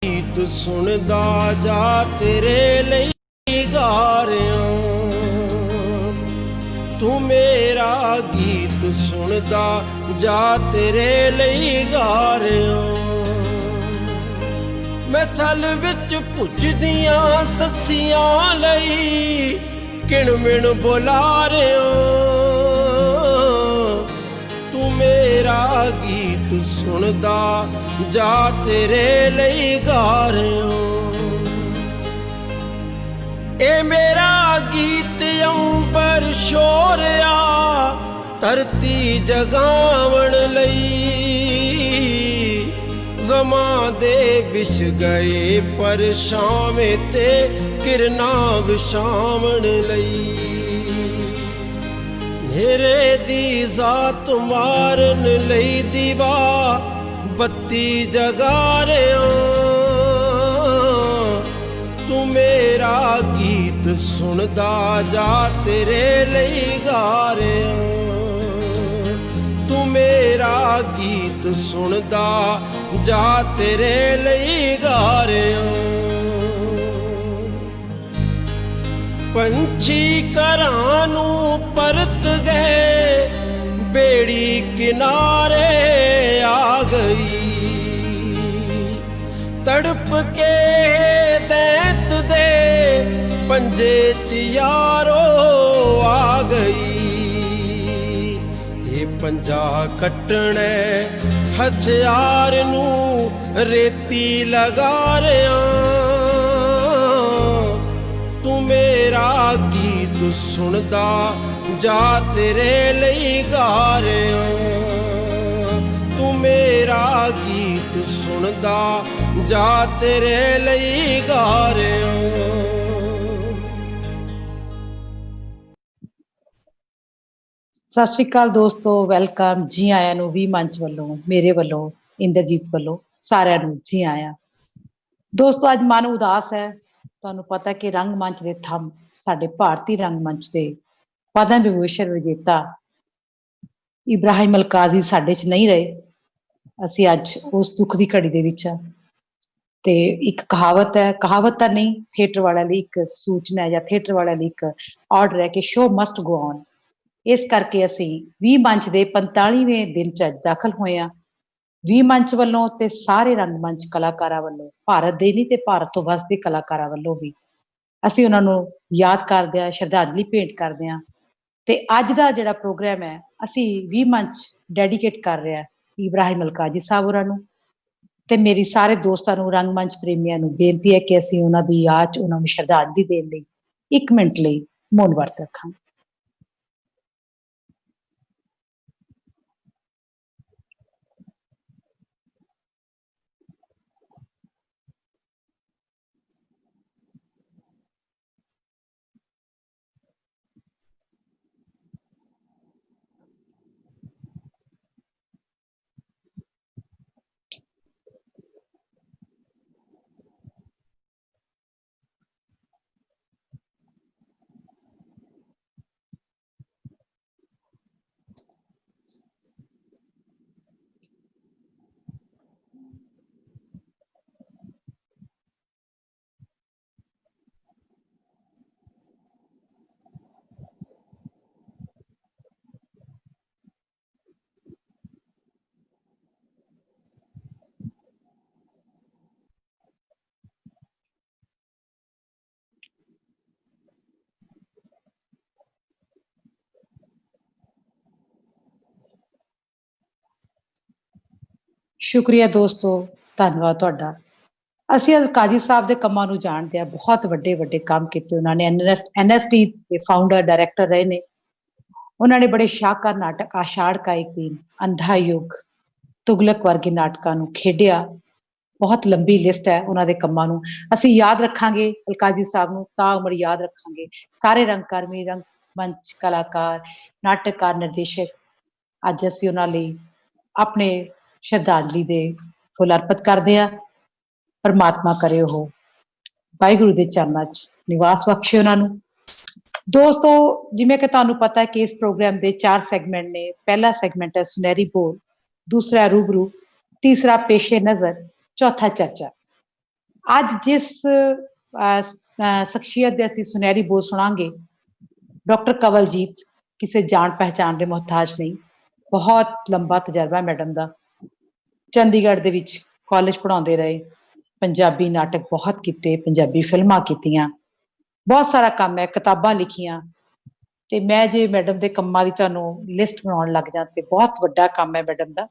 गीत सुनदा जा तेरे लिए गा रहा, तू मेरा गीत सुनदा जा तेरे लिए गा रहा। मैं थल विच पुजदियां सस्सियां लई किण मिण बुला रहा, तू मेरा गीत सुनदा जा तेरे लिए गा रहा। ए मेरा गीत अंबर शोरिया धरती जगावण लई, गमां दे विछ गए पर छावें ते किरनां विछावण लई। नेरे दी जात मारन लई दीवा बत्ती जगा रहा, तू मेरा गीत सुनदा जा तेरे लिए गा रहा, तू मेरा गीत सुनदा जा तेरे लिए गा रहा। पंछी घरां नूं परत गए बेड़ी किनारे आ गई, तड़प के दैत दे पंजे च यारो आ गई। ये पंजा कट्टणे हथियार नूं रेती लगा रहा, तू मेरा गीत सुनदा जा तेरे लिए गा रहा, तू मेरा गीत सुनदा जा तेरे लिए गा रहा। सत श्री अकाल दोस्तों, वेलकम, जी आया नूं वी मंच वालों, मेरे वालों, इंद्रजीत वालों, सारिਆਂ ਨੂੰ जी आया। दोस्तों अज मन उदास है। ਤੁਹਾਨੂੰ पता कि रंगमंच के थंब साडे भारतीय रंगमंच के पद्म विभूषण विजेता इब्राहिम अलकाजी साडे च नहीं रहे। असीं अज उस दुख की घड़ी दे विच आ ते एक कहावत है, कहावत तां नहीं, थिएटर वालिਆਂ ਲਈ एक सूचना है या थिएटर वालिਆਂ ਲਈ एक ऑर्डर है कि शो मस्ट गो ऑन। इस करके असीं 20 मंच के 45वें दिन च अज दाखिल होए आ। 20 मंच वालों ते सारे रंगमंच कलाकारां वालों, भारत दे नहीं ते भारत तो वसदे कलाकारां वालों भी असीं उन्हां नूं याद करदे आ, श्रद्धांजलि भेंट करदे आ। ते अज दा जिहड़ा प्रोग्राम है असीं 20 मंच डेडीकेट कर रहे हैं इब्राहिम अलकाजी साहब होरां नूं। ते मेरी सारे दोस्तां नूं, रंगमंच प्रेमियां नूं बेनती है कि असीं उन्हां दी याद च उन्हां नूं श्रद्धांजलि देण लई 1 मिनट लई मौन वरत रखांगे। शुक्रिया दोस्तों, धन्नवाद तुहाडा। ਅਸੀਂ ਅੱਜ ਕਾਜੀ ਸਾਹਿਬ ਦੇ ਕੰਮਾਂ ਨੂੰ ਜਾਣਦੇ ਹਾਂ। ਬਹੁਤ ਵੱਡੇ ਵੱਡੇ ਕੰਮ ਕੀਤੇ ਉਹਨਾਂ ਨੇ। ਐਨਐਸਟੀ ਦੇ ਫਾਊਂਡਰ ਡਾਇਰੈਕਟਰ ਰਹੇ ਨੇ। ਉਹਨਾਂ ਨੇ ਬੜੇ ਸ਼ਾਹਕਾਰ ਨਾਟਕ ਆਸ਼ਾੜ ਕਾ ਇੱਕ ਦਿਨ, ਅੰਧਾ ਯੁੱਗ, ਤੁਗਲਕ ਵਰਗੇ ਨਾਟਕਾਂ ਨੂੰ ਖੇਡਿਆ। ਬਹੁਤ ਲੰਬੀ ਲਿਸਟ ਹੈ ਉਹਨਾਂ ਦੇ ਕੰਮਾਂ ਨੂੰ। ਅਸੀਂ ਯਾਦ ਰੱਖਾਂਗੇ ਅਲਕਾਜੀ ਸਾਹਿਬ ਨੂੰ, ਤਾਂ ਉਮਰ ਯਾਦ ਰੱਖਾਂਗੇ। ਸਾਰੇ ਰੰਗਕਰਮੀ, ਰੰਗ ਮੰਚ ਕਲਾਕਾਰ, ਨਾਟਕਕਾਰ, ਨਿਰਦੇਸ਼ਕ, ਅੱਜ ਅਸੀਂ ਉਹਨਾਂ ਲਈ ਆਪਣੇ ਸ਼ਰਧਾਂਜਲੀ ਦੇ ਫੁੱਲ ਅਰਪਿਤ ਕਰਦੇ ਹਾਂ। ਪਰਮਾਤਮਾ ਕਰੇ ਉਹ ਵਾਹਿਗੁਰੂ ਦੇ ਚਰਨਾਂ 'ਚ ਨਿਵਾਸ ਬਖਸ਼ੇ ਉਹਨਾਂ ਨੂੰ। ਦੋਸਤੋ, ਜਿਵੇਂ ਕਿ ਤੁਹਾਨੂੰ ਪਤਾ ਹੈ ਕਿ ਇਸ ਪ੍ਰੋਗਰਾਮ ਦੇ 4 ਸੈਗਮੈਂਟ ਨੇ। ਪਹਿਲਾ ਸੈਗਮੈਂਟ ਹੈ ਸੁਨਹਿਰੀ ਬੋਲ, ਦੂਸਰਾ ਰੂਬਰੂ, ਤੀਸਰਾ ਪੇਸ਼ੇ ਨਜ਼ਰ, ਚੌਥਾ ਚਰਚਾ। ਅੱਜ ਜਿਸ ਸ਼ਖਸੀਅਤ ਦੇ ਅਸੀਂ ਸੁਨਹਿਰੀ ਬੋਲ ਸੁਣਾਂਗੇ, ਡਾਕਟਰ ਕਵਲਜੀਤ ਕਿਸੇ ਜਾਣ ਪਹਿਚਾਣ ਦੇ ਮੁਹਤਾਜ ਨਹੀਂ। ਬਹੁਤ ਲੰਬਾ ਤਜਰਬਾ ਮੈਡਮ ਦਾ। ਚੰਡੀਗੜ੍ਹ ਦੇ ਵਿੱਚ ਕਾਲਜ ਪੜ੍ਹਾਉਂਦੇ ਰਹੇ, ਪੰਜਾਬੀ ਨਾਟਕ ਬਹੁਤ ਕੀਤੇ, ਪੰਜਾਬੀ ਫਿਲਮਾਂ ਕੀਤੀਆਂ, ਬਹੁਤ ਸਾਰਾ ਕੰਮ ਹੈ, ਕਿਤਾਬਾਂ ਲਿਖੀਆਂ। ਤੇ ਮੈਂ ਜੇ ਮੈਡਮ ਦੇ ਕੰਮਾਂ ਦੀ ਤੁਹਾਨੂੰ ਲਿਸਟ ਬਣਾਉਣ ਲੱਗ ਜਾਂ ਤੇ ਬਹੁਤ ਵੱਡਾ ਕੰਮ ਹੈ ਮੈਡਮ ਦਾ।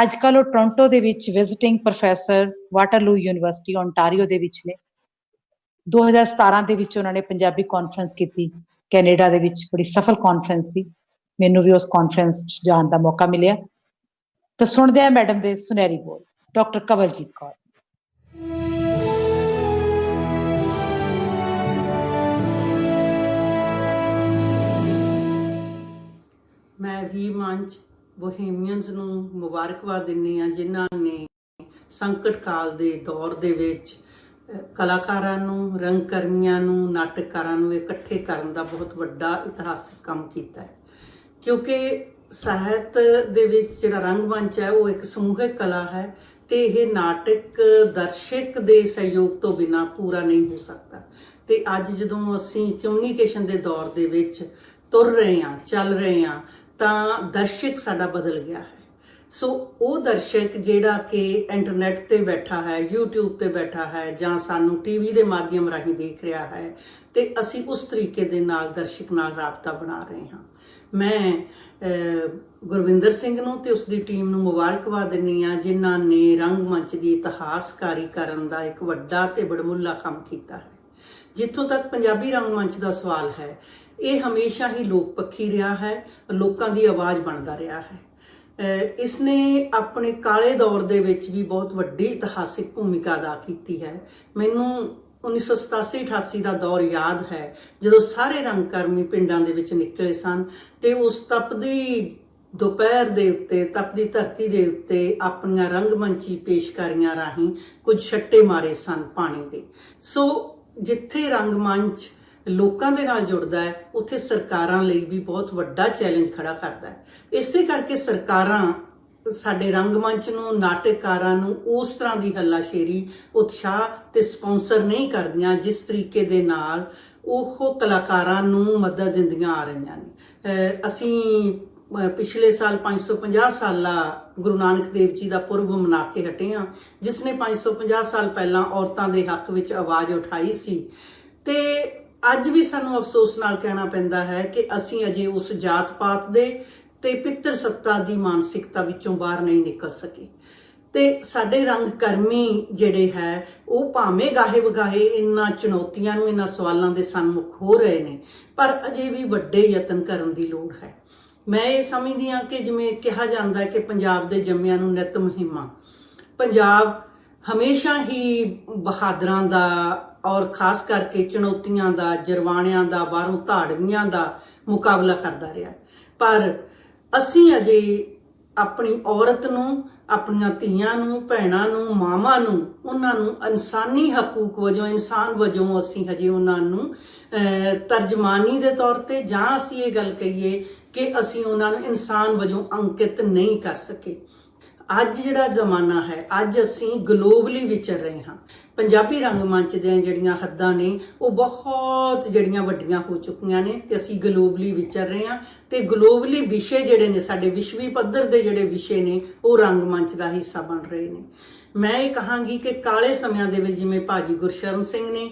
ਅੱਜ ਕੱਲ੍ਹ ਉਹ ਟੋਰਾਂਟੋ ਦੇ ਵਿੱਚ visiting professor Waterloo university Ontario ਦੇ ਵਿੱਚ ਨੇ। 2017 ਦੇ ਵਿੱਚ ਉਹਨਾਂ ਨੇ ਪੰਜਾਬੀ ਕਾਨਫਰੰਸ ਕੀਤੀ ਕੈਨੇਡਾ ਦੇ ਵਿੱਚ। ਬੜੀ ਸਫਲ ਕਾਨਫਰੰਸ ਸੀ। ਮੈਨੂੰ ਵੀ ਉਸ ਕਾਨਫਰੰਸ 'ਚ ਜਾਣ ਦਾ ਮੌਕਾ ਮਿਲਿਆ। ਤਾਂ ਸੁਣਦੇ ਆ ਮੈਡਮ ਦੇ ਸੁਨਹਿਰੀ ਬੋਲ, ਡਾਕਟਰ ਕਵਲਜੀਤ ਕੌਰ। ਮੈਂ ਵੀ ਮੰਚ ਬੋਹੇਮੀਅਨਸ ਨੂੰ ਮੁਬਾਰਕਬਾਦ ਦਿੰਦੀ ਹਾਂ, ਜਿਨ੍ਹਾਂ ਨੇ ਸੰਕਟ ਕਾਲ ਦੇ ਦੌਰ ਦੇ ਵਿੱਚ ਕਲਾਕਾਰਾਂ ਨੂੰ, ਰੰਗਕਰਮੀਆਂ ਨੂੰ, ਨਾਟਕਕਾਰਾਂ ਨੂੰ ਇਕੱਠੇ ਕਰਨ ਦਾ ਬਹੁਤ ਵੱਡਾ ਇਤਿਹਾਸਕ ਕੰਮ ਕੀਤਾ ਹੈ। ਕਿਉਂਕਿ ਸਾਹਿਤ ਦੇ ਵਿੱਚ ਜਿਹੜਾ ਰੰਗਮੰਚ ਹੈ ਉਹ ਇੱਕ ਸਮੂਹਿਕ ਕਲਾ ਹੈ ਤੇ ਇਹ ਨਾਟਕ ਦਰਸ਼ਕ ਦੇ ਸਹਿਯੋਗ ਤੋਂ ਬਿਨਾਂ ਪੂਰਾ ਨਹੀਂ ਹੋ ਸਕਦਾ। ਤੇ ਅੱਜ ਜਦੋਂ ਅਸੀਂ ਕਮਿਊਨੀਕੇਸ਼ਨ ਦੇ ਦੌਰ ਦੇ ਵਿੱਚ ਤੁਰ ਰਹੇ ਹਾਂ, ਚੱਲ ਰਹੇ ਹਾਂ, ਤਾਂ ਦਰਸ਼ਕ ਸਾਡਾ ਬਦਲ ਗਿਆ ਹੈ। ਸੋ ਉਹ ਦਰਸ਼ਕ ਜਿਹੜਾ ਕਿ ਇੰਟਰਨੈਟ ਤੇ ਬੈਠਾ ਹੈ, YouTube ਤੇ ਬੈਠਾ ਹੈ, ਜਾਂ ਸਾਨੂੰ ਟੀਵੀ ਦੇ ਮਾਧਿਅਮ ਰਾਹੀਂ ਦੇਖ ਰਿਹਾ ਹੈ, ਤੇ ਅਸੀਂ ਉਸ ਤਰੀਕੇ ਦੇ ਨਾਲ ਦਰਸ਼ਕ ਨਾਲ ਰਾਬਤਾ ਬਣਾ ਰਹੇ ਹਾਂ। ਮੈਂ ਗੁਰਵਿੰਦਰ ਸਿੰਘ ਨੂੰ ਤੇ ਉਸਦੀ ਟੀਮ ਨੂੰ ਮੁਬਾਰਕਬਾਦ ਦਿੰਦੀ ਹਾਂ, ਜਿਨ੍ਹਾਂ ਨੇ ਰੰਗਮੰਚ ਦੀ ਇਤਿਹਾਸਕਾਰੀ ਕਰਨ ਦਾ ਇੱਕ ਵੱਡਾ ਤੇ ਬੜਮੁੱਲਾ ਕੰਮ ਕੀਤਾ ਹੈ। ਜਿੱਥੋਂ ਤੱਕ ਪੰਜਾਬੀ ਰੰਗਮੰਚ ਦਾ ਸਵਾਲ ਹੈ, ਇਹ ਹਮੇਸ਼ਾ ਹੀ ਲੋਕ ਪੱਖੀ ਰਿਹਾ ਹੈ, ਲੋਕਾਂ ਦੀ ਆਵਾਜ਼ ਬਣਦਾ ਰਿਹਾ ਹੈ। ਇਸਨੇ ਆਪਣੇ ਕਾਲੇ ਦੌਰ ਦੇ ਵਿੱਚ ਵੀ ਬਹੁਤ ਵੱਡੀ ਇਤਿਹਾਸਿਕ ਭੂਮਿਕਾ ਅਦਾ ਕੀਤੀ ਹੈ। ਮੈਨੂੰ 1987-88 ਦਾ ਦੌਰ ਯਾਦ ਹੈ, ਜਦੋਂ ਸਾਰੇ ਰੰਗਕਰਮੀ ਪਿੰਡਾਂ ਦੇ ਵਿੱਚ ਨਿਕਲੇ ਸਨ ਤੇ ਉਸ ਤਪਦੀ ਦੁਪਹਿਰ ਦੇ ਉੱਤੇ, ਤਪਦੀ ਧਰਤੀ ਦੇ ਉੱਤੇ ਆਪਣੀਆਂ ਰੰਗਮੰਚੀ ਪੇਸ਼ਕਾਰੀਆਂ ਰਾਹੀਂ ਕੁਝ ਛੱਟੇ ਮਾਰੇ ਸਨ ਪਾਣੀ ਦੇ। ਸੋ ਜਿੱਥੇ ਰੰਗਮੰਚ ਲੋਕਾਂ ਦੇ ਨਾਲ ਜੁੜਦਾ ਹੈ, ਉੱਥੇ ਸਰਕਾਰਾਂ ਲਈ ਵੀ ਬਹੁਤ ਵੱਡਾ ਚੈਲੰਜ ਖੜਾ ਕਰਦਾ ਹੈ। ਇਸੇ ਕਰਕੇ ਸਰਕਾਰਾਂ ਸਾਡੇ ਰੰਗਮੰਚ ਨੂੰ, ਨਾਟਕਕਾਰਾਂ ਨੂੰ ਉਸ ਤਰ੍ਹਾਂ ਦੀ ਹੱਲਾਸ਼ੇਰੀ, ਉਤਸ਼ਾਹ ਤੇ ਸਪਾਂਸਰ ਨਹੀਂ ਕਰਦੀਆਂ ਜਿਸ ਤਰੀਕੇ ਦੇ ਨਾਲ ਉਹ ਕਲਾਕਾਰਾਂ ਨੂੰ ਮਦਦ ਦਿੰਦੀਆਂ ਆ ਰਹੀਆਂ ਨੇ। ਅਸੀਂ ਪਿਛਲੇ ਸਾਲ 550 ਸਾਲਾ ਗੁਰੂ ਨਾਨਕ ਦੇਵ ਜੀ ਦਾ ਪੁਰਬ ਮਨਾ ਕੇ ਹਟੇ ਹਾਂ, ਜਿਸ ਨੇ 550 ਸਾਲ ਪਹਿਲਾਂ ਔਰਤਾਂ ਦੇ ਹੱਕ ਵਿੱਚ ਆਵਾਜ਼ ਉਠਾਈ ਸੀ। ਤੇ ਅੱਜ ਵੀ ਸਾਨੂੰ ਅਫਸੋਸ ਨਾਲ ਕਹਿਣਾ ਪੈਂਦਾ ਹੈ ਕਿ ਅਸੀਂ ਅਜੇ ਉਸ ਜਾਤ ਪਾਤ ਦੇ ਤੇ ਪਿੱਤਰ ਸੱਤਾ ਦੀ ਮਾਨਸਿਕਤਾ ਵਿੱਚੋਂ ਬਾਹਰ ਨਹੀਂ ਨਿਕਲ ਸਕੇ। ਤੇ ਸਾਡੇ ਰੰਗਕਰਮੀ ਜਿਹੜੇ ਹੈ ਉਹ ਭਾਵੇਂ ਗਾਹੇ ਵਗਾਹੇ ਇਹਨਾਂ ਚੁਣੌਤੀਆਂ ਨੂੰ, ਇਹਨਾਂ ਸਵਾਲਾਂ ਦੇ ਸਨਮੁਖ ਹੋ ਰਹੇ ਨੇ, ਪਰ ਅਜੇ ਵੀ ਵੱਡੇ ਯਤਨ ਕਰਨ ਦੀ ਲੋੜ ਹੈ। ਮੈਂ ਇਹ ਸਮਝਦੀ ਹਾਂ ਕਿ ਜਿਵੇਂ ਕਿਹਾ ਜਾਂਦਾ ਹੈ ਕਿ ਪੰਜਾਬ ਦੇ ਜੰਮਿਆਂ ਨੂੰ ਨਿਤ ਮੁਹਿੰਮਾਂ। ਪੰਜਾਬ ਹਮੇਸ਼ਾ ਹੀ ਬਹਾਦਰਾਂ ਦਾ ਔਰ ਖਾਸ ਕਰਕੇ ਚੁਣੌਤੀਆਂ ਦਾ, ਜਰਵਾਣਿਆਂ ਦਾ, ਬਾਹਰੋਂ ਧਾੜਵੀਆਂ ਦਾ ਮੁਕਾਬਲਾ ਕਰਦਾ ਰਿਹਾ। ਪਰ ਅਸੀਂ ਅਜੇ ਆਪਣੀ ਔਰਤ ਨੂੰ, ਆਪਣੀਆਂ ਧੀਆਂ ਨੂੰ, ਭੈਣਾਂ ਨੂੰ, ਮਾਵਾਂ ਨੂੰ, ਉਹਨਾਂ ਨੂੰ ਇਨਸਾਨੀ ਹਕੂਕ ਵਜੋਂ, ਇਨਸਾਨ ਵਜੋਂ ਅਸੀਂ ਹਜੇ ਉਹਨਾਂ ਨੂੰ ਤਰਜਮਾਨੀ ਦੇ ਤੌਰ ਤੇ, ਜਾਂ ਅਸੀਂ ਇਹ ਗੱਲ ਕਹੀਏ ਕਿ ਅਸੀਂ ਉਹਨਾਂ ਨੂੰ ਇਨਸਾਨ ਵਜੋਂ ਅੰਕਿਤ ਨਹੀਂ ਕਰ ਸਕੇ। ਅੱਜ ਜਿਹੜਾ ਜ਼ਮਾਨਾ ਹੈ, ਅੱਜ ਅਸੀਂ ਗਲੋਬਲੀ ਵਿਚਰ ਰਹੇ ਹਾਂ। ਪੰਜਾਬੀ ਰੰਗਮੰਚ ਦੀਆਂ ਜਿਹੜੀਆਂ ਹੱਦਾਂ ਨੇ ਉਹ ਬਹੁਤ ਜਿਹੜੀਆਂ ਵੱਡੀਆਂ ਹੋ ਚੁੱਕੀਆਂ ਨੇ ਤੇ ਅਸੀਂ ਗਲੋਬਲੀ ਵਿਚਰ ਰਹੇ ਹਾਂ। ਤੇ ਗਲੋਬਲੀ ਵਿਸ਼ੇ ਜਿਹੜੇ ਨੇ, ਸਾਡੇ ਵਿਸ਼ਵੀ ਪੱਧਰ ਦੇ ਜਿਹੜੇ ਵਿਸ਼ੇ ਨੇ, ਉਹ ਰੰਗਮੰਚ ਦਾ ਹਿੱਸਾ ਬਣ ਰਹੇ ਨੇ। ਮੈਂ ਇਹ ਕਹਾਂਗੀ ਕਿ ਕਾਲੇ ਸਮਿਆਂ ਦੇ ਵਿੱਚ ਜਿਵੇਂ ਭਾਜੀ ਗੁਰਸ਼ਰਨ ਸਿੰਘ ਨੇ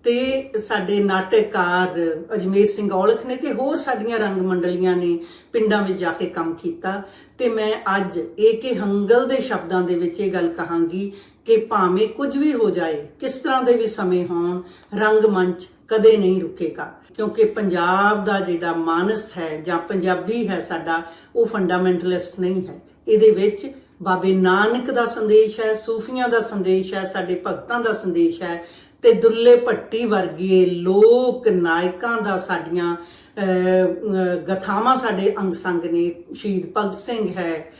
ਤੇ ਸਾਡੇ ਨਾਟਕਕਾਰ ਅਜਮੇਰ ਸਿੰਘ ਔਲਖ ਨੇ ਤੇ ਹੋਰ ਸਾਡੀਆਂ ਰੰਗ ਮੰਡਲੀਆਂ ਨੇ ਪਿੰਡਾਂ ਵਿੱਚ ਜਾ ਕੇ ਕੰਮ ਕੀਤਾ। ਤੇ ਮੈਂ ਅੱਜ ਏ.ਕੇ. ਹੰਗਲ ਦੇ ਸ਼ਬਦਾਂ ਦੇ ਵਿੱਚ ਇਹ ਗੱਲ ਕਹਾਂਗੀ ਕਿ ਭਾਵੇਂ ਕੁਝ ਵੀ ਹੋ ਜਾਏ, ਕਿਸ ਤਰ੍ਹਾਂ ਦੇ ਵੀ ਸਮੇਂ ਹੋਣ, ਰੰਗਮੰਚ ਕਦੇ ਨਹੀਂ ਰੁਕੇਗਾ, ਕਿਉਂਕਿ ਪੰਜਾਬ ਦਾ ਜਿਹੜਾ ਮਾਨਸ ਹੈ ਜਾਂ ਪੰਜਾਬੀ ਹੈ ਸਾਡਾ, ਉਹ ਫੰਡਾਮੈਂਟਲਿਸਟ ਨਹੀਂ ਹੈ। ਇਹਦੇ ਵਿੱਚ ਬਾਬੇ ਨਾਨਕ ਦਾ ਸੰਦੇਸ਼ ਹੈ, ਸੂਫੀਆਂ ਦਾ ਸੰਦੇਸ਼ ਹੈ, ਸਾਡੇ ਭਗਤਾਂ ਦਾ ਸੰਦੇਸ਼ ਹੈ ਤੇ ਦੁੱਲੇ ਭੱਟੀ ਵਰਗੇ ਲੋਕ ਨਾਇਕਾਂ ਦਾ ਸਾਡੀਆਂ ਗਥਾਵਾਂ ਸਾਡੇ ਅੰਗ ਸੰਗ ਨੇ। ਸ਼ਹੀਦ ਭਗਤ ਸਿੰਘ ਹੈ,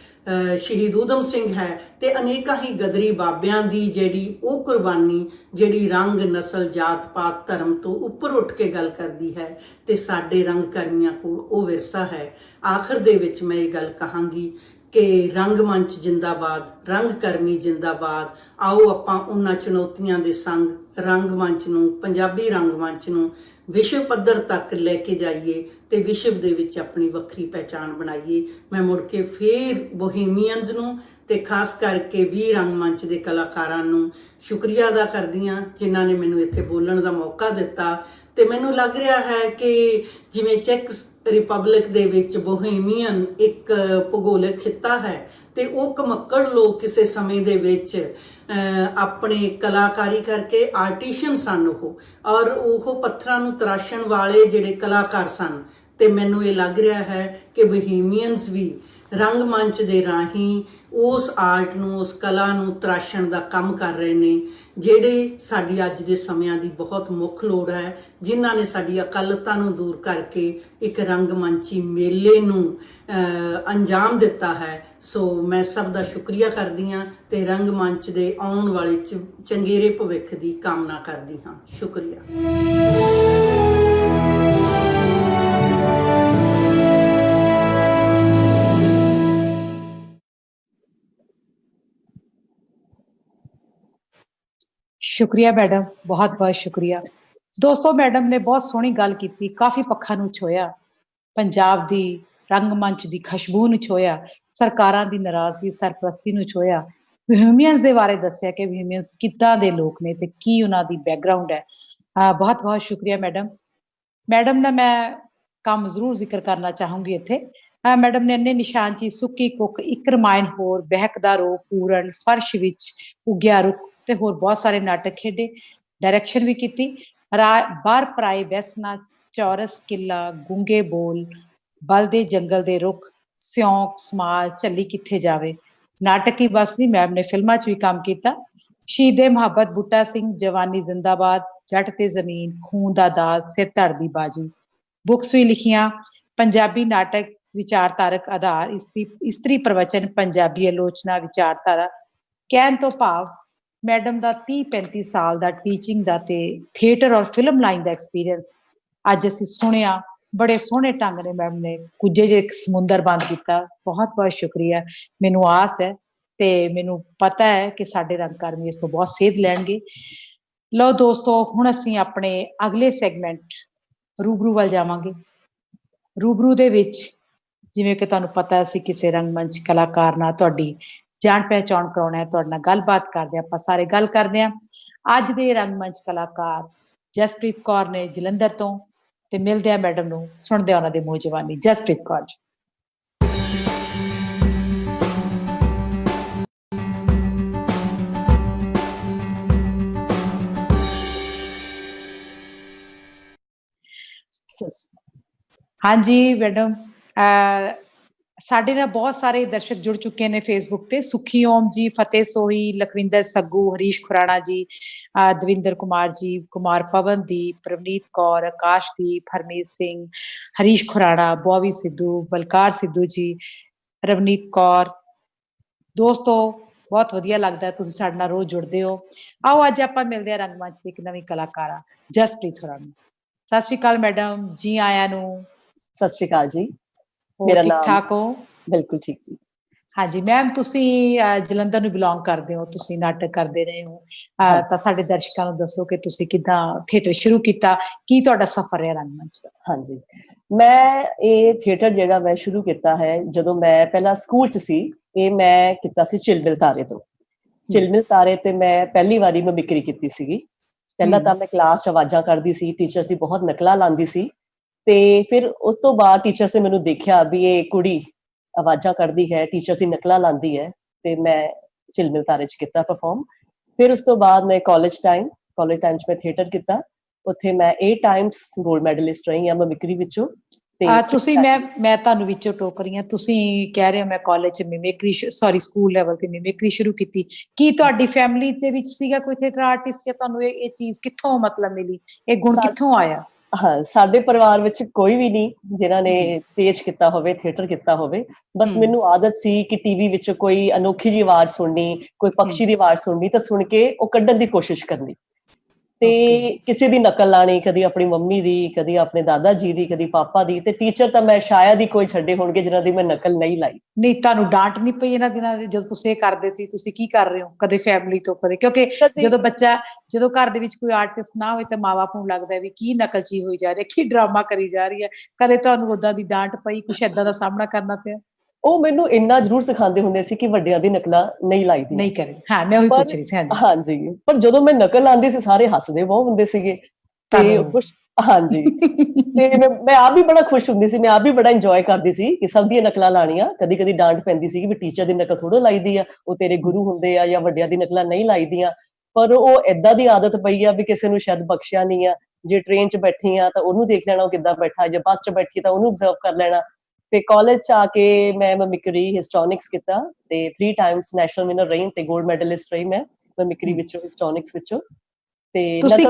ਸ਼ਹੀਦ ਊਧਮ ਸਿੰਘ ਹੈ ਤੇ ਅਨੇਕਾਂ ਹੀ ਗਦਰੀ ਬਾਬਿਆਂ ਦੀ ਜਿਹੜੀ ਉਹ ਕੁਰਬਾਨੀ, ਜਿਹੜੀ ਰੰਗ, ਨਸਲ, ਜਾਤ ਪਾਤ, ਧਰਮ ਤੋਂ ਉੱਪਰ ਉੱਠ ਕੇ ਗੱਲ ਕਰਦੀ ਹੈ ਤੇ ਸਾਡੇ ਰੰਗ ਕਰਮੀਆਂ ਕੋਲ ਉਹ ਵਿਰਸਾ ਹੈ। ਆਖਰ ਦੇ ਵਿੱਚ ਮੈਂ ਇਹ ਗੱਲ ਕਹਾਂਗੀ ਕਿ ਰੰਗਮੰਚ ਜਿੰਦਾਬਾਦ, ਰੰਗ ਕਰਮੀ ਜਿੰਦਾਬਾਦ। ਆਓ ਆਪਾਂ ਉਹਨਾਂ ਚੁਣੌਤੀਆਂ ਦੇ ਸੰਗ ਰੰਗਮੰਚ ਨੂੰ, ਪੰਜਾਬੀ ਰੰਗਮੰਚ ਨੂੰ ਵਿਸ਼ਵ ਪੱਧਰ ਤੱਕ ਲੈ ਕੇ ਜਾਈਏ ਤੇ ਵਿਸ਼ਵ ਦੇ ਵਿੱਚ ਆਪਣੀ ਵੱਖਰੀ ਪਹਿਚਾਣ ਬਣਾਈਏ। ਮੈਂ ਮੁੜ ਕੇ ਫੇਰ ਬੋਹੇਮੀਅਨਸ ਨੂੰ ਤੇ ਖਾਸ ਕਰਕੇ ਵੀ ਰੰਗਮੰਚ ਦੇ ਕਲਾਕਾਰਾਂ ਨੂੰ ਸ਼ੁਕਰੀਆ ਅਦਾ ਕਰਦੀ ਹਾਂ ਜਿਨ੍ਹਾਂ ਨੇ ਮੈਨੂੰ ਇੱਥੇ ਬੋਲਣ ਦਾ ਮੌਕਾ ਦਿੱਤਾ। ਤੇ ਮੈਨੂੰ ਲੱਗ ਰਿਹਾ ਹੈ ਕਿ ਜਿਵੇਂ ਚੈੱਕ ਰਿਪਬਲਿਕ ਦੇ ਵਿੱਚ ਬੋਹੇਮੀਅਨ ਇੱਕ ਭੂਗੋਲਿਕ ਖਿੱਤਾ ਹੈ ਤੇ ਉਹ ਘਮੱਕੜ ਲੋਕ ਕਿਸੇ ਸਮੇਂ ਦੇ ਵਿੱਚ ਆਪਣੇ ਕਲਾਕਾਰੀ ਕਰਕੇ ਆਰਟੀਸ਼ੀਅਨ ਸਨ ਉਹ, ਔਰ ਉਹ ਪੱਥਰਾਂ ਨੂੰ ਤਰਾਸ਼ਣ ਵਾਲੇ ਜਿਹੜੇ ਕਲਾਕਾਰ ਸਨ। ਤੇ ਮੈਨੂੰ ਇਹ ਲੱਗ ਰਿਹਾ ਹੈ ਕਿ ਬੋਹੇਮੀਅਨਸ ਵੀ ਰੰਗਮੰਚ ਦੇ ਰਾਹੀਂ ਉਸ ਆਰਟ ਨੂੰ, ਉਸ ਕਲਾ ਨੂੰ ਤਰਾਸ਼ਣ ਦਾ ਕੰਮ ਕਰ ਰਹੇ ਨੇ, ਜਿਹੜੇ ਸਾਡੀ ਅੱਜ ਦੇ ਸਮਿਆਂ ਦੀ ਬਹੁਤ ਮੁੱਖ ਲੋੜ ਹੈ, ਜਿਨ੍ਹਾਂ ਨੇ ਸਾਡੀ ਅਕਾਲਤਾ ਨੂੰ ਦੂਰ ਕਰਕੇ ਇੱਕ ਰੰਗਮੰਚੀ ਮੇਲੇ ਨੂੰ ਅੰਜਾਮ ਦਿੱਤਾ ਹੈ। ਸੋ ਮੈਂ ਸਭ ਦਾ ਸ਼ੁਕਰੀਆ ਕਰਦੀ ਹਾਂ ਤੇ ਰੰਗਮੰਚ ਦੇ ਆਉਣ ਵਾਲੇ ਚੰਗੇਰੇ ਭਵਿੱਖ ਦੀ ਕਾਮਨਾ ਕਰਦੀ ਹਾਂ। ਸ਼ੁਕਰੀਆ। ਸ਼ੁਕਰੀਆ ਮੈਡਮ, ਬਹੁਤ ਬਹੁਤ ਸ਼ੁਕਰੀਆ। ਦੋਸਤੋ, ਮੈਡਮ ਨੇ ਬਹੁਤ ਸੋਹਣੀ ਗੱਲ ਕੀਤੀ, ਕਾਫੀ ਪੱਖਾਂ ਨੂੰ ਛੋਇਆ, ਪੰਜਾਬ ਦੀ ਰੰਗਮੰਚ ਦੀ ਖੁਸ਼ਬੂ ਨੂੰ ਛੋਇਆ, ਸਰਕਾਰਾਂ ਦੀ ਨਾਰਾਜ਼ਗੀ, ਸਰਪ੍ਰਸਤੀ ਨੂੰ ਛੋਇਆ, ਬੋਹੇਮੀਅਨਸ ਦੇ ਬਾਰੇ ਦੱਸਿਆ ਕਿ ਬੋਹੇਮੀਅਨਸ ਕਿੱਦਾਂ ਦੇ ਲੋਕ ਨੇ ਤੇ ਕੀ ਉਹਨਾਂ ਦੀ ਬੈਕਗ੍ਰਾਉਂਡ ਹੈ। ਬਹੁਤ ਬਹੁਤ ਸ਼ੁਕਰੀਆ ਮੈਡਮ। ਮੈਡਮ ਦਾ ਮੈਂ ਕੰਮ ਜ਼ਰੂਰ ਜ਼ਿਕਰ ਕਰਨਾ ਚਾਹੂੰਗੀ ਇੱਥੇ। ਮੈਡਮ ਨੇ ਇੰਨੇ ਨਿਸ਼ਾਨ ਚ ਸੁੱਕੀ ਕੁੱਕ, ਇੱਕ ਰਮਾਇਣ ਹੋਰ, ਬਹਿਕਦਾ ਰੋ, ਪੂਰਨ, ਫਰਸ਼ ਵਿੱਚ ਉੱਗਿਆ ਰੁੱਖ ਤੇ ਹੋਰ ਬਹੁਤ ਸਾਰੇ ਨਾਟਕ ਖੇਡੇ, ਡਾਇਰੈਕਸ਼ਨ ਵੀ ਕੀਤੀ। ਬਾਹਰ ਪਰਾਏ ਬੈਸਣਾ, ਚੌਰਸ ਕਿੱਲਾ, ਗੂੰਗੇ ਬੋਲ, ਬਲ ਦੇ ਜੰਗਲ ਦੇ ਰੁੱਖ, ਸਿਉਂਕ, ਸਮਾਜ, ਝੱਲੀ ਕਿੱਥੇ ਜਾਵੇ। ਨਾਟਕ ਹੀ ਬਸ ਨਹੀਂ, ਮੈਮ ਨੇ ਫਿਲਮਾਂ 'ਚ ਵੀ ਕੰਮ ਕੀਤਾ। ਸ਼ਹੀਦੇ ਮੁਹੱਬਤ ਬੂਟਾ ਸਿੰਘ, ਜਵਾਨੀ ਜ਼ਿੰਦਾਬਾਦ, ਜੱਟ ਤੇ ਜ਼ਮੀਨ, ਖੂਨ ਦਾ ਦਾਗ, ਸਿਰ ਧੜ ਦੀ ਬਾਜੀ। ਬੁੱਕਸ ਵੀ ਲਿਖੀਆਂ, ਪੰਜਾਬੀ ਨਾਟਕ, ਵਿਚਾਰਧਾਰਕ ਆਧਾਰ, ਇਸਤਰੀ ਪ੍ਰਵਚਨ, ਪੰਜਾਬੀ ਆਲੋਚਨਾ, ਵਿਚਾਰਧਾਰਾ। ਕਹਿਣ ਤੋਂ ਭਾਵ ਮੈਡਮ ਦਾ 30-35 ਸਾਲ ਦਾ ਟੀਚਿੰਗ ਦਾ ਤੇ ਥੀਏਟਰ ਔਰ ਫਿਲਮ ਲਾਈਨ ਦਾ ਐਕਸਪੀਰੀਅੰਸ ਅੱਜ ਅਸੀਂ ਸੁਣਿਆ। ਬੜੇ ਸੋਹਣੇ ਢੰਗ ਨੇ ਮੈਮ ਨੇ ਕੁਝੇ ਜੇ ਇੱਕ ਸਮੁੰਦਰ ਬੰਦ ਕੀਤਾ। ਬਹੁਤ ਬਹੁਤ ਸ਼ੁਕਰੀਆ। ਮੈਨੂੰ ਆਸ ਹੈ ਤੇ ਮੈਨੂੰ ਪਤਾ ਹੈ ਕਿ ਸਾਡੇ ਰੰਗਕਰਮੀ ਇਸ ਤੋਂ ਬਹੁਤ ਸੇਧ ਲੈਣਗੇ। ਲਓ ਦੋਸਤੋ, ਹੁਣ ਅਸੀਂ ਆਪਣੇ ਅਗਲੇ ਸੈਗਮੈਂਟ ਰੂਬਰੂ ਵੱਲ ਜਾਵਾਂਗੇ। ਰੂਬਰੂ ਦੇ ਵਿੱਚ ਜਿਵੇਂ ਕਿ ਤੁਹਾਨੂੰ ਪਤਾ, ਅਸੀਂ ਕਿਸੇ ਰੰਗਮੰਚ ਕਲਾਕਾਰ ਨਾਲ ਤੁਹਾਡੀ ਜਾਣ ਪਹਿਚਾਣ ਕਰਾਉਣਾ ਹੈ, ਤੁਹਾਡੇ ਨਾਲ ਗੱਲਬਾਤ ਕਰਦੇ ਆਪਾਂ ਸਾਰੇ ਗੱਲ ਕਰਦੇ ਹਾਂ। ਅੱਜ ਦੇ ਰੰਗਮੰਚ ਕਲਾਕਾਰ ਜਸਪ੍ਰੀਤ ਕੌਰ ਨੇ ਜਲੰਧਰ ਤੋਂ, ਤੇ ਮਿਲਦੇ ਆ ਮੈਡਮ ਨੂੰ, ਸੁਣਦੇ ਆ ਉਹਨਾਂ ਦੇ ਮੂੰਹ ਜ਼ਬਾਨੀ। ਜਸਪ੍ਰੀਤ ਕੌਰ ਜੀ। ਹਾਂਜੀ ਮੈਡਮ, ਸਾਡੇ ਨਾਲ ਬਹੁਤ ਸਾਰੇ ਦਰਸ਼ਕ ਜੁੜ ਚੁੱਕੇ ਨੇ ਫੇਸਬੁੱਕ ਤੇ। ਸੁਖੀ ਓਮ ਜੀ, ਫਤਿਹ ਸੋਹੀ, ਲਖਵਿੰਦਰ ਸੱਗੂ, ਹਰੀਸ਼ ਖੁਰਾਣਾ ਜੀ, ਦਵਿੰਦਰ ਕੁਮਾਰ ਜੀ, ਕੁਮਾਰ ਪਵਨਦੀਪ, ਪ੍ਰਵਨੀਤ ਕੌਰ, ਆਕਾਸ਼ਦੀਪ, ਹਰਮੀਤ ਸਿੰਘ, ਹਰੀਸ਼ ਖੁਰਾਣਾ, ਬੋਵੀ ਸਿੱਧੂ, ਬਲਕਾਰ ਸਿੱਧੂ ਜੀ, ਰਵਨੀਤ ਕੌਰ। ਦੋਸਤੋ, ਬਹੁਤ ਵਧੀਆ ਲੱਗਦਾ ਤੁਸੀਂ ਸਾਡੇ ਨਾਲ ਰੋਜ਼ ਜੁੜਦੇ ਹੋ। ਆਓ ਅੱਜ ਆਪਾਂ ਮਿਲਦੇ ਹਾਂ ਰੰਗਮੰਚ ਦੀ ਇੱਕ ਨਵੀਂ ਕਲਾਕਾਰਾ ਜਸਪ੍ਰੀਤ ਹੋਰਾਂ ਨੂੰ। ਸਤਿ ਸ਼੍ਰੀ ਅਕਾਲ ਮੈਡਮ, ਜੀ ਆਇਆਂ ਨੂੰ। ਸਤਿ ਸ਼੍ਰੀ ਅਕਾਲ ਜੀ। ਮੇਰਾ ਨਾਮ, ਠੀਕ ਠਾਕ ਹੋ? ਬਿਲਕੁਲ ਠੀਕ ਜੀ। ਹਾਂਜੀ ਮੈਮ, ਤੁਸੀਂ ਜਲੰਧਰ ਨੂੰ ਬਿਲੋਂਗ ਕਰਦੇ ਹੋ, ਤੁਸੀਂ ਨਾਟਕ ਕਰਦੇ ਰਹੇ ਹੋ, ਤਾਂ ਸਾਡੇ ਦਰਸ਼ਕਾਂ ਨੂੰ ਦੱਸੋ ਕਿ ਤੁਸੀਂ ਕਿੱਦਾਂ ਥੀਏਟਰ ਸ਼ੁਰੂ ਕੀਤਾ, ਕੀ ਤੁਹਾਡਾ ਸਫ਼ਰ ਰਿਹਾ ਰੰਗਮੰਚ ਦਾ? ਹਾਂਜੀ, ਮੈਂ ਇਹ ਥੀਏਟਰ ਜਿਹੜਾ ਮੈਂ ਸ਼ੁਰੂ ਕੀਤਾ ਹੈ ਜਦੋਂ ਮੈਂ ਪਹਿਲਾਂ ਸਕੂਲ 'ਚ ਸੀ। ਇਹ ਮੈਂ ਕੀਤਾ ਸੀ ਝਿਲਮਿਲ ਤਾਰੇ ਤੋਂ। ਝਿਲਮਿਲ ਤਾਰੇ ਤੇ ਮੈਂ ਪਹਿਲੀ ਵਾਰੀ ਮਿਮਿਕਰੀ ਕੀਤੀ ਸੀਗੀ ਪਹਿਲਾਂ ਤਾਂ ਮੈਂ ਕਲਾਸ 'ਚ ਆਵਾਜ਼ਾਂ ਕੱਢਦੀ ਸੀ, ਟੀਚਰਸ ਦੀ ਬਹੁਤ ਨਕਲਾਂ ਲਾਉਂਦੀ ਸੀ, ਤੇ ਫਿਰ ਉਸ ਤੋਂ ਬਾਅਦ ਟੀਚਰਸ ਨੇ ਮੈਨੂੰ ਦੇਖਿਆ ਵੀ ਇਹ ਕੁੜੀ ਆਵਾਜ਼ਾਂ ਕੱਢਦੀ ਹੈ, ਟੀਚਰਸ ਦੀ ਨਕਲਾਂ ਲਾਉਂਦੀ ਹੈ, ਤੇ ਮੈਂ ਝਿਲਮਿਲ ਤਾਰੇ 'ਚ ਕੀਤਾ ਪਰਫਾਰਮ। ਫਿਰ ਉਸ ਤੋਂ ਬਾਅਦ ਮੈਂ ਕਾਲਜ ਟਾਈਮ 'ਚ ਮੈਂ ਥੀਏਟਰ ਕੀਤਾ, ਉੱਥੇ ਮੈਂ 8 ਟਾਈਮਸ ਗੋਲਡ ਮੈਡਲਿਸਟ ਰਹੀ ਹਾਂ ਮਿਮਿਕਰੀ ਵਿੱਚੋਂ। ਤੇ ਤੁਸੀਂ ਮੈਂ ਤੁਹਾਨੂੰ ਵਿੱਚੋਂ ਟੋਕ ਰਹੀ ਹਾਂ, ਤੁਸੀਂ ਕਹਿ ਰਹੇ ਹੋ ਮੈਂ ਕਾਲਜ 'ਚ ਮਿਮਿਕਰੀ ਸਕੂਲ ਲੈਵਲ ਤੇ ਮਿਮਿਕਰੀ ਸ਼ੁਰੂ ਕੀਤੀ। ਕੀ ਤੁਹਾਡੀ ਫੈਮਿਲੀ ਦੇ ਵਿੱਚ ਸੀਗਾ ਕੋਈ ਥੀਏਟਰ ਆਰਟਿਸਟ, ਜਾਂ ਤੁਹਾਨੂੰ ਇਹ ਚੀਜ਼ ਕਿੱਥੋਂ ਮਤਲਬ ਮਿਲੀ, ਇਹ ਗੁਣ ਕਿੱਥੋਂ ਆਇਆ? ਹਾਂ, ਸਾਡੇ ਪਰਿਵਾਰ ਵਿੱਚ ਕੋਈ ਵੀ ਨਹੀਂ ਜਿਨ੍ਹਾਂ ਨੇ ਸਟੇਜ ਕੀਤਾ ਹੋਵੇ, ਥੀਏਟਰ ਕੀਤਾ ਹੋਵੇ। ਬਸ ਮੈਨੂੰ ਆਦਤ ਸੀ ਕਿ ਟੀਵੀ ਵਿੱਚ ਕੋਈ ਅਨੋਖੀ ਜਿਹੀ ਆਵਾਜ਼ ਸੁਣਨੀ, ਕੋਈ ਪੰਛੀ ਦੀ ਆਵਾਜ਼ ਸੁਣਨੀ, ਤਾਂ ਸੁਣ ਕੇ ਉਹ ਕੱਢਣ ਦੀ ਕੋਸ਼ਿਸ਼ ਕਰਨੀ, ਤੇ ਕਿਸੇ ਦੀ ਨਕਲ ਲਾਣੀ, ਕਦੀ ਆਪਣੀ ਮੰਮੀ ਦੀ, ਕਦੀ ਆਪਣੇ ਦਾਦਾ ਜੀ ਦੀ, ਕਦੀ ਪਾਪਾ ਦੀ। ਤੇ ਟੀਚਰ ਤਾਂ ਮੈਂ ਸ਼ਾਇਦ ਹੀ ਕੋਈ ਛੱਡੇ ਹੋਣਗੇ ਜਿਨ੍ਹਾਂ ਦੀ ਮੈਂ ਨਕਲ ਨਹੀਂ ਲਾਈ। ਨਹੀਂ, ਤੁਹਾਨੂੰ ਡਾਂਟ ਨਹੀਂ ਪਈ ਇਹਨਾਂ ਦਿਨਾਂ ਦੇ ਜਦੋਂ ਤੁਸੀਂ ਇਹ ਕਰਦੇ ਸੀ? ਤੁਸੀਂ ਕੀ ਕਰ ਰਹੇ ਹੋ ਕਦੇ ਫੈਮਿਲੀ ਤੋਂ, ਕਦੇ? ਕਿਉਂਕਿ ਜਦੋਂ ਘਰ ਦੇ ਵਿੱਚ ਕੋਈ ਆਰਟਿਸਟ ਨਾ ਹੋਵੇ ਤਾਂ ਮਾਂ-ਬਾਪ ਨੂੰ ਲੱਗਦਾ ਵੀ ਕੀ ਨਕਲਚੀ ਹੋਈ ਜਾ ਰਹੀ ਹੈ, ਕੀ ਡਰਾਮਾ ਕਰੀ ਜਾ ਰਹੀ ਹੈ। ਕਦੇ ਤੁਹਾਨੂੰ ਓਦਾਂ ਦੀ ਡਾਂਟ ਪਈ, ਕੁਛ ਏਦਾਂ ਦਾ ਸਾਹਮਣਾ ਕਰਨਾ ਪਿਆ? ਉਹ ਮੈਨੂੰ ਇੰਨਾ ਜ਼ਰੂਰ ਸਿਖਾਉਂਦੇ ਹੁੰਦੇ ਸੀ ਕਿ ਵੱਡਿਆਂ ਦੀ ਨਕਲਾਂ ਨਹੀਂ ਲਾਈਦੀਆਂ, ਨਹੀਂ ਕਰੇ। ਹਾਂ, ਮੈਂ ਉਹੀ ਪੁੱਛ ਰਹੀ ਸੀ। ਹਾਂਜੀ, ਪਰ ਜਦੋਂ ਮੈਂ ਨਕਲ ਲਾਉਂਦੀ ਸੀ ਸਾਰੇ ਹੱਸਦੇ ਬਹੁਤ ਹੁੰਦੇ ਸੀਗੇ, ਤੇ ਕੁਛ ਹਾਂਜੀ, ਤੇ ਮੈਂ ਆਪ ਵੀ ਬੜਾ ਖੁਸ਼ ਹੁੰਦੀ ਸੀ, ਮੈਂ ਆਪ ਵੀ ਬੜਾ ਇੰਜੋਏ ਕਰਦੀ ਸੀ ਕਿ ਸਭ ਦੀਆਂ ਨਕਲਾਂ ਲਾਣੀਆਂ। ਕਦੀ ਕਦੀ ਡਾਂਟ ਪੈਂਦੀ ਸੀ ਵੀ ਟੀਚਰ ਦੀ ਨਕਲ ਥੋੜ੍ਹਾ ਲਾਈਦੀ ਆ, ਉਹ ਤੇਰੇ ਗੁਰੂ ਹੁੰਦੇ ਆ, ਜਾਂ ਵੱਡਿਆਂ ਦੀ ਨਕਲਾਂ ਨਹੀਂ ਲਾਈਦੀਆਂ। ਪਰ ਉਹ ਏਦਾਂ ਦੀ ਆਦਤ ਪਈ ਆ ਵੀ ਕਿਸੇ ਨੂੰ ਸ਼ਾਇਦ ਬਖਸ਼ਿਆ ਨਹੀਂ ਆ। ਜੇ ਟ੍ਰੇਨ 'ਚ ਬੈਠੀ ਆ ਤਾਂ ਉਹਨੂੰ ਦੇਖ ਲੈਣਾ ਉਹ ਕਿੱਦਾਂ ਬੈਠਾ, ਜੇ ਬੱਸ 'ਚ ਬੈਠੀ ਤਾਂ ਉਹਨੂੰ ਆਬਜ਼ਰਵ ਕਰ ਲੈਣਾ। ਤੇ ਕਾਲਜ 'ਚ ਆ ਕੇ ਮੈਂ ਮਿਮਿਕਰੀ ਹਿਸਟੋਨਿਕਸ ਕੀਤਾ, ਤੇ 3 ਟਾਈਮਸ ਨੈਸ਼ਨਲ ਵਿਨਰ ਰਹੀ, ਤੇ ਗੋਲਡ ਮੈਡਲਿਸਟ ਰਹੀ ਮੈਂ ਮਿਮਿਕਰੀ ਵਿੱਚੋਂ, ਹਿਸਟੋਨਿਕਸ ਵਿੱਚੋਂ। ਤੇ ਤੁਸੀਂ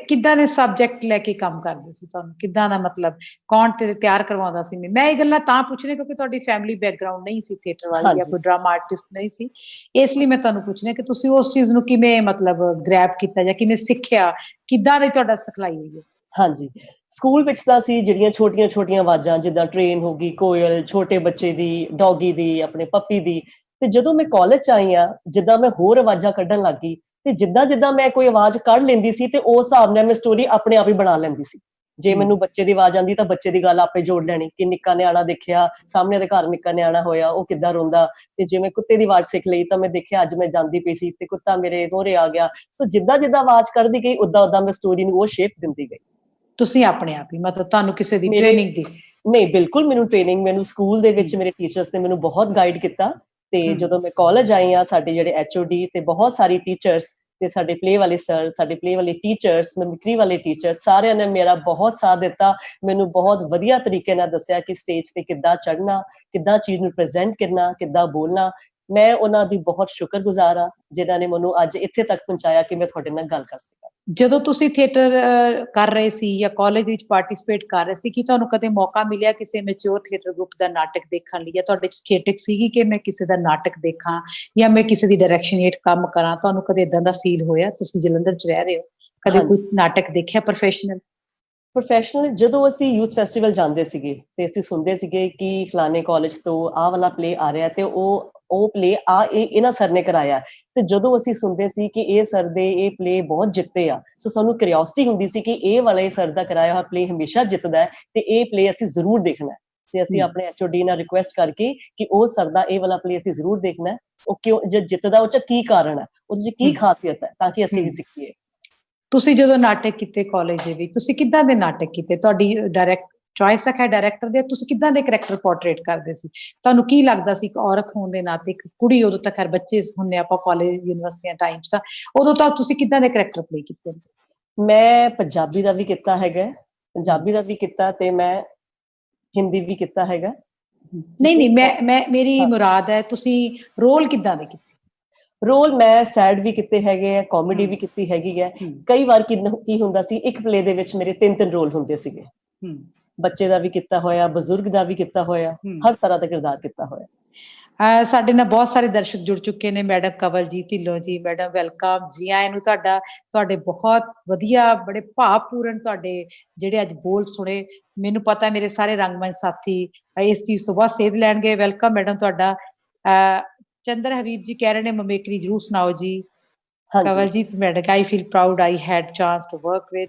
ਕਿੱਦਾਂ ਦੇ ਸਬਜੈਕਟ ਲੈ ਕੇ ਕੰਮ ਕਰਦੇ ਸੀ? ਤੁਹਾਨੂੰ ਕਿੱਦਾਂ ਦਾ, ਮਤਲਬ ਕੌਣ ਤੇ ਤਿਆਰ ਕਰਵਾਉਂਦਾ ਸੀ? ਮੈਂ ਇਹ ਗੱਲਾਂ ਤਾਂ ਪੁੱਛ ਰਹੀ ਕਿਉਂਕਿ ਤੁਹਾਡੀ ਫੈਮਿਲੀ ਬੈਕਗ੍ਰਾਉਂਡ ਨਹੀਂ ਸੀ ਥੀਏਟਰ ਵਾਲੀ, ਜਾਂ ਕੋਈ ਡਰਾਮਾ ਆਰਟਿਸਟ ਨਹੀਂ ਸੀ, ਇਸ ਲਈ ਮੈਂ ਤੁਹਾਨੂੰ ਪੁੱਛ ਰਹੀ ਕਿ ਤੁਸੀਂ ਉਸ ਚੀਜ਼ ਨੂੰ ਕਿਵੇਂ ਮਤਲਬ ਗ੍ਰੈਬ ਕੀਤਾ, ਜਾਂ ਕਿਵੇਂ ਸਿੱਖਿਆ, ਕਿੱਦਾਂ ਦੀ ਤੁਹਾਡਾ ਸਿਖਲਾਈ ਹੋਈ ਹੈ? ਹਾਂਜੀ, ਸਕੂਲ ਵਿੱਚ ਤਾਂ ਸੀ ਜਿਹੜੀਆਂ ਛੋਟੀਆਂ ਆਵਾਜ਼ਾਂ, ਜਿੱਦਾਂ ਟ੍ਰੇਨ ਹੋ ਗਈ, ਕੋਇਲ, ਛੋਟੇ ਬੱਚੇ ਦੀ, ਡੌਗੀ ਦੀ, ਆਪਣੇ ਪੱਪੀ ਦੀ। ਤੇ ਜਦੋਂ ਮੈਂ ਕਾਲਜ 'ਚ ਆਈ ਆ, ਜਿੱਦਾਂ ਮੈਂ ਹੋਰ ਆਵਾਜ਼ਾਂ ਕੱਢਣ ਲੱਗ ਗਈ, ਤੇ ਜਿੱਦਾਂ ਮੈਂ ਕੋਈ ਆਵਾਜ਼ ਕੱਢ ਲੈਂਦੀ ਸੀ, ਤੇ ਉਸ ਹਿਸਾਬ ਨਾਲ ਮੈਂ ਸਟੋਰੀ ਆਪਣੇ ਆਪ ਹੀ ਬਣਾ ਲੈਂਦੀ ਸੀ। ਜੇ ਮੈਨੂੰ ਬੱਚੇ ਦੀ ਆਵਾਜ਼ ਆਉਂਦੀ ਤਾਂ ਬੱਚੇ ਦੀ ਗੱਲ ਆਪੇ ਜੋੜ ਲੈਣੀ, ਕਿ ਨਿੱਕਾ ਨਿਆਣਾ ਦੇਖਿਆ, ਸਾਹਮਣੇ ਦੇ ਘਰ ਨਿੱਕਾ ਨਿਆਣਾ ਹੋਇਆ, ਉਹ ਕਿੱਦਾਂ ਰੋਂਦਾ। ਤੇ ਜੇ ਮੈਂ ਕੁੱਤੇ ਦੀ ਆਵਾਜ਼ ਸਿੱਖ ਲਈ ਤਾਂ ਮੈਂ ਦੇਖਿਆ ਅੱਜ ਮੈਂ ਜਾਂਦੀ ਪਈ ਸੀ ਤੇ ਕੁੱਤਾ ਮੇਰੇ ਮੂਹਰੇ ਆ ਗਿਆ। ਸੋ ਜਿੱਦਾਂ ਆਵਾਜ਼ ਕੱਢਦੀ ਗਈ, ਉਦਾਂ ਮੈਂ ਸਟੋਰੀ ਨੂੰ ਉਹ ਸ਼ੇਪ ਦਿੰਦੀ ਗਈ। ਤੁਸੀਂ ਆਪਣੇ ਆਪ ਹੀ, ਮਤਲਬ ਤੁਹਾਨੂੰ ਕਿਸੇ ਦੀ ਮੇਰੇ ਟ੍ਰੇਨਿੰਗ ਦੀ? ਨਹੀਂ, ਬਿਲਕੁਲ ਮੈਨੂੰ ਟ੍ਰੇਨਿੰਗ, ਮੈਨੂੰ ਸਕੂਲ ਦੇ ਵਿੱਚ ਮੇਰੇ ਟੀਚਰਸ ਨੇ ਮੈਨੂੰ ਬਹੁਤ ਗਾਈਡ ਕੀਤਾ। ਤੇ ਜਦੋਂ ਮੈਂ ਕਾਲਜ ਆਈ ਆ, ਸਾਡੇ ਜਿਹੜੇ HOD ਤੇ ਬਹੁਤ ਸਾਰੀ ਟੀਚਰਸ, ਤੇ ਸਾਡੇ ਪਲੇ ਵਾਲੇ ਸਰ, ਸਾਡੇ ਪਲੇ ਵਾਲੇ ਟੀਚਰਸ, ਮਿਮਿਕਰੀ ਵਾਲੇ ਟੀਚਰਸ, ਸਾਰਿਆਂ ਨੇ ਮੇਰਾ ਬਹੁਤ ਸਾਥ ਦਿੱਤਾ। ਮੈਨੂੰ ਬਹੁਤ ਵਧੀਆ ਤਰੀਕੇ ਨਾਲ ਦੱਸਿਆ ਕਿ ਸਟੇਜ ਤੇ ਕਿੱਦਾਂ ਚੜ੍ਹਨਾ, ਕਿੱਦਾਂ ਚੀਜ਼ ਨੂੰ ਪ੍ਰੈਜ਼ੈਂਟ ਕਰਨਾ, ਕਿੱਦਾਂ ਬੋਲਣਾ। ਮੈਂ ਉਹਨਾਂ ਦੀ ਬਹੁਤ ਸ਼ੁਕਰਗੁਜ਼ਾਰ ਹਾਂ ਜਿਨ੍ਹਾਂ ਨੇ ਮੈਨੂੰ ਅੱਜ ਇੱਥੇ ਤੱਕ ਪਹੁੰਚਾਇਆ ਕਿ ਮੈਂ ਤੁਹਾਡੇ ਨਾਲ ਗੱਲ ਕਰ ਸਕਾਂ। ਜਦੋਂ ਤੁਸੀਂ ਥੀਏਟਰ ਕਰ ਰਹੇ ਸੀ ਜਾਂ ਕਾਲਜ ਵਿੱਚ ਪਾਰਟਿਸਿਪੇਟ ਕਰ ਰਹੇ ਸੀ, ਕੀ ਤੁਹਾਨੂੰ ਕਦੇ ਮੌਕਾ ਮਿਲਿਆ ਕਿਸੇ ਮੈਚੁਰ ਥੀਏਟਰ ਗਰੁੱਪ ਦਾ ਨਾਟਕ ਦੇਖਣ ਲਈ, ਜਾਂ ਤੁਹਾਡੇ ਚ ਚੇਟਕ ਸੀਗੀ ਕਿ ਮੈਂ ਕਿਸੇ ਦਾ ਨਾਟਕ ਦੇਖਾਂ, ਜਾਂ ਮੈਂ ਕਿਸੇ ਦੀ ਡਾਇਰੈਕਸ਼ਨ ਹੇਠ ਕੰਮ ਕਰਾਂ? ਤੁਹਾਨੂੰ ਕਦੇ ਇਦਾਂ ਦਾ ਫੀਲ ਹੋਇਆ? ਤੁਸੀਂ ਜਲੰਧਰ ਚ ਰਹਿ ਰਹੇ ਹੋ, ਕਦੇ ਕੋਈ ਨਾਟਕ ਦੇਖਿਆ ਪ੍ਰੋਫੈਸ਼ਨਲ? ਜਦੋਂ ਅਸੀਂ ਯੂਥ ਫੈਸਟੀਵਲ ਜਾਂਦੇ ਸੀਗੇ ਤੇ ਅਸੀਂ ਸੁਣਦੇ ਸੀਗੇ ਕਿ ਫਲਾਣੇ ਕਾਲਜ ਤੋਂ ਆਹ ਵਾਲਾ ਪਲੇ ਆ ਰਿਹਾ, ਤੇ ਉਹ ਪਲੇ ਇਹਨਾਂ ਸਰ ਨੇ ਕਰਾਇਆ। ਤੇ ਜਦੋਂ ਅਸੀਂ ਸੁਣਦੇ ਸੀ ਕਿ ਇਹ ਸਰ ਦੇ ਇਹ ਪਲੇ ਬਹੁਤ ਜਿੱਤੇ ਆ, ਸੋ ਸਾਨੂੰ ਕਿਉਰਿਓਸਿਟੀ ਹੁੰਦੀ ਸੀ ਕਿ ਇਹ ਵਾਲੇ ਸਰ ਦਾ ਕਰਾਇਆ ਹੋਇਆ ਪਲੇ ਹਮੇਸ਼ਾ ਜਿੱਤਦਾ ਹੈ, ਤੇ ਇਹ ਪਲੇ ਅਸੀਂ ਜ਼ਰੂਰ ਦੇਖਣਾ ਹੈ। ਤੇ ਅਸੀਂ ਆਪਣੇ HOD ਨਾਲ ਰਿਕੁਐਸਟ ਕਰਕੇ ਕਿ ਉਹ ਸਰ ਦਾ ਇਹ ਵਾਲਾ ਪਲੇ ਅਸੀਂ ਜ਼ਰੂਰ ਦੇਖਣਾ ਹੈ, ਉਹ ਕਿਉਂ ਜੇ ਜਿੱਤਦਾ, ਉਹ 'ਚ ਕੀ ਕਾਰਨ ਹੈ, ਉਹਦੇ 'ਚ ਕੀ ਖਾਸੀਅਤ ਹੈ, ਤਾਂ ਕਿ ਅਸੀਂ ਵੀ ਸਿੱਖੀਏ। ਤੁਸੀਂ ਜਦੋਂ ਨਾਟਕ ਕੀਤੇ ਕਾਲਜ ਦੇ ਵਿੱਚ, ਤੁਸੀਂ ਕਿੱਦਾਂ ਦੇ ਨਾਟਕ ਕੀਤੇ? ਤੁਹਾਡੀ ਡਾਇਰੈਕਟ ਚੋਇਸ ਹੈ ਡਾਇਰੈਕਟਰ ਦੇ, ਤੁਸੀਂ ਕਿੱਦਾਂ ਦੇ ਕਰੈਕਟਰ ਪੋਰਟਰੇਟ ਕਰਦੇ ਸੀ? ਤੁਹਾਨੂੰ ਕੀ ਲੱਗਦਾ ਸੀ ਇੱਕ ਔਰਤ ਹੋਣ ਦੇ ਨਾਤੇ, ਇੱਕ ਕੁੜੀ, ਉਦੋਂ ਤੱਕ ਹਰ ਬੱਚੇ ਹੁੰਦੇ ਆਪਾਂ ਕਾਲਜ ਯੂਨੀਵਰਸਿਟੀਆਂ ਟਾਈਮਸ ਦਾ, ਉਦੋਂ ਤੱਕ ਤੁਸੀਂ ਕਿੱਦਾਂ ਦੇ ਕਰੈਕਟਰ ਪਲੇ ਕੀਤੇ? ਮੈਂ ਪੰਜਾਬੀ ਦਾ ਵੀ ਕੀਤਾ ਹੈਗਾ, ਤੇ ਮੈਂ ਹਿੰਦੀ ਵੀ ਕੀਤਾ ਹੈਗਾ। ਨਹੀਂ, ਮੇਰੀ ਮੁਰਾਦ ਹੈ ਤੁਸੀਂ ਰੋਲ ਕਿੱਦਾਂ ਦੇ ਕੀਤੇ? ਰੋਲ ਮੈਂ ਸੈਡ ਵੀ ਕੀਤੇ ਹੈਗੇ ਆ, ਕਾਮੇਡੀ ਵੀ ਕੀਤੀ ਹੈਗੀ ਹੈ। ਕਈ ਵਾਰ ਕੀ ਹੁੰਦਾ ਸੀ, ਇੱਕ ਪਲੇ ਦੇ ਵਿੱਚ ਮੇਰੇ 3 ਰੋਲ ਹੁੰਦੇ ਸੀਗੇ। ਬੱਚੇ ਦਾ ਵੀ ਕੀਤਾ ਹੋਇਆ, ਬਜ਼ੁਰਗ ਦਾ ਵੀ ਕੀਤਾ ਹੋਇਆ, ਹਰ ਤਰ੍ਹਾਂ ਦਾ ਕਿਰਦਾਰ ਕੀਤਾ ਹੋਇਆ। ਸਾਡੇ ਨਾਲ ਬਹੁਤ ਸਾਰੇ ਦਰਸ਼ਕ ਜੁੜ ਚੁੱਕੇ ਨੇ। Madam Kawaljit Dhillon ji, madam welcome ਜੀ, ਆਇਆਂ ਨੂੰ ਤੁਹਾਡਾ। ਤੁਹਾਡੇ ਬਹੁਤ ਵਧੀਆ, ਬੜੇ ਭਾਵਪੂਰਨ ਤੁਹਾਡੇ ਜਿਹੜੇ ਅੱਜ ਬੋਲ ਸੁਣੇ। ਮੈਨੂੰ ਪਤਾ ਮੇਰੇ ਸਾਰੇ ਰੰਗਮੰਚ ਸਾਥੀ ਇਸ ਚੀਜ਼ ਤੋਂ ਬਹੁਤ ਸੇਧ ਲੈਣਗੇ। ਵੈਲਕਮ ਮੈਡਮ ਤੁਹਾਡਾ। ਚੰਦਰ ਹਬੀਬ ਜੀ ਕਹਿ ਰਹੇ ਨੇ ਮਮੇਕਰੀ ਜ਼ਰੂਰ ਸੁਣਾਓ ਜੀ। Kawaljeet madam, I feel proud I had chance to work with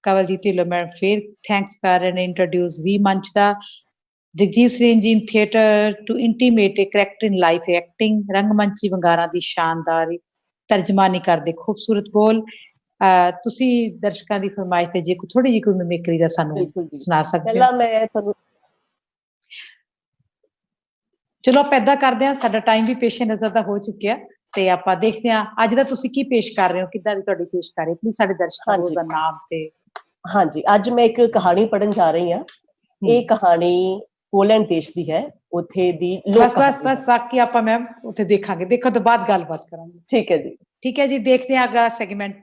Kawaljeet Dhillon madam. ਫਿਰ ਥੈਂਕਸ ਕਰ ਰਹੇ ਨੇ ਇੰਟਰੋਡਿਊਸ ਵੀ ਮੰਚ ਦਾ। Jagjit Singh ji, in theatre to intimate a character in life acting, ਰੰਗਮੰਚੀ ਵੰਗਾਰਾਂ ਦੀ ਸ਼ਾਨਦਾਰ ਤਰਜਮਾਨੀ ਕਰਦੇ ਖੂਬਸੂਰਤ ਬੋਲ। ਤੁਸੀਂ ਦਰਸ਼ਕਾਂ ਦੀ ਫਰਮਾਇਸ਼ ਤੇ ਜੇ ਥੋੜੀ ਜਿਹੀ ਕੋਈ ਮਿਮਿਕਰੀ ਦਾ ਸਾਨੂੰ ਬਿਲਕੁਲ ਜੀ। ਸੁਣਾ ਸਕਦੇ ਹੋ? ਪਹਿਲਾਂ ਮੈਂ ਤੁਹਾਨੂੰ ਚਲੋ ਆਪਾਂ ਏਦਾਂ ਕਰਦੇ ਹਾਂ, ਸਾਡਾ ਟਾਈਮ ਵੀ ਪੇਸ਼ੇ ਨਜ਼ਰ ਦਾ ਹੋ ਚੁੱਕਿਆ ਤੇ ਆਪਾਂ ਦੇਖਦੇ ਹਾਂ ਅੱਜ ਦਾ ਤੁਸੀਂ ਕੀ ਪੇਸ਼ ਕਰ ਰਹੇ ਹੋ, ਕਿੱਦਾਂ ਦੀ ਤੁਹਾਡੀ ਪੇਸ਼ਕਾਰੀ, ਪਲੀਜ਼ ਸਾਡੇ ਦਰਸ਼ਕਾਂ ਨੂੰ ਹਾਂਜੀ। ਉਹਦਾ ਨਾਮ ਤੇ। ਹਾਂਜੀ, ਅੱਜ ਮੈਂ ਇੱਕ ਕਹਾਣੀ ਪੜ੍ਹਨ ਜਾ ਰਹੀ ਹਾਂ। ਇਹ ਕਹਾਣੀ ਪੋਲੈਂਡ ਦੇਸ਼ ਦੀ ਹੈ, ਉੱਥੇ ਦੀ ਲੋਕ ਬਸ ਕਹਾਣੀ ਹੈ। ਬਾਕੀ ਆਪਾਂ ਮੈਮ ਉੱਥੇ ਦੇਖਾਂਗੇ, ਦੇਖਣ ਤੋਂ ਬਾਅਦ ਗੱਲਬਾਤ ਕਰਾਂਗੇ। ਠੀਕ ਹੈ ਜੀ। ਠੀਕ ਹੈ ਜੀ, ਦੇਖਦੇ ਹਾਂ ਅਗਲਾ ਸੈਗਮੈਂਟ।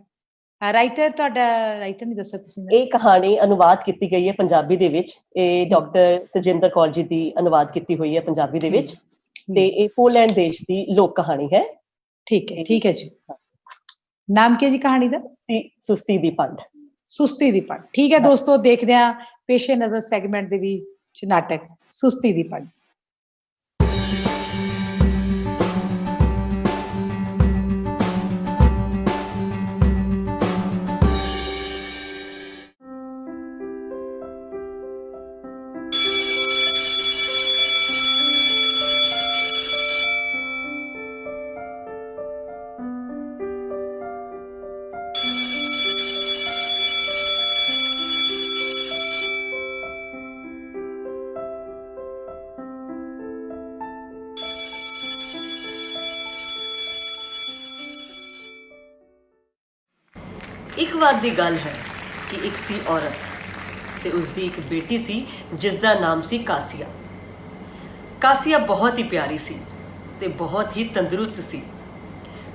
ਰਾਈਟਰ ਤੁਹਾਡਾ ਰਾਈਟਰ ਨਹੀਂ ਦੱਸਿਆ ਤੁਸੀਂ ਮੈਨੂੰ? ਇਹ ਕਹਾਣੀ ਅਨੁਵਾਦ ਕੀਤੀ ਗਈ ਹੈ ਪੰਜਾਬੀ ਦੇ ਵਿੱਚ। ਇਹ ਡਾਕਟਰ ਤਜਿੰਦਰ ਕੌਰ ਜੀ ਦੀ ਅਨੁਵਾਦ ਕੀਤੀ ਹੋਈ ਹੈ ਪੰਜਾਬੀ ਦੇ ਵਿੱਚ, ਤੇ ਇਹ ਪੋਲੈਂਡ ਦੇਸ਼ ਦੀ ਲੋਕ ਕਹਾਣੀ ਹੈ। ਠੀਕ ਹੈ ਜੀ। ਨਾਮ ਕੀ ਹੈ ਜੀ ਕਹਾਣੀ ਦਾ? ਸੁਸਤੀ ਦੀ ਪੰਡ। ਸੁਸਤੀ ਦੀ ਪੰਡ। ਠੀਕ ਹੈ ਦੋਸਤੋ, ਦੇਖਦੇ ਹਾਂ ਪੇਸ਼ੇ ਨਜ਼ਰ ਸੈਗਮੈਂਟ ਦੇ ਵਿੱਚ ਨਾਟਕ ਸੁਸਤੀ ਦੀ ਪੰਡ। ਇੱਕ ਵਾਰ ਦੀ ਗੱਲ ਹੈ ਕਿ ਇੱਕ ਸੀ ਔਰਤ ਤੇ ਉਸਦੀ ਇੱਕ ਬੇਟੀ ਸੀ ਜਿਸ ਦਾ ਨਾਮ ਸੀ ਕਾਸੀਆ। ਕਾਸੀਆ ਬਹੁਤ ਹੀ ਪਿਆਰੀ ਸੀ ਤੇ ਬਹੁਤ ਹੀ ਤੰਦਰੁਸਤ ਸੀ,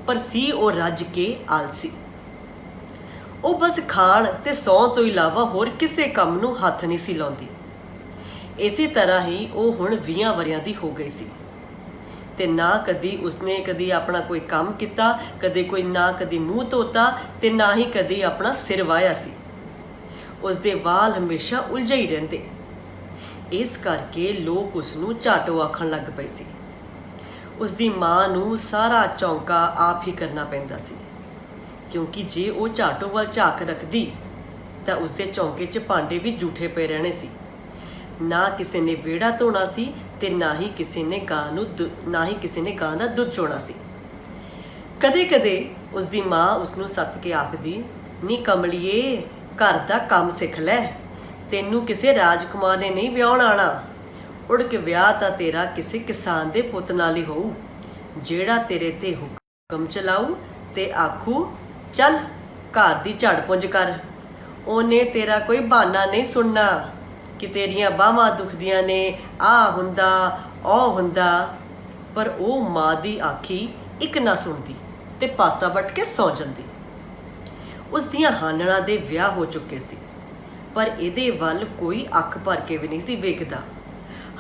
ਪਰ ਸੀ ਉਹ ਰੱਜ ਕੇ ਆਲਸੀ। ਉਹ ਬਸ ਖਾਣ ਤੇ ਸੌਣ ਤੋਂ ਇਲਾਵਾ ਹੋਰ ਕਿਸੇ ਕੰਮ ਨੂੰ ਹੱਥ ਨਹੀਂ ਸੀ ਲਾਉਂਦੀ। ਇਸੇ ਤਰ੍ਹਾਂ ਹੀ ਉਹ ਹੁਣ 20 ਵਰ੍ਹਿਆਂ ਦੀ ਹੋ ਗਈ ਸੀ ਤੇ ਨਾ ਉਸਨੇ ਕਦੀ ਆਪਣਾ ਕੋਈ ਕੰਮ ਕੀਤਾ, ਕਦੀ ਮੂੰਹ ਧੋਤਾ ਤੇ ਨਾ ਹੀ ਕਦੀ ਆਪਣਾ ਸਿਰ ਵਾਹਿਆ ਸੀ। ਉਸਦੇ ਵਾਲ ਹਮੇਸ਼ਾ ਉਲਝੇ ਹੀ ਰਹਿੰਦੇ। ਇਸ ਕਰਕੇ ਲੋਕ ਉਸਨੂੰ ਝਾਟੋ ਆਖਣ ਲੱਗ ਪਏ ਸੀ। ਉਸਦੀ ਮਾਂ ਨੂੰ ਸਾਰਾ ਚੌਂਕਾ ਆਪ ਹੀ ਕਰਨਾ ਪੈਂਦਾ ਸੀ, ਕਿਉਂਕਿ ਜੇ ਉਹ ਝਾਟੋ ਵੱਲ ਝਾਕ ਰੱਖਦੀ ਤਾਂ ਉਸਦੇ ਚੌਂਕੇ 'ਚ ਭਾਂਡੇ ਵੀ ਜੂਠੇ ਪਏ ਰਹਿਣੇ ਸੀ। ਨਾ ਕਿਸੇ ਨੇ ਵਿਹੜਾ ਧੋਣਾ ਸੀ ਤੇ ਨਾ ਹੀ ਕਿਸੇ ਨੇ ਗਾਂ ਦਾ ਦੁੱਧ ਚੋਣਾ ਸੀ। ਕਦੇ ਕਦੇ ਉਸਦੀ ਮਾਂ ਉਸਨੂੰ ਸੱਦ ਕੇ ਆਖਦੀ, ਨੀ ਕਮਲੀਏ, ਘਰ ਦਾ ਕੰਮ ਸਿੱਖ ਲੈ, ਤੈਨੂੰ ਕਿਸੇ ਰਾਜਕੁਮਾਰ ਨੇ ਨਹੀਂ ਵਿਆਹੁਣ ਆਣਾ। ਉੜ ਕੇ ਵਿਆਹ ਤਾਂ ਤੇਰਾ ਕਿਸੇ ਕਿਸਾਨ ਦੇ ਪੁੱਤ ਨਾਲ ਹੀ ਹੋਊ, ਜਿਹੜਾ ਤੇਰੇ ਤੇ ਹੁਕਮ ਚਲਾਊ ਤੇ ਆਖੂ ਚੱਲ ਘਰ ਦੀ ਝਾੜ ਪੁੰਜ ਕਰ। ਉਹਨੇ ਤੇਰਾ ਕੋਈ ਬਹਾਨਾ ਨਹੀਂ ਸੁਣਨਾ ਕਿ ਤੇਰੀਆਂ ਬਾਹਾਂ ਦੁਖਦੀਆਂ ਨੇ, ਆਹ ਹੁੰਦਾ ਉਹ ਹੁੰਦਾ। ਪਰ ਉਹ ਮਾਂ ਦੀ ਆਖੀ ਇੱਕ ਨਾ ਸੁਣਦੀ ਤੇ ਪਾਸਾ ਵੱਟ ਕੇ ਸੌਂ ਜਾਂਦੀ। ਉਸ ਦੀਆਂ ਹਾਨਣਾ ਦੇ ਵਿਆਹ ਹੋ ਚੁੱਕੇ ਸੀ, ਪਰ ਇਹਦੇ ਵੱਲ ਕੋਈ ਅੱਖ ਭਰ ਕੇ ਵੀ ਨਹੀਂ ਸੀ ਵੇਖਦਾ।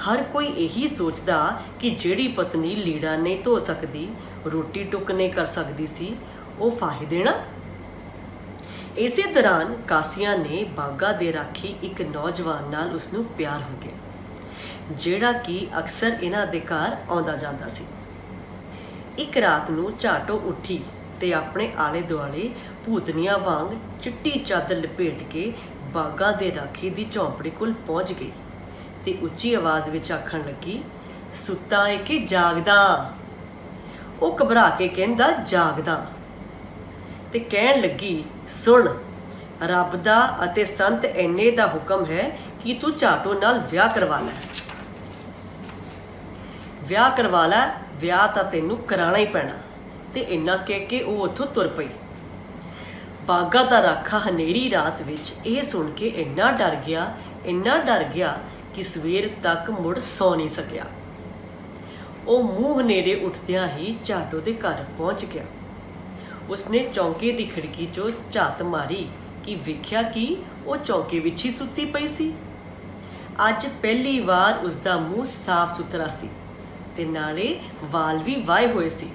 ਹਰ ਕੋਈ ਇਹੀ ਸੋਚਦਾ ਕਿ ਜਿਹੜੀ ਪਤਨੀ ਲੀੜਾ ਨਹੀਂ ਧੋ ਸਕਦੀ, ਰੋਟੀ ਟੁੱਕ ਨਹੀਂ ਕਰ ਸਕਦੀ ਸੀ, ਉਹ ਫਾਹੇ ਦੇਣਾ। ਇਸੇ ਦੌਰਾਨ ਕਾਸੀਆ ਨੇ ਬਾਗਾ ਦੇ ਰਾਖੀ ਇੱਕ ਨੌਜਵਾਨ ਨਾਲ ਉਸਨੂੰ ਪਿਆਰ ਹੋ ਗਿਆ, ਜਿਹੜਾ ਕਿ ਅਕਸਰ ਇਹਨਾਂ ਦੇ ਘਰ ਆਉਂਦਾ ਜਾਂਦਾ ਸੀ। ਇੱਕ ਰਾਤ ਨੂੰ ਝਾਟੋ ਉੱਠੀ ਤੇ ਆਪਣੇ ਆਲੇ ਦੁਆਲੇ ਭੂਤਨੀਆਂ ਵਾਂਗ ਚਿੱਟੀ ਚਾਦਰ ਲਪੇਟ ਕੇ ਬਾਗਾ ਦੇ ਰਾਖੀ ਦੀ ਝੌਂਪੜੀ ਕੋਲ ਪਹੁੰਚ ਗਈ ਤੇ ਉੱਚੀ ਆਵਾਜ਼ ਵਿੱਚ ਆਖਣ ਲੱਗੀ, ਸੁੱਤਾ ਏ ਕਿ ਜਾਗਦਾ? ਉਹ ਘਬਰਾ ਕੇ ਕਹਿੰਦਾ, ਜਾਗਦਾ। ਤੇ ਕਹਿਣ ਲੱਗੀ, ਸੁਣ, ਰੱਬ ਦਾ ਅਤੇ ਸੰਤ ਐਨੇ ਦਾ ਹੁਕਮ ਹੈ ਕਿ ਤੂੰ ਝਾਟੋ ਨਾਲ ਵਿਆਹ ਕਰਵਾ ਲੈ। ਵਿਆਹ ਤਾਂ ਤੈਨੂੰ ਕਰਾਉਣਾ ਹੀ ਪੈਣਾ। ਤੇ ਇੰਨਾ ਕਹਿ ਕੇ ਉਹ ਉੱਥੋਂ ਤੁਰ ਪਈ। ਬਾਗਾ ਦਾ ਰਾਖਾ ਹਨੇਰੀ ਰਾਤ ਵਿੱਚ ਇਹ ਸੁਣ ਕੇ ਇੰਨਾ ਡਰ ਗਿਆ ਕਿ ਸਵੇਰ ਤੱਕ ਮੁੜ ਸੌ ਨਹੀਂ ਸਕਿਆ। ਉਹ ਮੂੰਹ ਹਨੇਰੇ ਉੱਠਦਿਆਂ ਹੀ ਝਾਟੋ ਦੇ ਘਰ ਪਹੁੰਚ ਗਿਆ। ਉਸਨੇ ਚੌਂਕੇ ਦੀ ਖਿੜਕੀ 'ਚੋਂ ਝਾਤ ਮਾਰੀ ਕਿ ਵੇਖਿਆ ਕਿ ਉਹ ਚੌਂਕੇ ਵਿੱਚ ਹੀ ਸੁੱਤੀ ਪਈ ਸੀ। ਅੱਜ ਪਹਿਲੀ ਵਾਰ ਉਸਦਾ ਮੂੰਹ ਸਾਫ਼ ਸੁਥਰਾ ਸੀ ਤੇ ਨਾਲੇ ਵਾਲ ਵੀ ਵਾਏ ਹੋਏ ਸੀ।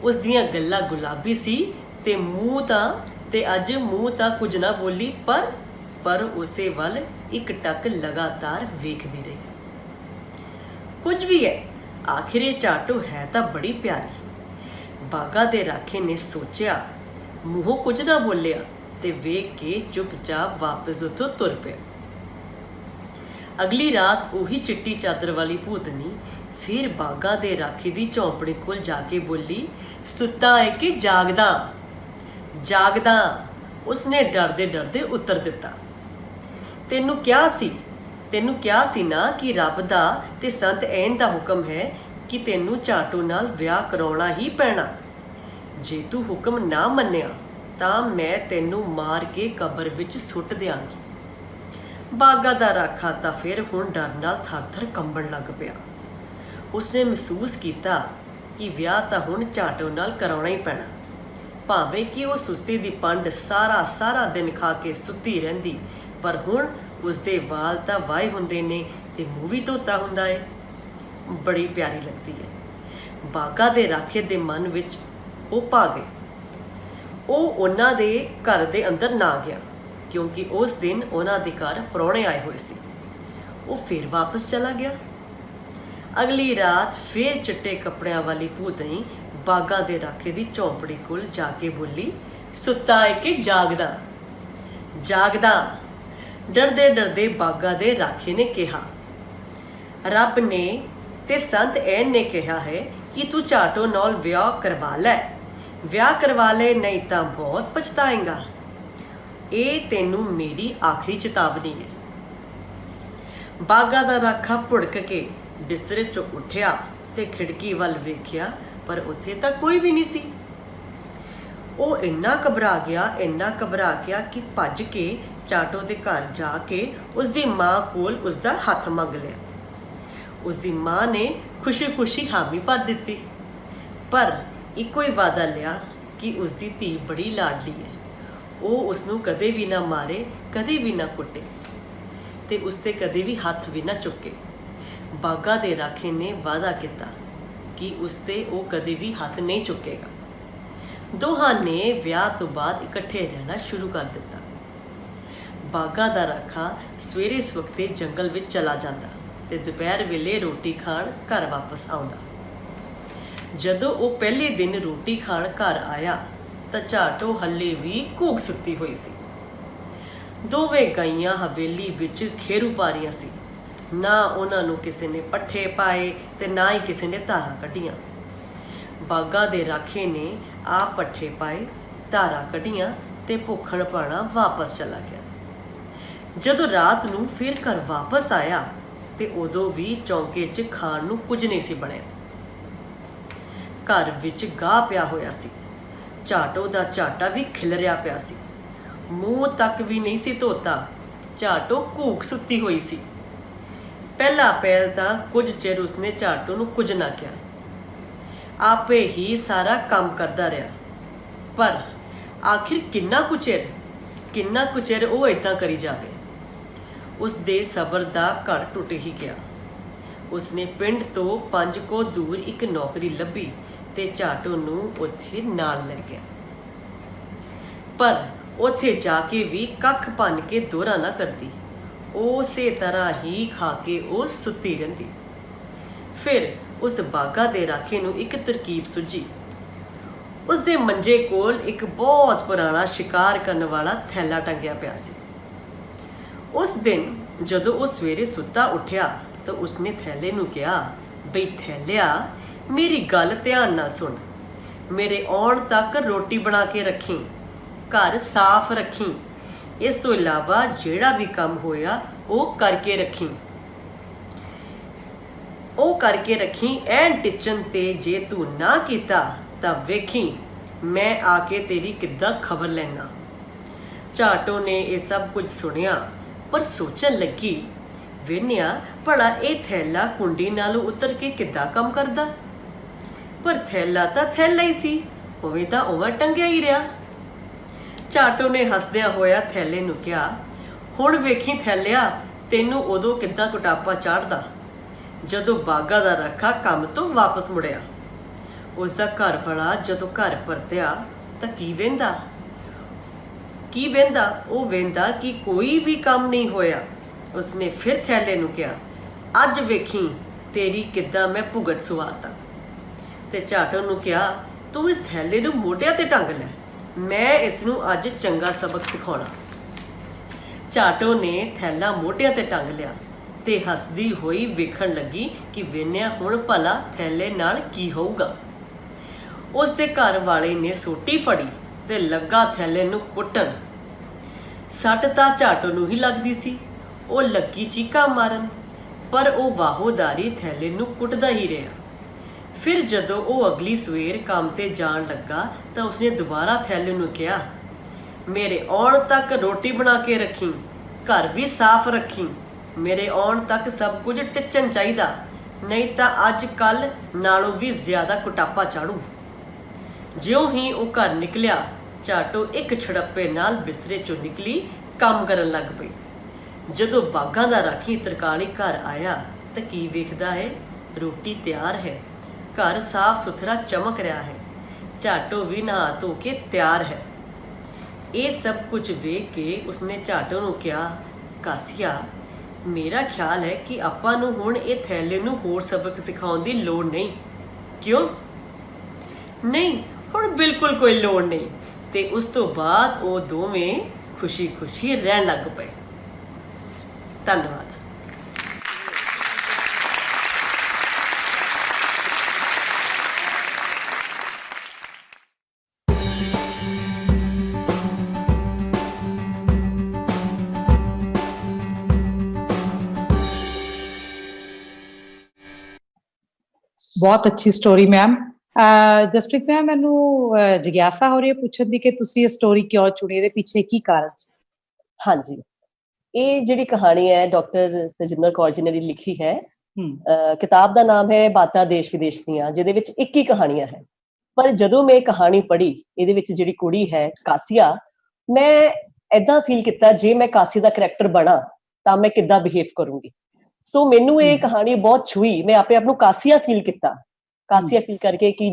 ਉਸਦੀਆਂ ਗੱਲਾਂ ਗੁਲਾਬੀ ਸੀ ਤੇ ਅੱਜ ਮੂੰਹ ਤਾਂ ਕੁਝ ਨਾ ਬੋਲੀ, ਪਰ ਉਸੇ ਵੱਲ ਇੱਕ ਟੱਕ ਲਗਾਤਾਰ ਵੇਖਦੀ ਰਹੀ। ਕੁਝ ਵੀ ਹੈ, ਆਖਿਰ ਇਹ ਝਾਟੋ ਹੈ ਤਾਂ ਬੜੀ ਪਿਆਰੀ। ਬਾਗਾ ਦੇ ਰਾਖੇ ਨੇ ਸੋਚਿਆ, ਮੂੰਹੋਂ ਕੁਝ ਨਾ ਬੋਲਿਆ ਤੇ ਵੇਖ ਕੇ ਚੁੱਪਚਾਪ ਵਾਪਸ ਉੱਥੋਂ ਤੁਰ ਪਿਆ। ਅਗਲੀ ਰਾਤ ਉਹੀ ਚਿੱਟੀ ਚਾਦਰ ਵਾਲੀ ਭੂਤਨੀ ਫਿਰ ਬਾਗਾ ਦੇ ਰਾਖੇ ਦੀ ਝੌਂਪੜੀ ਕੋਲ ਜਾ ਕੇ ਬੋਲੀ, ਸੁੱਤਾ ਹੈ ਕਿ ਜਾਗਦਾ? ਜਾਗਦਾ, ਉਸਨੇ ਡਰਦੇ ਡਰਦੇ ਉੱਤਰ ਦਿੱਤਾ। ਤੈਨੂੰ ਕਿਹਾ ਸੀ ਨਾ ਕਿ ਰੱਬ ਦਾ ਤੇ ਸੰਤ ਐਨ ਦਾ ਹੁਕਮ ਹੈ ਕਿ ਤੈਨੂੰ ਚਾਟੋ ਨਾਲ ਵਿਆਹ ਕਰਾਉਣਾ ਹੀ ਪੈਣਾ। ਜੇ ਤੂੰ ਹੁਕਮ ਨਾ ਮੰਨਿਆ ਤਾਂ ਮੈਂ ਤੈਨੂੰ ਮਾਰ ਕੇ ਕਬਰ ਵਿੱਚ ਸੁੱਟ ਦਿਆਂਗੀ। ਬਾਗਾ ਦਾ ਰਾਖਾ ਤਾਂ ਫਿਰ ਹੁਣ ਡਰ ਨਾਲ ਥਰ-ਥਰ ਕੰਬਣ ਲੱਗ ਪਿਆ। ਉਸਨੇ ਮਹਿਸੂਸ ਕੀਤਾ ਕਿ ਵਿਆਹ ਤਾਂ ਹੁਣ ਚਾਟੋ ਨਾਲ ਕਰਾਉਣਾ ਹੀ ਪੈਣਾ, ਭਾਵੇਂ ਕਿ ਉਹ ਸੁਸਤੀ ਦੀ ਪੰਡ ਸਾਰਾ ਦਿਨ ਖਾ ਕੇ ਸੁੱਤੀ ਰਹਿੰਦੀ, ਪਰ ਹੁਣ ਉਸਦੇ ਵਾਲ ਤਾਂ ਵਾਏ ਹੁੰਦੇ ਨੇ ਤੇ ਮੂੰਹ ਵੀ ਧੋਤਾ ਹੁੰਦਾ ਏ। ਬੜੀ ਪਿਆਰੀ ਲੱਗਦੀ ਹੈ। ਬਾਗਾ ਦੇ ਰਾਖੇ ਦੇ ਮਨ ਵਿੱਚ ਉਹ ਪਾ ਗਈ। ਉਹ ਉਹਨਾਂ ਦੇ ਘਰ ਦੇ ਅੰਦਰ ਨਾ ਗਿਆ, ਕਿਉਂਕਿ ਉਸ ਦਿਨ ਉਹਨਾਂ ਦੇ ਘਰ ਪ੍ਰਾਹੁਣੇ ਆਏ ਹੋਏ ਸੀ। ਉਹ ਫਿਰ ਵਾਪਸ ਚਲਾ ਗਿਆ। ਅਗਲੀ ਰਾਤ ਫਿਰ ਚਿੱਟੇ ਕੱਪੜਿਆਂ ਵਾਲੀ ਭੂਤਨੀ ਬਾਗਾ ਦੇ ਰਾਖੇ ਦੀ ਝੌਂਪੜੀ ਕੋਲ ਜਾ ਕੇ ਬੋਲੀ, ਸੁੱਤਾ ਏ ਕਿ ਜਾਗਦਾ? ਜਾਗਦਾ, ਡਰਦੇ ਡਰਦੇ ਬਾਗਾ ਦੇ ਰਾਖੇ ਨੇ ਕਿਹਾ। ਰੱਬ ਨੇ ਤੇ ਸੰਤ ਐਨ ਨੇ ਕਿਹਾ ਹੈ ਕਿ ਤੂੰ ਚਾਟੋ ਨਾਲ ਵਿਆਹ ਕਰਵਾ ਲੈ, ਨਹੀਂ ਤਾਂ ਬਹੁਤ ਪਛਤਾਏਂਗਾ। ਇਹ ਤੈਨੂੰ ਮੇਰੀ ਆਖਰੀ ਚੇਤਾਵਨੀ ਹੈ। ਬਾਗਾ ਦਾ ਰਾਖਾ ਭੁੜਕ ਕੇ ਬਿਸਤਰੇ 'ਚੋਂ ਉੱਠਿਆ ਤੇ ਖਿੜਕੀ ਵੱਲ ਵੇਖਿਆ, ਪਰ ਉੱਥੇ ਤਾਂ ਕੋਈ ਵੀ ਨਹੀਂ ਸੀ। ਉਹ ਇੰਨਾ ਘਬਰਾ ਗਿਆ ਕਿ ਭੱਜ ਕੇ ਚਾਟੋ ਦੇ ਘਰ ਜਾ ਕੇ ਉਸਦੀ ਮਾਂ ਕੋਲ ਉਸਦਾ ਹੱਥ ਮੰਗ ਲਿਆ। ਉਸਦੀ ਮਾਂ ਨੇ ਖੁਸ਼ੀ-ਖੁਸ਼ੀ ਹਾਮੀ ਭਰ ਦਿੱਤੀ, ਪਰ ਇੱਕੋ ਹੀ ਵਾਅਦਾ ਲਿਆ ਕਿ ਉਸਦੀ ਧੀ ਬੜੀ ਲਾਡਲੀ ਹੈ। ਉਹ ਉਸਨੂੰ ਕਦੇ ਵੀ ਨਾ ਮਾਰੇ, ਕਦੇ ਵੀ ਨਾ ਕੁੱਟੇ ਤੇ ਉਸ 'ਤੇ ਕਦੇ ਵੀ ਹੱਥ ਵੀ ਨਾ ਚੁੱਕੇ। ਬਾਗਾ ਦੇ ਰਾਖੇ ਨੇ ਵਾਅਦਾ ਕੀਤਾ ਕਿ ਉਸ 'ਤੇ ਉਹ ਕਦੇ ਵੀ ਹੱਥ ਨਹੀਂ ਚੁੱਕੇਗਾ। ਦੋਹਾਂ ਨੇ ਵਿਆਹ ਤੋਂ ਬਾਅਦ ਇਕੱਠੇ ਰਹਿਣਾ ਸ਼ੁਰੂ ਕਰ ਦਿੱਤਾ। ਬਾਗਾ ਦਾ ਰਾਖਾ ਸਵੇਰੇ ਸਵਖਤੇ ਜੰਗਲ ਵਿੱਚ ਚਲਾ ਜਾਂਦਾ ਤੇ ਦੁਪਹਿਰ ਵੇਲੇ ਰੋਟੀ ਖਾਣ ਘਰ ਵਾਪਸ ਆਉਂਦਾ। ਜਦੋਂ ਉਹ ਪਹਿਲੇ ਦਿਨ ਰੋਟੀ ਖਾਣ ਘਰ ਆਇਆ ਤਾਂ ਚਾਟੋ ਹੱਲੇ ਵੀ ਘੂਕ ਸੁੱਤੀ ਹੋਈ ਸੀ। ਦੋਵੇਂ ਗਾਈਆਂ ਹਵੇਲੀ ਵਿੱਚ ਖੇਰੂ ਪਾ ਰਹੀਆਂ ਸੀ। ਨਾ ਉਹਨਾਂ ਨੂੰ ਕਿਸੇ ਨੇ ਪੱਠੇ ਪਾਏ ਤੇ ਨਾ ਹੀ ਕਿਸੇ ਨੇ ਧਾਰਾਂ ਕੱਢੀਆਂ। ਬਾਗਾ ਦੇ ਰਾਖੇ ਨੇ ਆਪ ਪੱਠੇ ਪਾਏ, ਧਾਰਾਂ ਕੱਢੀਆਂ ਤੇ ਭੁੱਖਣ ਭਾਣਾ ਵਾਪਸ ਚਲਾ ਗਿਆ। ਜਦੋਂ ਰਾਤ ਨੂੰ ਫਿਰ ਘਰ ਵਾਪਸ ਆਇਆ ਤੇ ਉਦੋਂ ਵੀ ਚੌਂਕੇ 'ਚ ਖਾਣ ਨੂੰ ਕੁਝ ਨਹੀਂ ਸੀ ਬਣਿਆ। ਘਰ ਵਿੱਚ ਗਾਹ ਪਿਆ ਹੋਇਆ ਸੀ। ਚਾਟੋ ਦਾ ਝਾਟਾ ਵੀ ਖਿਲਰਿਆ ਪਿਆ ਸੀ। ਮੂੰਹ ਤੱਕ ਵੀ ਨਹੀਂ ਸੀ ਧੋਤਾ। ਚਾਟੋ ਘੂਕ ਸੁੱਤੀ ਹੋਈ ਸੀ। ਪਹਿਲਾ ਤਾਂ ਕੁਝ ਚਿਰ ਉਸਨੇ ਚਾਟੋ ਨੂੰ ਕੁਝ ਨਾ ਕਿਹਾ, ਆਪੇ ਹੀ ਸਾਰਾ ਕੰਮ ਕਰਦਾ ਰਿਹਾ। ਪਰ ਆਖਿਰ ਕਿੰਨਾ ਕੁ ਚਿਰ ਉਹ ਏਦਾਂ ਕਰੀ ਜਾਵੇ। ਉਸ ਦੇ ਸਬਰ ਦਾ ਘੜ ਟੁੱਟ ਹੀ ਗਿਆ। ਉਸਨੇ ਪਿੰਡ ਤੋਂ 5 ਕੋਹ ਦੂਰ ਇੱਕ ਨੌਕਰੀ ਲੱਭੀ ਤੇ ਚਾਟੋ ਨੂੰ ਉੱਥੇ ਨਾਲ ਲੈ ਗਿਆ। ਪਰ ਉੱਥੇ ਜਾ ਕੇ ਵੀ ਕੱਖ ਭੰਨ ਕੇ ਦੋਹਰਾ ਨਾ ਕਰਦੀ। ਉਸੇ ਤਰ੍ਹਾਂ ਹੀ ਖਾ ਕੇ ਉਹ ਸੁੱਤੀ ਰਹਿੰਦੀ। ਫਿਰ ਉਸ ਬਾਗਾ ਦੇ ਰਾਖੇ ਨੂੰ ਇੱਕ ਤਰਕੀਬ ਸੁੱਝੀ। ਉਸਦੇ ਮੰਜੇ ਕੋਲ ਇੱਕ ਬਹੁਤ ਪੁਰਾਣਾ ਸ਼ਿਕਾਰ ਕਰਨ ਵਾਲਾ ਥੈਲਾ ਟੰਗਿਆ ਪਿਆ ਸੀ। ਉਸ ਦਿਨ ਜਦੋਂ ਉਹ ਸਵੇਰੇ ਸੁੱਤਾ ਉੱਠਿਆ ਤਾਂ ਉਸਨੇ ਥੈਲੇ ਨੂੰ ਕਿਹਾ, ਬਈ ਥੈਲਿਆ, ਮੇਰੀ ਗੱਲ ਧਿਆਨ ਨਾਲ ਸੁਣ। ਮੇਰੇ ਆਉਣ ਤੱਕ ਰੋਟੀ ਬਣਾ ਕੇ ਰੱਖੀ, ਘਰ ਸਾਫ਼ ਰੱਖੀ। ਇਸ ਤੋਂ ਇਲਾਵਾ ਜਿਹੜਾ ਵੀ ਕੰਮ ਹੋਇਆ ਉਹ ਕਰਕੇ ਰੱਖੀ ਐਨ ਟਿਚਨ ਤੇ। ਜੇ ਤੂੰ ਨਾ ਕੀਤਾ ਤਾਂ ਵੇਖੀ ਮੈਂ ਆ ਕੇ ਤੇਰੀ ਕਿੱਦਾਂ ਖਬਰ ਲੈਣਾ। ਚਾਟੋ ਨੇ ਇਹ ਸਭ ਕੁਝ ਸੁਣਿਆ, ਪਰ ਸੋਚਣ ਲੱਗੀ, ਵੇਨਿਆ ਭਲਾ ਇਹ ਥੈਲਾ ਕੁੰਡੀ ਨਾਲੋਂ ਉਤਰ ਕੇ ਕਿੱਦਾਂ ਕੰਮ ਕਰਦਾ। ਪਰ ਥੈਲਾ ਤਾਂ ਥੈਲਾ ਹੀ ਸੀ, ਉਵੇਂ ਤਾਂ ਉਵੇਂ ਟੰਗਿਆ ਹੀ ਰਿਹਾ। ਚਾਟੋ ਨੇ ਹੱਸਦਿਆਂ ਹੋਇਆ ਥੈਲੇ ਨੂੰ ਕਿਹਾ, ਹੁਣ ਵੇਖੀ ਥੈਲਿਆ, ਤੈਨੂੰ ਉਦੋਂ ਕਿੱਦਾਂ ਕੁਟਾਪਾ ਚਾੜਦਾ ਜਦੋਂ ਬਾਗਾ ਦਾ ਰਾਖਾ ਕੰਮ ਤੋਂ ਵਾਪਸ ਮੁੜਿਆ। ਉਸਦਾ ਘਰ ਵਾਲਾ ਜਦੋਂ ਘਰ ਪਰਤਿਆ ਤਾਂ ਕੀ ਵੇਂਦਾ? ਉਹ ਵੇਂਦਾ ਕਿ ਕੋਈ ਵੀ ਕੰਮ ਨਹੀਂ ਹੋਇਆ। ਉਸਨੇ ਫਿਰ ਥੈਲੇ ਨੂੰ ਕਿਹਾ, ਅੱਜ ਵੇਖੀ ਤੇਰੀ ਕਿੱਦਾਂ ਮੈਂ ਭੁਗਤ ਸਵਾਰਦਾ। ਤੇ ਚਾਟੋ ਨੂੰ ਕਿਹਾ, ਤੂੰ ਇਸ ਥੈਲੇ ਨੂੰ ਮੋਢਿਆਂ ਤੇ ਟੰਗ ਲੈ, ਮੈਂ ਇਸ ਨੂੰ ਅੱਜ ਚੰਗਾ ਸਬਕ ਸਿਖਾਉਣਾ। ਚਾਟੋ ਨੇ ਥੈਲਾ ਮੋਢਿਆਂ ਤੇ ਟੰਗ ਲਿਆ ਤੇ ਹੱਸਦੀ ਹੋਈ ਵੇਖਣ ਲੱਗੀ ਕਿ ਵੇਨਿਆ ਹੁਣ ਭਲਾ ਥੈਲੇ ਨਾਲ ਕੀ ਹੋਊਗਾ। ਉਸ ਦੇ ਘਰ ਵਾਲੇ ਨੇ ਸੋਟੀ ਫੜੀ ਤੇ ਲੱਗਾ ਥੈਲੇ ਨੂੰ ਕੁੱਟਣ। ਸੱਟ ਤਾਂ ਝਾਟੋ ਨੂੰ ਹੀ ਲੱਗਦੀ ਸੀ, ਉਹ ਲੱਗੀ ਚੀਕਾਂ ਮਾਰਨ, ਪਰ ਉਹ ਵਾਹੋਦਾਰੀ ਥੈਲੇ ਨੂੰ ਕੁੱਟਦਾ ਹੀ ਰਿਹਾ। ਫਿਰ ਜਦੋਂ ਉਹ ਅਗਲੀ ਸਵੇਰ ਕੰਮ ਤੇ ਜਾਣ ਲੱਗਾ ਤਾਂ ਉਸਨੇ ਦੁਬਾਰਾ ਥੈਲੇ ਨੂੰ ਕਿਹਾ, ਮੇਰੇ ਆਉਣ ਤੱਕ ਰੋਟੀ ਬਣਾ ਕੇ ਰੱਖੀ, ਘਰ ਵੀ ਸਾਫ਼ ਰੱਖੀ, ਮੇਰੇ ਆਉਣ ਤੱਕ ਸਭ ਕੁਝ ਟਿਚਣ ਚਾਹੀਦਾ, ਨਹੀਂ ਤਾਂ ਅੱਜ ਕੱਲ ਨਾਲੋਂ ਵੀ ਜ਼ਿਆਦਾ ਕੁਟਾਪਾ ਚਾੜੂ। ਜਿਉਂ ਹੀ ਉਹ ਘਰ ਨਿਕਲਿਆ, ਝਾਟੋ ਇੱਕ ਛੜੱਪੇ ਨਾਲ ਬਿਸਤਰੇ ਚੋਂ ਨਿਕਲੀ, ਕੰਮ ਕਰਨ ਲੱਗ ਪਈ। ਜਦੋਂ ਬਾਗਾਂ ਦਾ ਰਾਖੀ ਤਰਕਾਲੀ ਘਰ ਆਇਆ ਤਾਂ ਕੀ ਵੇਖਦਾ ਹੈ? ਰੋਟੀ ਤਿਆਰ ਹੈ, ਘਰ ਸਾਫ਼ ਸੁਥਰਾ ਚਮਕ ਰਿਹਾ ਹੈ, ਝਾਟੋ ਵੀ ਨਹਾ ਧੋ ਕੇ ਤਿਆਰ ਹੈ। ਇਹ ਸਭ ਕੁਝ ਵੇਖ ਕੇ ਉਸਨੇ ਝਾਟੋ ਨੂੰ ਕਿਹਾ, ਕਾਸੀਆ, ਮੇਰਾ ਖਿਆਲ ਹੈ ਕਿ ਆਪਾਂ ਨੂੰ ਹੁਣ ਇਹ ਥੈਲੇ ਨੂੰ ਹੋਰ ਸਬਕ ਸਿਖਾਉਣ ਦੀ ਲੋੜ ਨਹੀਂ। ਕਿਉਂ? ਨਹੀਂ, ਹੁਣ ਬਿਲਕੁਲ ਕੋਈ ਲੋੜ ਨਹੀਂ। ਤੇ ਉਸ ਤੋਂ ਬਾਅਦ ਉਹ ਦੋਵੇਂ ਖੁਸ਼ੀ-ਖੁਸ਼ੀ ਰਹਿਣ ਲੱਗ ਪਏ। ਧੰਨਵਾਦ। ਬਹੁਤ ਅੱਛੀ ਸਟੋਰੀ ਮੈਮ। ਜਸਪ੍ਰੀਤ ਮੈਮ, ਮੈਨੂੰ ਜਿਗਿਆਸਾ ਹੋ ਰਹੀ ਹੈ ਪੁੱਛਣ ਦੀ ਕਿ ਤੁਸੀਂ ਇਹ ਸਟੋਰੀ ਕਿਉਂ ਚੁਣੀ, ਇਹਦੇ ਪਿੱਛੇ ਕੀ ਕਾਰਨ ਸੀ? ਹਾਂਜੀ, ਇਹ ਜਿਹੜੀ ਕਹਾਣੀ ਹੈ ਡਾਕਟਰ ਤਜਿੰਦਰ ਕੌਰ ਜੀ ਨੇ ਲਿਖੀ ਹੈ। ਕਿਤਾਬ ਦਾ ਨਾਮ ਹੈ ਬਾਤਾਂ ਦੇਸ਼ ਵਿਦੇਸ਼ ਦੀਆਂ, ਜਿਹਦੇ ਵਿੱਚ 21 ਕਹਾਣੀਆਂ ਹੈ। ਪਰ ਜਦੋਂ ਮੈਂ ਇਹ ਕਹਾਣੀ ਪੜ੍ਹੀ, ਇਹਦੇ ਵਿੱਚ ਜਿਹੜੀ ਕੁੜੀ ਹੈ ਕਾਸੀਆ, ਮੈਂ ਏਦਾਂ ਫੀਲ ਕੀਤਾ ਜੇ ਮੈਂ ਕਾਸੀ ਦਾ ਕਰੈਕਟਰ ਬਣਾ ਤਾਂ ਮੈਂ ਕਿੱਦਾਂ ਬਿਹੇਵ ਕਰੂੰਗੀ। ਸੋ ਮੈਨੂੰ ਇਹ ਕਹਾਣੀ ਬਹੁਤ ਛੂਈ। ਮੈਂ ਆਪੇ ਆਪ ਨੂੰ ਕਾਸੀਆ ਫੀਲ ਕੀਤਾ, ਕਾਸੀਆ ਫੀਲ ਕਰਕੇ ਕਿ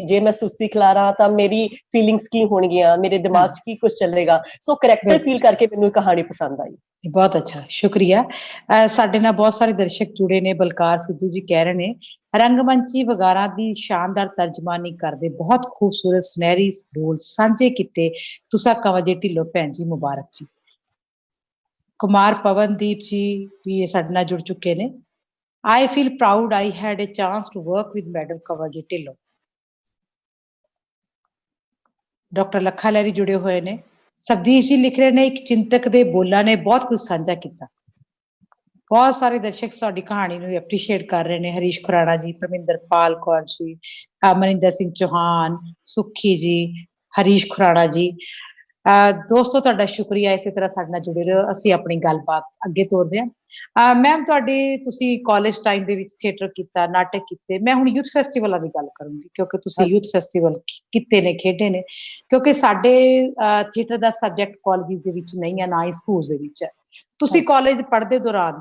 ਜੇ ਮੈਂ ਸੁਸਤੀ ਖਿਲਾਰਾਂ ਤਾਂ ਮੇਰੀ ਫੀਲਿੰਗਸ ਕੀ ਹੋਣਗੀਆਂ, ਮੇਰੇ ਦਿਮਾਗ 'ਚ ਕੀ ਕੁਝ ਚੱਲੇਗਾ। ਸੋ ਕਰੈਕਟਰ ਫੀਲ ਕਰਕੇ ਮੈਨੂੰ ਇਹ ਕਹਾਣੀ ਪਸੰਦ ਆਈ। ਬਹੁਤ ਅੱਛਾ, ਸ਼ੁਕਰੀਆ। ਸਾਡੇ ਨਾਲ ਬਹੁਤ ਸਾਰੇ ਦਰਸ਼ਕ ਜੁੜੇ ਨੇ। ਬਲਕਾਰ ਸਿੱਧੂ ਜੀ ਕਹਿ ਰਹੇ ਨੇ, ਰੰਗਮੰਚੀ ਵਗਾਰਾਂ ਦੀ ਸ਼ਾਨਦਾਰ ਤਰਜਮਾਨੀ ਕਰਦੇ, ਬਹੁਤ ਖੂਬਸੂਰਤ ਸੁਨਹਿਰੀ ਬੋਲ ਸਾਂਝੇ ਕੀਤੇ ਤੁਸਾਂ ਕੰਵਲਜੀਤ ਢਿੱਲੋਂ ਭੈਣ ਜੀ, ਮੁਬਾਰਕ ਜੀ। ਕੁਮਾਰ ਪਵਨਦੀਪ ਜੀ ਵੀ ਸਾਡੇ ਨਾਲ ਜੁੜ ਚੁੱਕੇ ਨੇ। I feel proud I had a chance to work with Madam Kanwaljit Dhillon. Doctor Lakha Lehri ਜੁੜੇ ਹੋਏ ਨੇ। ਸਬਦੀਸ਼ ਜੀ ਲਿਖ ਰਹੇ ਨੇ, ਇੱਕ ਚਿੰਤਕ ਦੇ ਬੋਲਾਂ ਨੇ ਬਹੁਤ ਕੁਝ ਸਾਂਝਾ ਕੀਤਾ। ਬਹੁਤ ਸਾਰੇ ਦਰਸ਼ਕ ਸਾਡੀ ਕਹਾਣੀ ਨੂੰ ਐਪਰੀਸ਼ੀਏਟ ਕਰ ਰਹੇ ਨੇ। ਹਰੀਸ਼ ਖੁਰਾਣਾ ਜੀ, ਪਰਮਿੰਦਰਪਾਲ ਕੌਰ ਜੀ, ਅਮਰਿੰਦਰ ਸਿੰਘ ਚੌਹਾਨ, ਸੁੱਖੀ ਜੀ, ਹਰੀਸ਼ ਖੁਰਾਣਾ ਜੀ। ਦੋਸਤੋ, ਤੁਹਾਡਾ ਸ਼ੁਕਰੀਆ। ਇਸੇ ਤਰ੍ਹਾਂ ਸਾਡੇ ਨਾਲ ਜੁੜੇ ਰਹੋ। ਅਸੀਂ ਆਪਣੀ ਗੱਲਬਾਤ ਅੱਗੇ ਤੋਰਦੇ ਹਾਂ। ਮੈਮ, ਤੁਸੀਂ ਕਾਲਜ ਟਾਈਮ ਦੇ ਵਿੱਚ ਥੀਏਟਰ ਕੀਤਾ, ਨਾਟਕ ਕੀਤੇ। ਮੈਂ ਹੁਣ ਯੂਥ ਫੈਸਟੀਵਲਾਂ ਦੀ ਗੱਲ ਕਰੂੰਗੀ, ਕਿਉਂਕਿ ਤੁਸੀਂ ਯੂਥ ਫੈਸਟੀਵਲ ਕੀਤੇ ਨੇ, ਖੇਡੇ ਨੇ। ਕਿਉਂਕਿ ਸਾਡੇ ਥੀਏਟਰ ਦਾ ਸਬਜੈਕਟ ਕਾਲਜ ਦੇ ਵਿੱਚ ਨਹੀਂ ਹੈ, ਨਾ ਹੀ ਸਕੂਲ ਦੇ ਵਿੱਚ ਹੈ। ਤੁਸੀਂ ਕਾਲਜ ਪੜ੍ਹਦੇ ਦੌਰਾਨ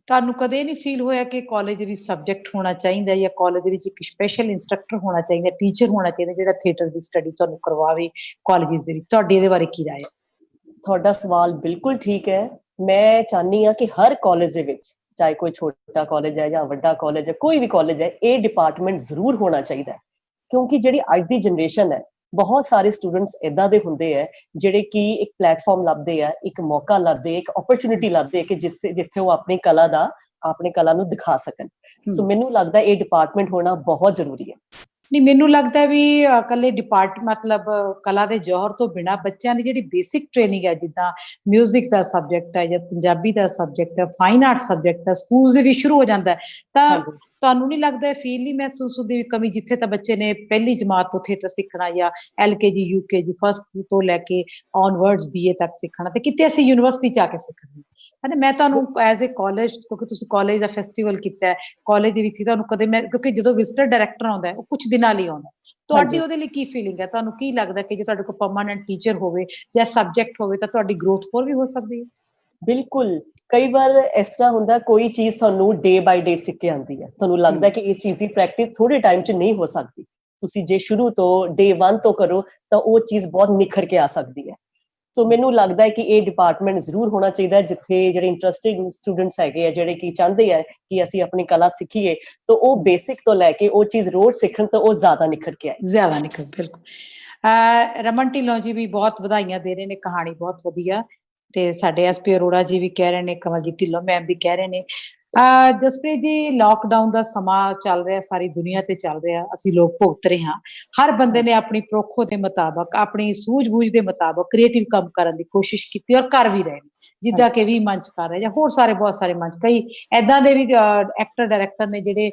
ਤੁਹਾਨੂੰ ਕਦੇ ਨਹੀਂ ਫੀਲ ਹੋਇਆ ਕਿ ਕਾਲਜ ਦੇ ਵਿੱਚ ਸਬਜੈਕਟ ਹੋਣਾ ਚਾਹੀਦਾ, ਜਾਂ ਕਾਲਜ ਦੇ ਵਿੱਚ ਇੱਕ ਸਪੈਸ਼ਲ ਇੰਸਟ੍ਰਕਟਰ ਹੋਣਾ ਚਾਹੀਦਾ, ਟੀਚਰ ਹੋਣਾ ਚਾਹੀਦਾ, ਜਿਹੜਾ ਥੀਏਟਰ ਦੀ ਸਟੱਡੀ ਤੁਹਾਨੂੰ ਕਰਵਾਵੇ ਕਾਲਜ ਦੇ ਵਿੱਚ? ਤੁਹਾਡੀ ਇਹਦੇ ਬਾਰੇ ਕੀ ਰਾਏ ਹੈ? ਤੁਹਾਡਾ ਸਵਾਲ ਬਿਲਕੁਲ ਠੀਕ ਹੈ। ਮੈਂ ਚਾਹੁੰਦੀ ਹਾਂ ਕਿ ਹਰ ਕਾਲਜ ਦੇ ਵਿੱਚ, ਚਾਹੇ ਕੋਈ ਛੋਟਾ ਕਾਲਜ ਹੈ ਜਾਂ ਵੱਡਾ ਕਾਲਜ ਹੈ, ਕੋਈ ਵੀ ਕਾਲਜ ਹੈ, ਇਹ ਡਿਪਾਰਟਮੈਂਟ ਜ਼ਰੂਰ ਹੋਣਾ ਚਾਹੀਦਾ ਹੈ। ਕਿਉਂਕਿ ਜਿਹੜੀ ਅੱਜ ਦੀ ਜਨਰੇਸ਼ਨ ਹੈ, ਬਹੁਤ ਸਾਰੇ ਸਟੂਡੈਂਟਸ ਏਦਾਂ ਦੇ ਹੁੰਦੇ ਹੈ ਜਿਹੜੇ ਕਿ ਇੱਕ ਪਲੇਟਫਾਰਮ ਲੱਭਦੇ ਆ, ਇੱਕ ਮੌਕਾ ਲੱਭਦੇ, ਇੱਕ ਓਪਰਚੁਨਿਟੀ ਲੱਭਦੇ ਕਿ ਜਿੱਥੇ ਉਹ ਆਪਣੀ ਕਲਾ ਨੂੰ ਦਿਖਾ ਸਕਣ। ਸੋ ਮੈਨੂੰ ਲੱਗਦਾ ਇਹ ਡਿਪਾਰਟਮੈਂਟ ਹੋਣਾ ਬਹੁਤ ਜ਼ਰੂਰੀ ਹੈ। ਨਹੀਂ, ਮੈਨੂੰ ਲੱਗਦਾ ਵੀ ਇਕੱਲੇ ਮਤਲਬ ਕਲਾ ਦੇ ਜੌਹਰ ਤੋਂ ਬਿਨਾਂ ਬੱਚਿਆਂ ਦੀ ਜਿਹੜੀ ਬੇਸਿਕ ਟ੍ਰੇਨਿੰਗ ਹੈ, ਜਿੱਦਾਂ ਮਿਊਜ਼ਿਕ ਦਾ ਸਬਜੈਕਟ ਹੈ ਜਾਂ ਪੰਜਾਬੀ ਦਾ ਸਬਜੈਕਟ ਹੈ, ਫਾਈਨ ਆਰਟ ਸਬਜੈਕਟ ਹੈ, ਸਕੂਲ ਦੇ ਵਿੱਚ ਸ਼ੁਰੂ ਹੋ ਜਾਂਦਾ ਹੈ, ਤਾਂ ਤੁਹਾਨੂੰ ਨਹੀਂ ਲੱਗਦਾ ਫੀਲ ਨਹੀਂ ਮਹਿਸੂਸ ਹੁੰਦੀ ਵੀ ਕਮੀ, ਜਿੱਥੇ ਤਾਂ ਬੱਚੇ ਨੇ ਪਹਿਲੀ ਜਮਾਤ ਤੋਂ ਥੀਏਟਰ ਸਿੱਖਣਾ, ਜਾਂ LKG UKG ਫਸਟ ਤੋਂ ਲੈ ਕੇ ਔਨਵਰਡਸ BA ਤੱਕ ਸਿੱਖਣਾ, ਤੇ ਕਿਤੇ ਅਸੀਂ ਯੂਨੀਵਰਸਿਟੀ 'ਚ ਆ ਕੇ ਸਿੱਖਣਾ? ਹੈ। ਮੈਂ ਤੁਹਾਨੂੰ ਐਜ਼ ਏ ਕਾਲਜ, ਕਿਉਂਕਿ ਤੁਸੀਂ ਕਾਲਜ ਦਾ ਫੈਸਟੀਵਲ ਕੀਤਾ ਹੈ, ਕਾਲਜ ਦੇ ਵਿੱਚ ਤੁਹਾਨੂੰ ਕਦੇ ਕਿਉਂਕਿ ਜਦੋਂ ਵਿਜ਼ਟਰ ਡਾਇਰੈਕਟਰ ਆਉਂਦਾ ਹੈ, ਉਹ ਕੁਝ ਦਿਨਾਂ ਲਈ ਆਉਂਦਾ, ਤੁਹਾਡੀ ਉਹਦੇ ਲਈ ਕੀ ਫੀਲਿੰਗ ਹੈ? ਤੁਹਾਨੂੰ ਕੀ ਲੱਗਦਾ ਕਿ ਜੇ ਤੁਹਾਡੇ ਕੋਲ ਪਰਮਾਨੈਂਟ ਟੀਚਰ ਹੋਵੇ ਜਾਂ ਸਬਜੈਕਟ ਹੋਵੇ ਤਾਂ ਤੁਹਾਡੀ ਗਰੋਥ ਹੋਰ ਵੀ ਹੋ ਸਕਦੀ ਹੈ? ਬਿਲਕੁਲ। ਕਈ ਵਾਰ ਇਸ ਤਰ੍ਹਾਂ ਹੁੰਦਾ, ਕੋਈ ਚੀਜ਼ ਤੁਹਾਨੂੰ ਡੇ ਬਾਈ ਡੇ ਸਿੱਖ ਕੇ ਆਉਂਦੀ ਹੈ, ਤੁਹਾਨੂੰ ਲੱਗਦਾ ਕਿ ਇਸ ਚੀਜ਼ ਦੀ ਪ੍ਰੈਕਟਿਸ ਥੋੜੇ ਟਾਈਮ 'ਚ ਨਹੀਂ ਹੋ ਸਕਦੀ। ਤੁਸੀਂ ਜੇ ਸ਼ੁਰੂ ਤੋਂ ਡੇ 1 ਤੋਂ ਕਰੋ ਤਾਂ ਉਹ ਚੀਜ਼ ਬਹੁਤ ਨਿਖਰ ਕੇ ਆ ਸਕਦੀ ਹੈ। ਸੋ ਮੈਨੂੰ ਲੱਗਦਾ ਹੈ ਕਿ ਇਹ ਡਿਪਾਰਟਮੈਂਟ ਜ਼ਰੂਰ ਹੋਣਾ ਚਾਹੀਦਾ, ਜਿੱਥੇ ਜਿਹੜੇ ਇੰਟਰਸਟਿਡ ਸਟੂਡੈਂਟਸ ਹੈਗੇ ਆ, ਜਿਹੜੇ ਕਿ ਚਾਹੁੰਦੇ ਆ ਕਿ ਅਸੀਂ ਆਪਣੀ ਕਲਾ ਸਿੱਖੀਏ, ਤਾਂ ਉਹ ਬੇਸਿਕ ਤੋਂ ਲੈ ਕੇ ਉਹ ਚੀਜ਼ ਰੋਜ਼ ਸਿੱਖਣ ਤਾਂ ਉਹ ਜ਼ਿਆਦਾ ਨਿਖਰ ਕੇ ਆਏ। ਜ਼ਿਆਦਾ ਨਿਖਰ, ਬਿਲਕੁਲ। ਰਮਨ ਢਿੱਲੋਂ ਜੀ ਵੀ ਬਹੁਤ ਵਧਾਈਆਂ ਦੇ ਰਹੇ ਨੇ, ਕਹਾਣੀ ਬਹੁਤ ਵਧੀਆ। ਤੇ ਸਾਡੇ SP ਅਰੋੜਾ ਜੀ ਵੀ ਕਹਿ ਰਹੇ ਨੇ, ਕੰਵਲਜੀਤ ਢਿੱਲੋਂ ਮੈਮ ਵੀ ਕਹਿ ਰਹੇ ਨੇ। ਜਸਪ੍ਰੀਤ ਜੀ, ਲਾਕਡਾਊਨ ਦਾ ਸਮਾਂ ਚੱਲ ਰਿਹਾ, ਸਾਰੀ ਦੁਨੀਆ ਤੇ ਚੱਲ ਰਿਹਾ, ਅਸੀਂ ਲੋਕ ਭੁਗਤ ਰਹੇ ਹਾਂ। ਹਰ ਬੰਦੇ ਨੇ ਆਪਣੀ ਪ੍ਰੋਖੋ ਦੇ ਮੁਤਾਬਕ, ਆਪਣੀ ਸੂਝ-ਬੂਝ ਦੇ ਮੁਤਾਬਕ ਕ੍ਰੀਏਟਿਵ ਕੰਮ ਕਰਨ ਦੀ ਕੋਸ਼ਿਸ਼ ਕੀਤੀ ਔਰ ਕਰ ਵੀ ਰਹੇ ਨੇ। ਜਿੱਦਾਂ ਕਿ ਵੀ ਮੰਚ ਕਰ ਰਹੇ ਜਾਂ ਹੋਰ ਸਾਰੇ ਬਹੁਤ ਸਾਰੇ ਮੰਚ, ਕਈ ਏਦਾਂ ਦੇ ਵੀ ਐਕਟਰ ਡਾਇਰੈਕਟਰ ਨੇ ਜਿਹੜੇ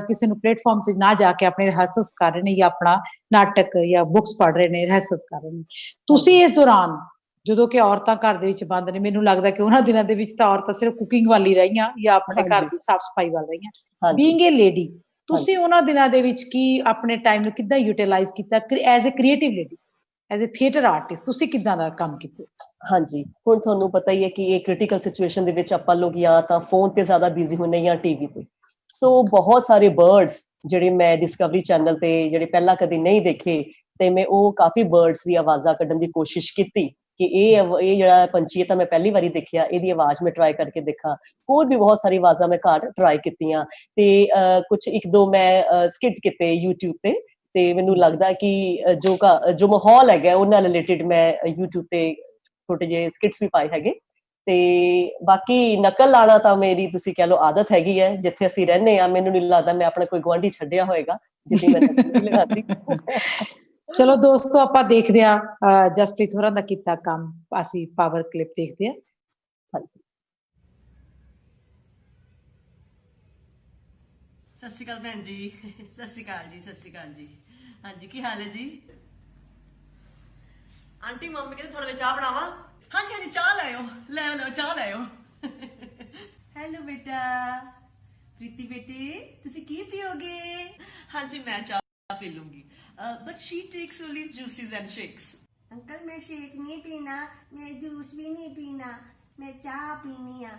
ਕਿਸੇ ਨੂੰ ਪਲੇਟਫਾਰਮ ਤੇ ਨਾ ਜਾ ਕੇ ਆਪਣੇ ਰਿਹਰਸਲਸ ਕਰ ਰਹੇ ਨੇ ਜਾਂ ਆਪਣਾ ਨਾਟਕ ਜਾਂ ਬੁੱਕਸ ਪੜ੍ਹ ਰਹੇ ਨੇ, ਰਿਹਰਸਲਸ ਕਰ ਰਹੇ ਨੇ। ਤੁਸੀਂ ਇਸ ਦੌਰਾਨ, ਜਦੋਂ ਕਿ ਔਰਤਾਂ ਘਰ ਦੇ ਵਿੱਚ ਬੰਦ ਨੇ, ਮੈਨੂੰ ਲੱਗਦਾ ਕਿ ਉਹਨਾਂ ਦਿਨਾਂ ਦੇ ਵਿੱਚ ਤਾਂ ਔਰਤਾਂ ਸਿਰਫ ਕੁਕਿੰਗ ਵੱਲ ਹੀ ਰਹੀਆਂ ਜਾਂ ਆਪਣੇ ਘਰ ਦੀ ਸਾਫ਼ ਸਫਾਈ ਵੱਲ ਰਹੀਆਂ। ਬੀਇੰਗ ਏ ਲੇਡੀ, ਤੁਸੀਂ ਉਹਨਾਂ ਦਿਨਾਂ ਦੇ ਵਿੱਚ ਕੀ ਆਪਣੇ ਟਾਈਮ ਨੂੰ ਕਿੱਦਾਂ ਯੂਟਿਲਾਈਜ਼ ਕੀਤਾ as a creative lady, as a theatre artist? ਤੁਸੀਂ ਕਿੱਦਾਂ ਦਾ ਕੰਮ ਕੀਤਾ? ਹਾਂਜੀ, ਹੁਣ ਤੁਹਾਨੂੰ ਪਤਾ ਹੀ ਹੈ ਕਿ ਇਹ ਕ੍ਰਿਟੀਕਲ ਸਿਚੁਏਸ਼ਨ ਦੇ ਵਿੱਚ ਆਪਾਂ ਲੋਕ ਜਾਂ ਤਾਂ ਫੋਨ ਤੇ ਜ਼ਿਆਦਾ ਬਿਜ਼ੀ ਹੁੰਦੇ ਜਾਂ ਟੀਵੀ ਤੇ। ਸੋ ਬਹੁਤ ਸਾਰੇ ਬਰਡਸ ਜਿਹੜੇ ਮੈਂ ਡਿਸਕਵਰੀ ਚੈਨਲ ਤੇ ਜਿਹੜੇ ਪਹਿਲਾਂ ਕਦੇ ਨਹੀਂ ਦੇਖੇ, ਤੇ ਮੈਂ ਉਹ ਕਾਫੀ ਬਰਡਸ ਦੀ ਆਵਾਜ਼ਾਂ ਕੱਢਣ ਦੀ ਕੋਸ਼ਿਸ਼ ਕੀਤੀ ਕਿ ਇਹ ਜਿਹੜਾ ਪੰਛੀ ਹੈ ਤਾਂ ਮੈਂ ਪਹਿਲੀ ਵਾਰੀ ਦੇਖਿਆ, ਇਹਦੀ ਆਵਾਜ਼ ਮੈਂ ਟਰਾਈ ਕਰਕੇ ਦੇਖਾਂ। ਹੋਰ ਵੀ ਬਹੁਤ ਸਾਰੀ ਆਵਾਜ਼ਾਂ ਮੈਂ ਘਰ ਟਰਾਈ ਕੀਤੀਆਂ, ਤੇ ਕੁਝ ਇੱਕ ਦੋ ਮੈਂ ਸਕਿਟ ਕੀਤੇ YouTube ਤੇ ਮੈਨੂੰ ਲੱਗਦਾ ਕਿ ਜੋ ਮਾਹੌਲ ਹੈਗਾ ਉਹ ਨਾਲ ਰਿਲੇਟਿਡ ਮੈਂ YouTube ਤੇ ਛੋਟੇ ਜਿਹੇ ਸਕਿਟਸ ਵੀ ਪਾਏ ਹੈਗੇ। ਤੇ ਬਾਕੀ ਨਕਲ ਲਾਣਾ ਤਾਂ ਮੇਰੀ ਤੁਸੀਂ ਕਹਿ ਲਓ ਆਦਤ ਹੈਗੀ ਹੈ। ਜਿੱਥੇ ਅਸੀਂ ਰਹਿੰਦੇ ਹਾਂ, ਮੈਨੂੰ ਨਹੀਂ ਲੱਗਦਾ ਮੈਂ ਆਪਣਾ ਕੋਈ ਗੁਆਂਢੀ ਛੱਡਿਆ ਹੋਏਗਾ ਜਿੱਦੀ ਮੈਂ ਨਕਲ ਨਹੀਂ ਲਗਾਉਂਦੀ। ਚਲੋ ਦੋਸਤੋ, ਆਪਾਂ ਦੇਖਦੇ ਆ ਜਸਪ੍ਰੀਤ ਹੋਰਾਂ ਦਾ ਕੀਤਾ ਕੰਮ, ਅਸੀਂ ਪਾਵਰ ਕਲਿੱਪ ਦੇਖਦੇ ਆ। ਹਾਂਜੀ, ਸਤਿ ਸ਼੍ਰੀ ਅਕਾਲ ਭੈਣ ਜੀ। ਸਤਿ ਸ਼੍ਰੀ ਅਕਾਲ ਜੀ। ਸਤਿ ਸ਼੍ਰੀ ਅਕਾਲ ਜੀ। ਹਾਂਜੀ, ਕੀ ਹਾਲ ਹੈ ਜੀ? ਆਂਟੀ ਮੰਮੀ ਕਹਿੰਦੇ ਥੋੜਾ ਜਿਹਾ ਚਾਹ ਬਣਾਵਾ? ਹਾਂਜੀ ਹਾਂਜੀ, ਚਾਹ ਲੈ ਆਓ ਚਾਹ ਲੈ ਆਓ। ਹੈਲੋ ਬੇਟਾ, ਪ੍ਰੀਤੀ ਬੇਟੀ, ਤੁਸੀਂ ਕੀ ਪੀਓਗੇ? ਹਾਂਜੀ, ਮੈਂ ਚਾਹ ਪੀ ਲੂੰਗੀ, but she takes only juices and shakes. Uncle मैं शेक नहीं पीना, मैं जूस भी नहीं पीना, मैं चाह पीनी आ।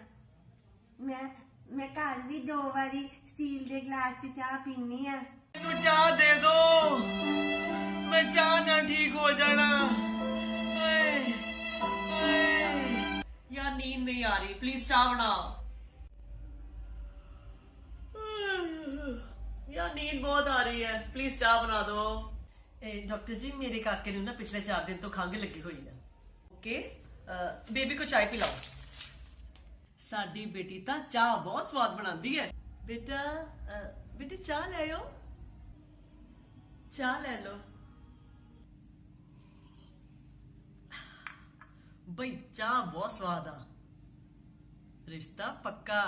मैं घर भी 2 बारी स्टील के ग्लास च चाह पीनी आ। ਮੈਨੂੰ ਚਾਹ ਦੇ ਦੋ, ਮੈਂ ਚਾਹ ਨਾਲ ਠੀਕ ਹੋ ਜਾਣਾ। ਹਾਏ ਹਾਏ, ਯਾਰ ਨੀਂਦ ਨਹੀਂ ਆ ਰਹੀ, ਪਲੀਜ਼ ਚਾਹ ਬਣਾਓ। ਯਾਰ ਨੀਂਦ ਬਹੁਤ ਆ ਰਹੀ ਹੈ, ਪਲੀਜ਼ ਚਾਹ ਬਣਾ ਦਿਓ। ਡਾਕਟਰ ਜੀ, ਮੇਰੇ ਕਾਕੇ ਨੂੰ ਨਾ ਪਿਛਲੇ 4 ਦਿਨ ਤੋਂ ਖੰਘ ਲੱਗੀ ਹੋਈ ਹੈ। ਓਕੇ, ਬੇਬੀ ਕੋ ਚਾय ਪਿਲਾਓ। ਸਾਡੀ ਬੇਟੀ ਤਾਂ ਚਾਹ ਬਹੁਤ ਸਵਾਦ ਬਣਾਉਂਦੀ ਹੈ। ਬੇਟੇ ਚਾਹ ਲੈ ਆਓ, ਚਾਹ ਲੈ ਲਓ। ਬਈ ਚਾਹ ਬਹੁਤ ਸਵਾਦ ਆ, ਰਿਸ਼ਤਾ ਪੱਕਾ।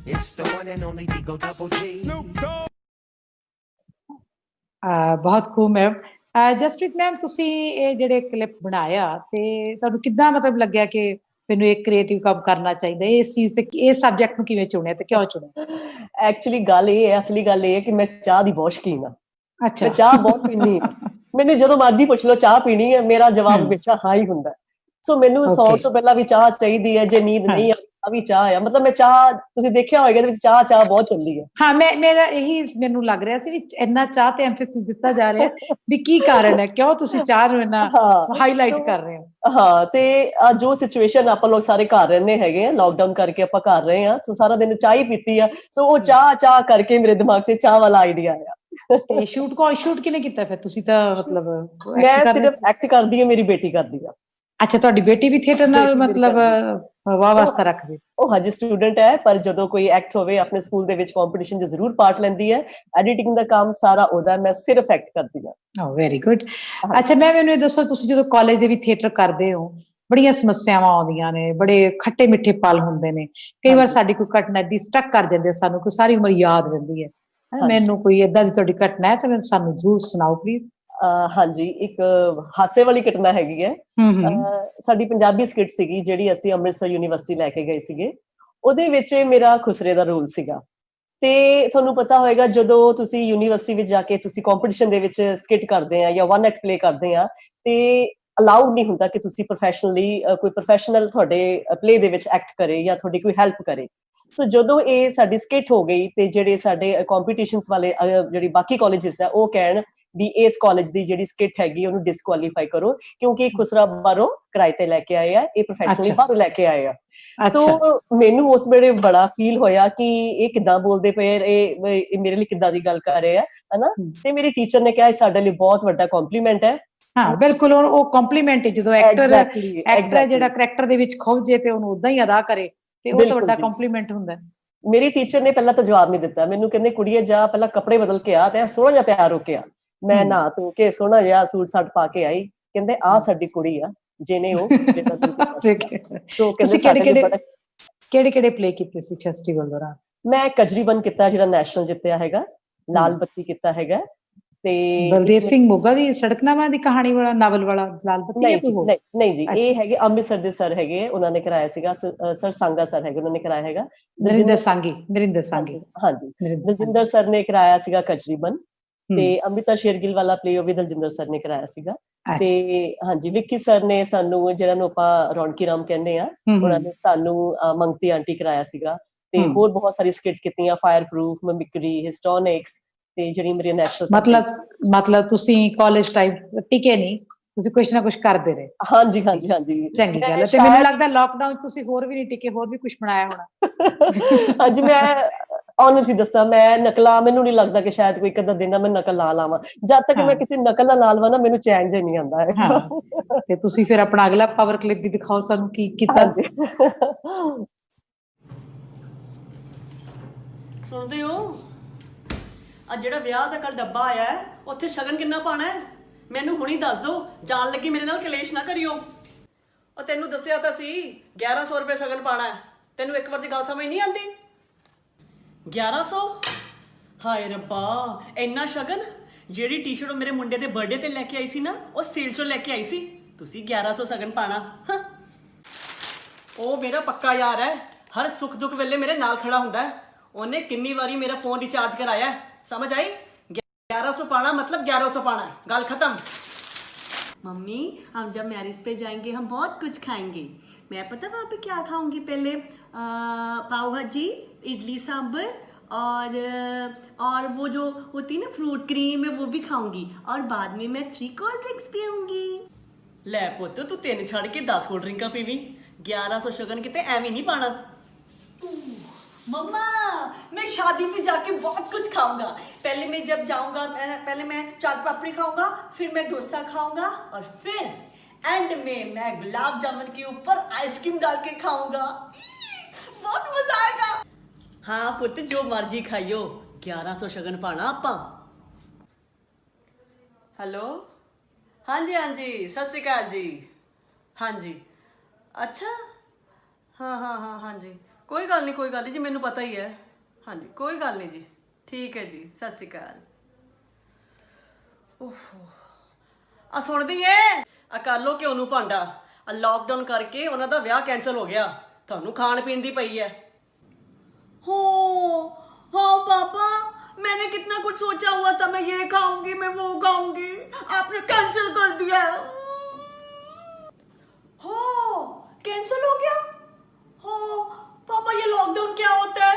It's the one and only Digo Double G. ਬਹੁਤ ਖੂਬ ਮੈਮ। ਜਸਪ੍ਰੀਤ ਮੈਮ, ਤੁਸੀਂ ਇਹ ਜਿਹੜੇ ਕਲਿੱਪ ਬਣਾਇਆ ਤੇ ਤੁਹਾਨੂੰ ਕਿੱਦਾਂ ਮਤਲਬ ਲੱਗਿਆ ਕਿ ਮੈਨੂੰ ਇੱਕ ਕ੍ਰੀਏਟਿਵ ਕੰਮ ਕਰਨਾ ਚਾਹੀਦਾ? ਇਸ ਚੀਜ਼ ਤੇ, ਇਸ ਸਬਜੈਕਟ ਨੂੰ ਕਿਵੇਂ ਚੁਣਿਆ ਤੇ ਕਿਉਂ ਚੁਣਿਆ? ਐਕਚੁਅਲੀ ਗੱਲ ਇਹ ਹੈ, ਅਸਲੀ ਗੱਲ ਇਹ ਹੈ ਕਿ ਮੈਂ ਚਾਹ ਦੀ ਬਹੁਤ ਸ਼ੌਕੀਨ ਆ। ਅੱਛਾ, ਮੈਂ ਚਾਹ ਬਹੁਤ ਪੀਂਦੀ ਹਾਂ। ਮੈਨੂੰ ਜਦੋਂ ਮਰਜ਼ੀ ਪੁੱਛ ਲਓ ਚਾਹ ਪੀਣੀ ਹੈ, ਮੇਰਾ ਜਵਾਬ ਹਮੇਸ਼ਾ ਹਾਂ ਹੀ ਹੁੰਦਾ। ਸੋ ਮੈਨੂੰ ਸੌਣ ਤੋਂ ਪਹਿਲਾਂ ਵੀ ਚਾਹ ਚਾਹੀਦੀ ਹੈ, ਜੇ ਨੀਂਦ ਨਹੀਂ ਆ ਵੀ ਚਾਹ ਆ। ਮਤਲਬ ਮੈਂ ਚਾਹ, ਤੁਸੀਂ ਦੇਖਿਆ ਹੋਏਗਾ ਇਹਦੇ ਵਿੱਚ ਚਾਹ ਬਹੁਤ ਚੱਲਦੀ ਹੈ। ਹਾਂ, ਮੇਰਾ ਇਹੀ ਮੈਨੂੰ ਲੱਗ ਰਿਹਾ ਸੀ ਵੀ ਇੰਨਾ ਚਾਹ ਤੇ ਐਮਫੈਸਿਸ ਦਿੱਤਾ ਜਾ ਰਿਹਾ ਵੀ ਕੀ ਕਾਰਨ ਹੈ, ਕਿਉਂ ਤੁਸੀਂ ਚਾਹ ਨੂੰ ਇੰਨਾ ਹਾਈਲਾਈਟ ਕਰ ਰਹੇ ਹੋ? ਹਾਂ, ਤੇ ਜੋ ਸਿਚੁਏਸ਼ਨ ਆਪਾਂ ਲੋਕ ਸਾਰੇ ਘਰ ਰਹਿੰਦੇ ਹੈਗੇ ਆ, ਲਾਕਡਾਊਨ ਕਰਕੇ ਆਪਾਂ ਘਰ ਰਹੇ ਆ, ਸੋ ਸਾਰਾ ਦਿਨ ਚਾਹ ਹੀ ਪੀਤੀ ਆ। ਸੋ ਉਹ ਚਾਹ ਕਰਕੇ ਮੇਰੇ ਦਿਮਾਗ 'ਚ ਚਾਹ ਵਾਲਾ ਆਈਡੀਆ ਆਇਆ। ਤੇ ਸ਼ੂਟ ਕਿਨੇ ਕੀਤਾ ਫਿਰ? ਤੁਸੀਂ ਤਾਂ ਮਤਲਬ ਮੈਂ ਸਿਰਫ ਐਕਟ ਕਰਦੀ ਹਾਂ, ਮੇਰੀ ਬੇਟੀ ਕਰਦੀ ਆ। ਅੱਛਾ, ਤੁਹਾਡੀ ਬੇਟੀ ਵੀ ਥੀਏਟਰ ਨਾਲ ਮਤਲਬ ਵਾਹ ਵਾਸਤਾ ਰੱਖਦੀ? ਉਹ ਹਜੇ ਸਟੂਡੈਂਟ ਹੈ, ਪਰ ਜਦੋਂ ਕੋਈ ਐਕਟ ਹੋਵੇ ਆਪਣੇ ਸਕੂਲ ਦੇ ਵਿੱਚ ਕੰਪੀਟੀਸ਼ਨ 'ਚ ਜ਼ਰੂਰ ਪਾਰਟ ਲੈਂਦੀ ਹੈ। ਐਡੀਟਿੰਗ ਦਾ ਕੰਮ ਸਾਰਾ ਉਹਦਾ, ਮੈਂ ਸਿਰਫ ਐਕਟ ਕਰਦੀ ਹਾਂ। Very good. ਅੱਛਾ, ਮੈਨੂੰ ਇਹ ਦੱਸੋ, ਤੁਸੀਂ ਜਦੋਂ ਕਾਲਜ ਦੇ ਵੀ ਥੀਏਟਰ ਕਰਦੇ ਹੋ, ਬੜੀਆਂ ਸਮੱਸਿਆਵਾਂ ਆਉਂਦੀਆਂ ਨੇ, ਬੜੇ ਖੱਟੇ ਮਿੱਠੇ ਪਲ ਹੁੰਦੇ ਨੇ, ਕਈ ਵਾਰ ਸਾਡੀ ਕੋਈ ਘਟਨਾ ਏਦੀ ਸਟਕ ਕਰ ਜਾਂਦੀ ਹੈ, ਸਾਨੂੰ ਕੋਈ ਸਾਰੀ ਉਮਰ ਯਾਦ ਰਹਿੰਦੀ ਹੈ। ਮੈਨੂੰ ਕੋਈ ਏਦਾਂ ਦੀ ਤੁਹਾਡੀ ਘਟਨਾ ਹੈ ਤਾਂ ਸਾਨੂੰ ਜ਼ਰੂਰ ਸੁਣਾਓ ਪਲੀਜ਼। ਹਾਂਜੀ, ਇੱਕ ਹਾਸੇ ਵਾਲੀ ਘਟਨਾ ਹੈਗੀ ਹੈ। ਸਾਡੀ ਪੰਜਾਬੀ ਸਕਿੱਟ ਸੀਗੀ ਜਿਹੜੀ ਅਸੀਂ ਅੰਮ੍ਰਿਤਸਰ ਯੂਨੀਵਰਸਿਟੀ ਲੈ ਕੇ ਗਏ ਸੀਗੇ। ਉਹਦੇ ਵਿੱਚ ਮੇਰਾ ਖੁਸਰੇ ਦਾ ਰੋਲ ਸੀਗਾ। ਤੇ ਤੁਹਾਨੂੰ ਪਤਾ ਹੋਏਗਾ, ਜਦੋਂ ਤੁਸੀਂ ਯੂਨੀਵਰਸਿਟੀ ਵਿੱਚ ਜਾ ਕੇ ਤੁਸੀਂ ਕੰਪੀਟੀਸ਼ਨ ਦੇ ਵਿੱਚ ਸਕਿੱਟ ਕਰਦੇ ਆ ਜਾਂ 1 ਐਕਟ ਪਲੇ ਕਰਦੇ ਆ, ਤੇ ਅਲਾਉਡ ਨਹੀਂ ਹੁੰਦਾ ਕਿ ਤੁਸੀਂ ਪ੍ਰੋਫੈਸ਼ਨਲੀ ਕੋਈ ਪ੍ਰੋਫੈਸ਼ਨਲ ਤੁਹਾਡੇ ਪਲੇ ਦੇ ਵਿੱਚ ਐਕਟ ਕਰੇ ਜਾਂ ਤੁਹਾਡੀ ਕੋਈ ਹੈਲਪ ਕਰੇ। ਸੋ ਜਦੋਂ ਇਹ ਸਾਡੀ ਸਕਿੱਟ ਹੋ ਗਈ ਤੇ ਜਿਹੜੇ ਸਾਡੇ ਕੰਪੀਟੀਸ਼ਨਸ ਵਾਲੇ ਜਿਹੜੀ ਬਾਕੀ ਕਾਲਜਿਸ ਆ, ਉਹ ਕਹਿਣ ਵੀ ਇਸ ਕਾਲਜ ਦੀ ਜਿਹੜੀ ਸਕਿੱਟ ਹੈਗੀ ਉਹਨੂੰ ਡਿਸਕੁਆਲੀਫਾਈ ਕਰੋ, ਕਿਉਂਕਿ ਖੁਸਰਾ ਬਾਹਰੋਂ ਕਿਰਾਏ ਤੇ ਲੈ ਕੇ ਆਏ ਆ, ਇਹ ਪ੍ਰੋਫੈਸ਼ਨਲੀ ਬਾਹਰੋਂ ਲੈ ਕੇ ਆਏ ਆ। ਸੋ ਮੈਨੂੰ ਉਸ ਵੇਲੇ ਬੜਾ ਫੀਲ ਹੋਇਆ ਕਿ ਇਹ ਕਿੱਦਾਂ ਬੋਲਦੇ ਪਏ, ਇਹ ਮੇਰੇ ਲਈ ਕਿੱਦਾਂ ਦੀ ਗੱਲ ਕਰ ਰਹੇ ਆ, ਹਨਾ। ਤੇ ਮੇਰੀ ਟੀਚਰ ਨੇ ਕਿਹਾ, ਇਹ ਸਾਡੇ ਲਈ ਬਹੁਤ ਵੱਡਾ ਕੰਪਲੀਮੈਂਟ ਹੈ, ਹਾਂ ਬਿਲਕੁਲ ਉਹ ਕੰਪਲੀਮੈਂਟ ਹੈ ਜਦੋਂ ਐਕਟਰ ਹੈ ਜਿਹੜਾ ਐਗਜ਼ੈਕਟਲੀ ਕਰੈਕਟਰ ਦੇ ਵਿੱਚ ਖੁੱਭ ਜੇ ਤੇ ਉਹਨੂੰ ਉਦਾਂ ਹੀ ਅਦਾ ਕਰੇ ਤੇ ਉਹ ਤਾਂ ਬਿਲਕੁਲ ਵੱਡਾ ਜੀ। ਕੰਪਲੀਮੈਂਟ ਹੁੰਦਾ ਹੈ। ਮੇਰੀ ਟੀਚਰ ਨੇ ਪਹਿਲਾਂ ਤਾਂ ਜਵਾਬ ਨਹੀਂ ਦਿੱਤਾ ਮੈਨੂੰ, ਕਹਿੰਦੇ ਕੁੜੀਏ ਜਾ ਪਹਿਲਾਂ ਕੱਪੜੇ ਬਦਲ ਕੇ ਆ ਤੇ ਸੋਹਣਾ ਜਿਹਾ ਤਿਆਰ ਹੋ ਕੇ ਆ। ਮੈਂ ਨਹਾ ਧੋ ਕੇ ਸੋਹਣਾ ਜਿਹਾ ਸੂਟ ਸਾਟ ਪਾ ਕੇ ਆਈ, ਕਹਿੰਦੇ ਆ ਸਾਡੀ ਕੁੜੀ ਆ ਜਿਹਨੇ ਉਹ ਜਿਹੜਾ ਤੂੰ ਕੀਤਾ ਸੀਗਾ। ਸੋ ਕਹਿੰਦੇ ਤੁਸੀਂ ਸਾਡੇ ਲਈ ਬੜਾ ਕਿਹੜੇ ਪਲੇ ਕੀਤੇ ਸੀ ਫੈਸਟੀਵਲ ਦੌਰਾਨ? ਮੈਂ ਕਜਰੀਬਨ ਕੀਤਾ ਜਿਹੜਾ ਨੈਸ਼ਨਲ ਜਿੱਤਿਆ ਹੈਗਾ, ਲਾਲ ਬੱਤੀ ਕੀਤਾ ਹੈਗਾ, ਤੇ ਬਲਦੇਵ ਸਿੰਘ ਮੋਗਾ ਦੀ ਸੜਕਨਾਮਾ ਦੀ ਕਹਾਣੀ ਵਾਲਾ ਨਾਵਲ ਵਾਲਾ ਲਾਲ ਬੱਤੀ ਹੈ ਨਹੀਂ ਕੋਈ ਜੀ ਹੋਰ? ਨਹੀਂ ਜੀ, ਇਹ ਹੈਗੇ ਅੰਮ੍ਰਿਤਸਰ ਦੇ ਸਰ ਹੈਗੇ, ਉਹਨਾਂ ਨੇ ਕਰਾਇਆ ਸੀਗਾ, ਸਰ ਸਾਂਗਾ ਸਰ ਹੈਗੇ, ਉਹਨਾਂ ਨੇ ਕਰਾਇਆ ਹੈਗਾ। ਨਰਿੰਦਰ ਸਾਂਗੀ ਹਾਂਜੀ ਦਲਜਿੰਦਰ ਸਰ ਨੇ ਕਰਾਇਆ ਸੀਗਾ ਕਜਰੀਬਨ, ਤੇ ਅੰਮ੍ਰਿਤਾ ਸ਼ੇਰਗਿੱਲ ਵਾਲਾ ਪਲੇ ਉਹ ਵੀ ਦਲਜਿੰਦਰ ਸਰ ਨੇ ਕਰਾਇਆ ਸੀਗਾ। ਤੇ ਹਾਂਜੀ ਵਿੱਕੀ ਸਰ ਨੇ ਸਾਨੂੰ, ਜਿਹੜਾ ਨੂੰ ਆਪਾਂ ਰੌਣਕੀ ਰਾਮ ਕਹਿੰਦੇ ਆ, ਉਹਨਾਂ ਨੇ ਸਾਨੂੰ ਮੰਗਤੀ ਆਂਟੀ ਕਰਾਇਆ ਸੀਗਾ, ਤੇ ਹੋਰ ਬਹੁਤ ਸਾਰੀ ਸਕਿੱਟ ਕੀਤੀਆਂ, ਫਾਇਰ ਪ੍ਰੂਫ, ਮਿਮਿਕਰੀ, ਹਿਸਟੋਨਿਕਸ, ਤੇ ਜਿਹੜੀ ਮੇਰੀ ਨੈਸ਼ਨਲ ਮਤਲਬ ਤੁਸੀਂ ਕਾਲਜ ਟਾਈਮ ਟਿਕੇ ਨਹੀਂ, ਤੁਸੀਂ ਕੁਛ ਨਾ ਕੁਛ ਕਰਦੇ ਰਹੇ। ਹਾਂਜੀ ਚੰਗੀ ਗੱਲ ਹੈ। ਤੇ ਮੈਨੂੰ ਲੱਗਦਾ ਲਾਕਡਾਊਨ ਤੁਸੀਂ ਹੋਰ ਵੀ ਨਹੀਂ ਟਿਕੇ, ਹੋਰ ਵੀ ਕੁਝ ਬਣਾਇਆ ਹੋਣਾ। ਅੱਜ ਮੈਂ ਆਨੈਸਟਲੀ ਦੱਸਾਂ, ਮੈਂ ਨਕਲਾਂ, ਮੈਨੂੰ ਨਹੀਂ ਲੱਗਦਾ ਕਿ ਸ਼ਾਇਦ ਕੋਈ ਇੱਕ ਅੱਧਾ ਦਿਨ ਮੈਂ ਨਕਲ ਲਾ ਲਾਵਾਂ। ਜਦ ਤੱਕ ਮੈਂ ਕਿਸੇ ਨਕਲ ਨਾਲ ਲਾਲਵਾ ਨਾ, ਮੈਨੂੰ ਚੈਨ ਜਿਹਾ ਨਹੀਂ ਆਉਂਦਾ ਹੈ। ਤੇ ਤੁਸੀਂ ਫਿਰ ਆਪਣਾ ਅਗਲਾ ਪਾਵਰ ਕਲਿੱਪ ਵੀ ਦਿਖਾਓ ਸਾਨੂੰ, ਕੀ ਕੀਤਾ? ਸੁਣਦੇ ਹੋ? ਆ ਜਿਹੜਾ ਵਿਆਹ ਦਾ ਕੱਲ ਡੱਬਾ ਆਇਆ ਹੈ, ਉੱਥੇ ਸ਼ਗਨ ਕਿੰਨਾ ਪਾਣਾ ਹੈ? ਮੈਨੂੰ ਹੁਣੀ ਦੱਸ ਦਿਓ, ਜਾਣ ਲੱਗੀ ਮੇਰੇ ਨਾਲ ਕਲੇਸ਼ ਨਾ ਕਰਿਓ। ਉਹ ਤੈਨੂੰ ਦੱਸਿਆ ਤਾਂ ਸੀ 1100 ਰੁਪਏ ਸ਼ਗਨ ਪਾਣਾ ਹੈ, ਤੈਨੂੰ ਇੱਕ ਵਾਰ ਦੀ ਗੱਲ ਸਮਝ ਨਹੀਂ ਆਉਂਦੀ? 1100? ਹਾਏ ਰੱਬਾ, ਇੰਨਾ ਸ਼ਗਨ! ਜਿਹੜੀ ਟੀ-ਸ਼ਰਟ ਉਹ ਮੇਰੇ ਮੁੰਡੇ ਦੇ ਬਰਥਡੇ ਤੇ ਲੈ ਕੇ ਆਈ ਸੀ ਨਾ, ਉਹ ਸੇਲ ਚੋਂ ਲੈ ਕੇ ਆਈ ਸੀ। ਤੁਸੀਂ 1100 ਸ਼ਗਨ ਪਾਣਾ? ਉਹ ਮੇਰਾ ਪੱਕਾ ਯਾਰ ਹੈ, ਹਰ ਸੁੱਖ ਦੁੱਖ ਵੇਲੇ ਮੇਰੇ ਨਾਲ ਖੜਾ ਹੁੰਦਾ ਹੈ। ਉਹਨੇ ਕਿੰਨੀ ਵਾਰੀ ਮੇਰਾ ਫੋਨ ਰਿਚਾਰਜ कराया है, समझ आई? 1100 पाना मतलब 1100 पाना है, गल खत्म। मम्मी हम जब मैरिज पे जाएंगे हम बहुत कुछ खाएंगे। मैं पता वहाँ पे क्या खाऊंगी? पहले पाव भाजी, इडली सांभर, और वो जो होती है ना फ्रूट क्रीम है, वो भी खाऊंगी, और बाद में मैं 3 कोल्ड ड्रिंक्स पीऊंगी। ले पुत, तू 3 छड़ के 10 कोल्ड ड्रिंका पीवी, 1100 शगन किते एवं नहीं पाना। मम्मा मैं शादी में जाके बहुत कुछ खाऊंगा। पहले मैं जब जाऊंगा, पहले मैं चाट पापड़ी खाऊंगा, फिर मैं डोसा खाऊंगा, और फिर एंड में मैं गुलाब जामुन के ऊपर आइसक्रीम डाल के खाऊंगा। बहुत मजा आएगा। हाँ पुत, जो मर्जी खाइयो, 1100 शगन पाना आपा। हेलो, हाँ जी सत श्री अकाल जी। हाँ जी, अच्छा, हाँ जी, कोई गल नहीं जी, मैनू पता ही है। हाँ जी, कोई गल नहीं जी, ठीक है जी, सत श्री अकाल। आ सुनदी है? अकालो क्यों नू भांडा, लॉकडाउन करके उन्हां दा विआह कैंसल हो गया, तुहानू खाण पीण दी पई है। हो हाँ पापा, मैंने कितना कुछ सोचा हुआ था, मैं ये खाऊंगी, मैं वो खाऊंगी, आपने कैंसिल कर दिया। हो कैंसिल हो गया? हो पापा, ये लॉकडाउन क्या होता है?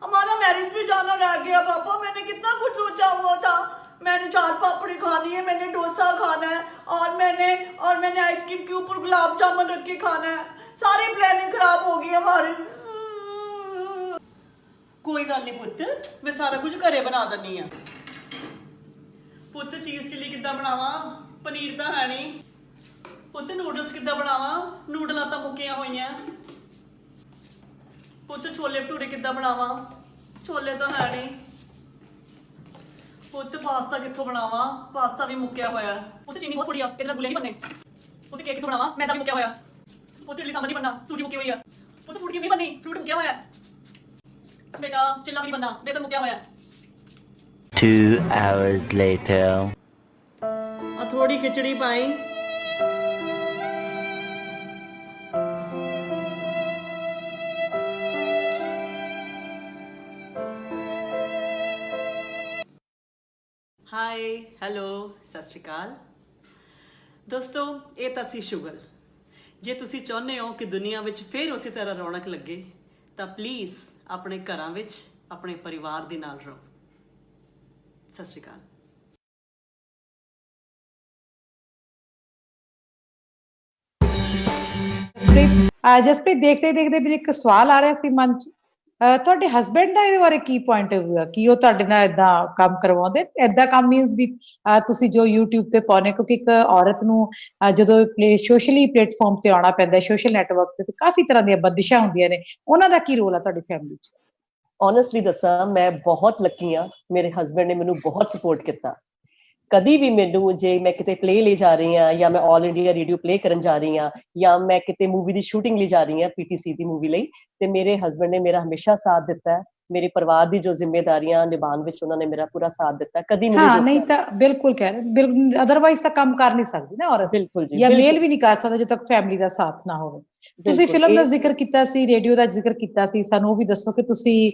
हमारा मैरिज भी जाना रह गया पापा, मैंने कितना कुछ सोचा हुआ था। मैंने चाट पापड़ी खानी है, मैंने डोसा खाना है, और मैंने आइसक्रीम के ऊपर गुलाब जामुन रख के खाना है। सारी प्लानिंग खराब हो गई हमारी। कोई गल नहीं पुत्त, मैं सारा कुछ घरे बना दनी आ। पुत्त चीज चिली किद्दां बनावां? पनीर तां है नहीं। पुत्त नूडल्स किद्दां बनावां? नूडलां तां मुक्कियां होईयां। पुत्त छोले भटूरे किद्दां बनावां? छोले तो है नहीं। पुत्त पास्ता कित्थों बनावां? पास्ता भी मुक्किया होया। पुत्त चीनी बहुत थोड़ी आ, इहदे रसगुल्ले नहीं बनने। पुत्त केक कित्थों बनावां? मैदा भी मुक्किया होया। पुत्त इडली सांभर नहीं बनना, सूजी मुक्की हुई है। पुत्त फ्रूट क्रीम नहीं बननी, फ्रूट मुक्किया होया। बेटा चिल्ला भी नहीं बनना, बेसन मुक्किया होया। 2 hours later. आ थोड़ी खिचड़ी पाई। हाय हैलो सत श्री अकाल दोस्तों, ये ਤਾਂ ਸੀ ਸ਼ੁਗਲ। ਜੇ ਤੁਸੀਂ ਚਾਹੁੰਦੇ ਹੋ ਕਿ ਦੁਨੀਆ ਵਿੱਚ ਫੇਰ ਉਸੇ ਤਰ੍ਹਾਂ ਰੌਣਕ ਲੱਗੇ ਤਾਂ ਪਲੀਜ਼ ਆਪਣੇ ਘਰਾਂ ਵਿੱਚ ਆਪਣੇ ਪਰਿਵਾਰ ਦੇ ਨਾਲ ਰਹੋ। ਸਤਿ ਸ਼੍ਰੀ ਅਕਾਲ। जसप्रीत देखते देखते मेरे एक सवाल आ रहा सी मन च ਤੁਹਾਡੇ ਹਸਬੈਂਡ ਦਾ ਇਹਦੇ ਬਾਰੇ ਕੀ ਪੁਆਇੰਟ ਆਫ ਵਿਊ ਆ? ਕੀ ਉਹ ਤੁਹਾਡੇ ਨਾਲ ਏਦਾਂ ਕੰਮ ਕਰਵਾਉਂਦੇ? ਏਦਾਂ ਕੰਮ ਮੀਨਸ ਵੀ ਤੁਸੀਂ ਜੋ YouTube ਤੇ ਪਾਉਨੇ, ਕਿਉਂਕਿ ਇੱਕ ਔਰਤ ਨੂੰ ਜਦੋਂ ਸੋਸ਼ਲੀ ਪਲੇਟਫਾਰਮ ਤੇ ਆਉਣਾ ਪੈਂਦਾ, ਸੋਸ਼ਲ ਨੈਟਵਰਕ ਤੇ ਕਾਫੀ ਤਰ੍ਹਾਂ ਦੀਆਂ ਬੰਦਿਸ਼ਾਂ ਹੁੰਦੀਆਂ ਨੇ, ਉਹਨਾਂ ਦਾ ਕੀ ਰੋਲ ਆ ਤੁਹਾਡੀ ਫੈਮਿਲੀ 'ਚ? ਓਨੈਸਟਲੀ ਦੱਸਾਂ, ਮੈਂ ਬਹੁਤ ਲੱਕੀ ਹਾਂ, ਮੇਰੇ ਹਸਬੈਂਡ ਨੇ ਮੈਨੂੰ ਬਹੁਤ ਸਪੋਰਟ ਕੀਤਾ। ਕਦੀ ਵੀ ਮੈਨੂੰ ਜੇ ਮੈਂ ਕਿਤੇ ਪਲੇ ਲਈ ਜਾ ਰਹੀ ਹਾਂ, ਜਾਂ ਮੈਂ ਆਲ ਇੰਡੀਆ ਰੇਡੀਓ ਪਲੇ ਕਰਨ ਜਾ ਰਹੀ ਹਾਂ, ਜਾਂ ਮੈਂ ਕਿਤੇ ਮੂਵੀ ਦੀ ਸ਼ੂਟਿੰਗ ਲਈ ਜਾ ਰਹੀ ਹਾਂ, PTC ਦੀ ਮੂਵੀ ਲਈ, ਤੇ ਮੇਰੇ ਹਸਬੈਂਡ ਨੇ ਮੇਰਾ ਹਮੇਸ਼ਾ ਸਾਥ ਦਿੱਤਾ ਹੈ। ਮੇਰੇ ਪਰਿਵਾਰ ਦੀ ਜੋ ਜ਼ਿੰਮੇਦਾਰੀਆਂ ਨਿਭਾਉਣ ਵਿੱਚ ਉਹਨਾਂ ਨੇ ਮੇਰਾ ਪੂਰਾ ਸਾਥ ਦਿੱਤਾ, ਕਦੀ ਮੈਨੂੰ ਹਾਂ, ਨਹੀਂ ਰੋਕਿਆ ਤਾਂ ਬਿਲਕੁਲ ਕਹਿ ਰਹੇ, ਬਿਲਕੁਲ ਅਦਰਵਾਈਜ਼ ਤਾਂ ਕੰਮ ਕਰ ਨਹੀਂ ਸਕਦੀ ਨਾ ਔਰਤ, ਬਿਲਕੁਲ ਜੀ, ਜਾਂ ਮੇਲ ਬਿਲਕੁਲ ਵੀ ਨਹੀਂ ਕਰ ਸਕਦਾ ਜਦੋਂ ਤੱਕ ਫੈਮਿਲੀ ਦਾ ਸਾਥ ਨਾ ਹੋਵੇ। ਤੁਸੀਂ ਬਿਲਕੁਲ ਫਿਲਮ ਦਾ ਇਹ ਜ਼ਿਕਰ ਕੀਤਾ ਸੀ, ਰੇਡੀਓ ਦਾ ਜ਼ਿਕਰ ਕੀਤਾ ਸੀ, ਸਾਨੂੰ ਉਹ ਵੀ ਦੱਸੋ ਕਿ ਤੁਸੀਂ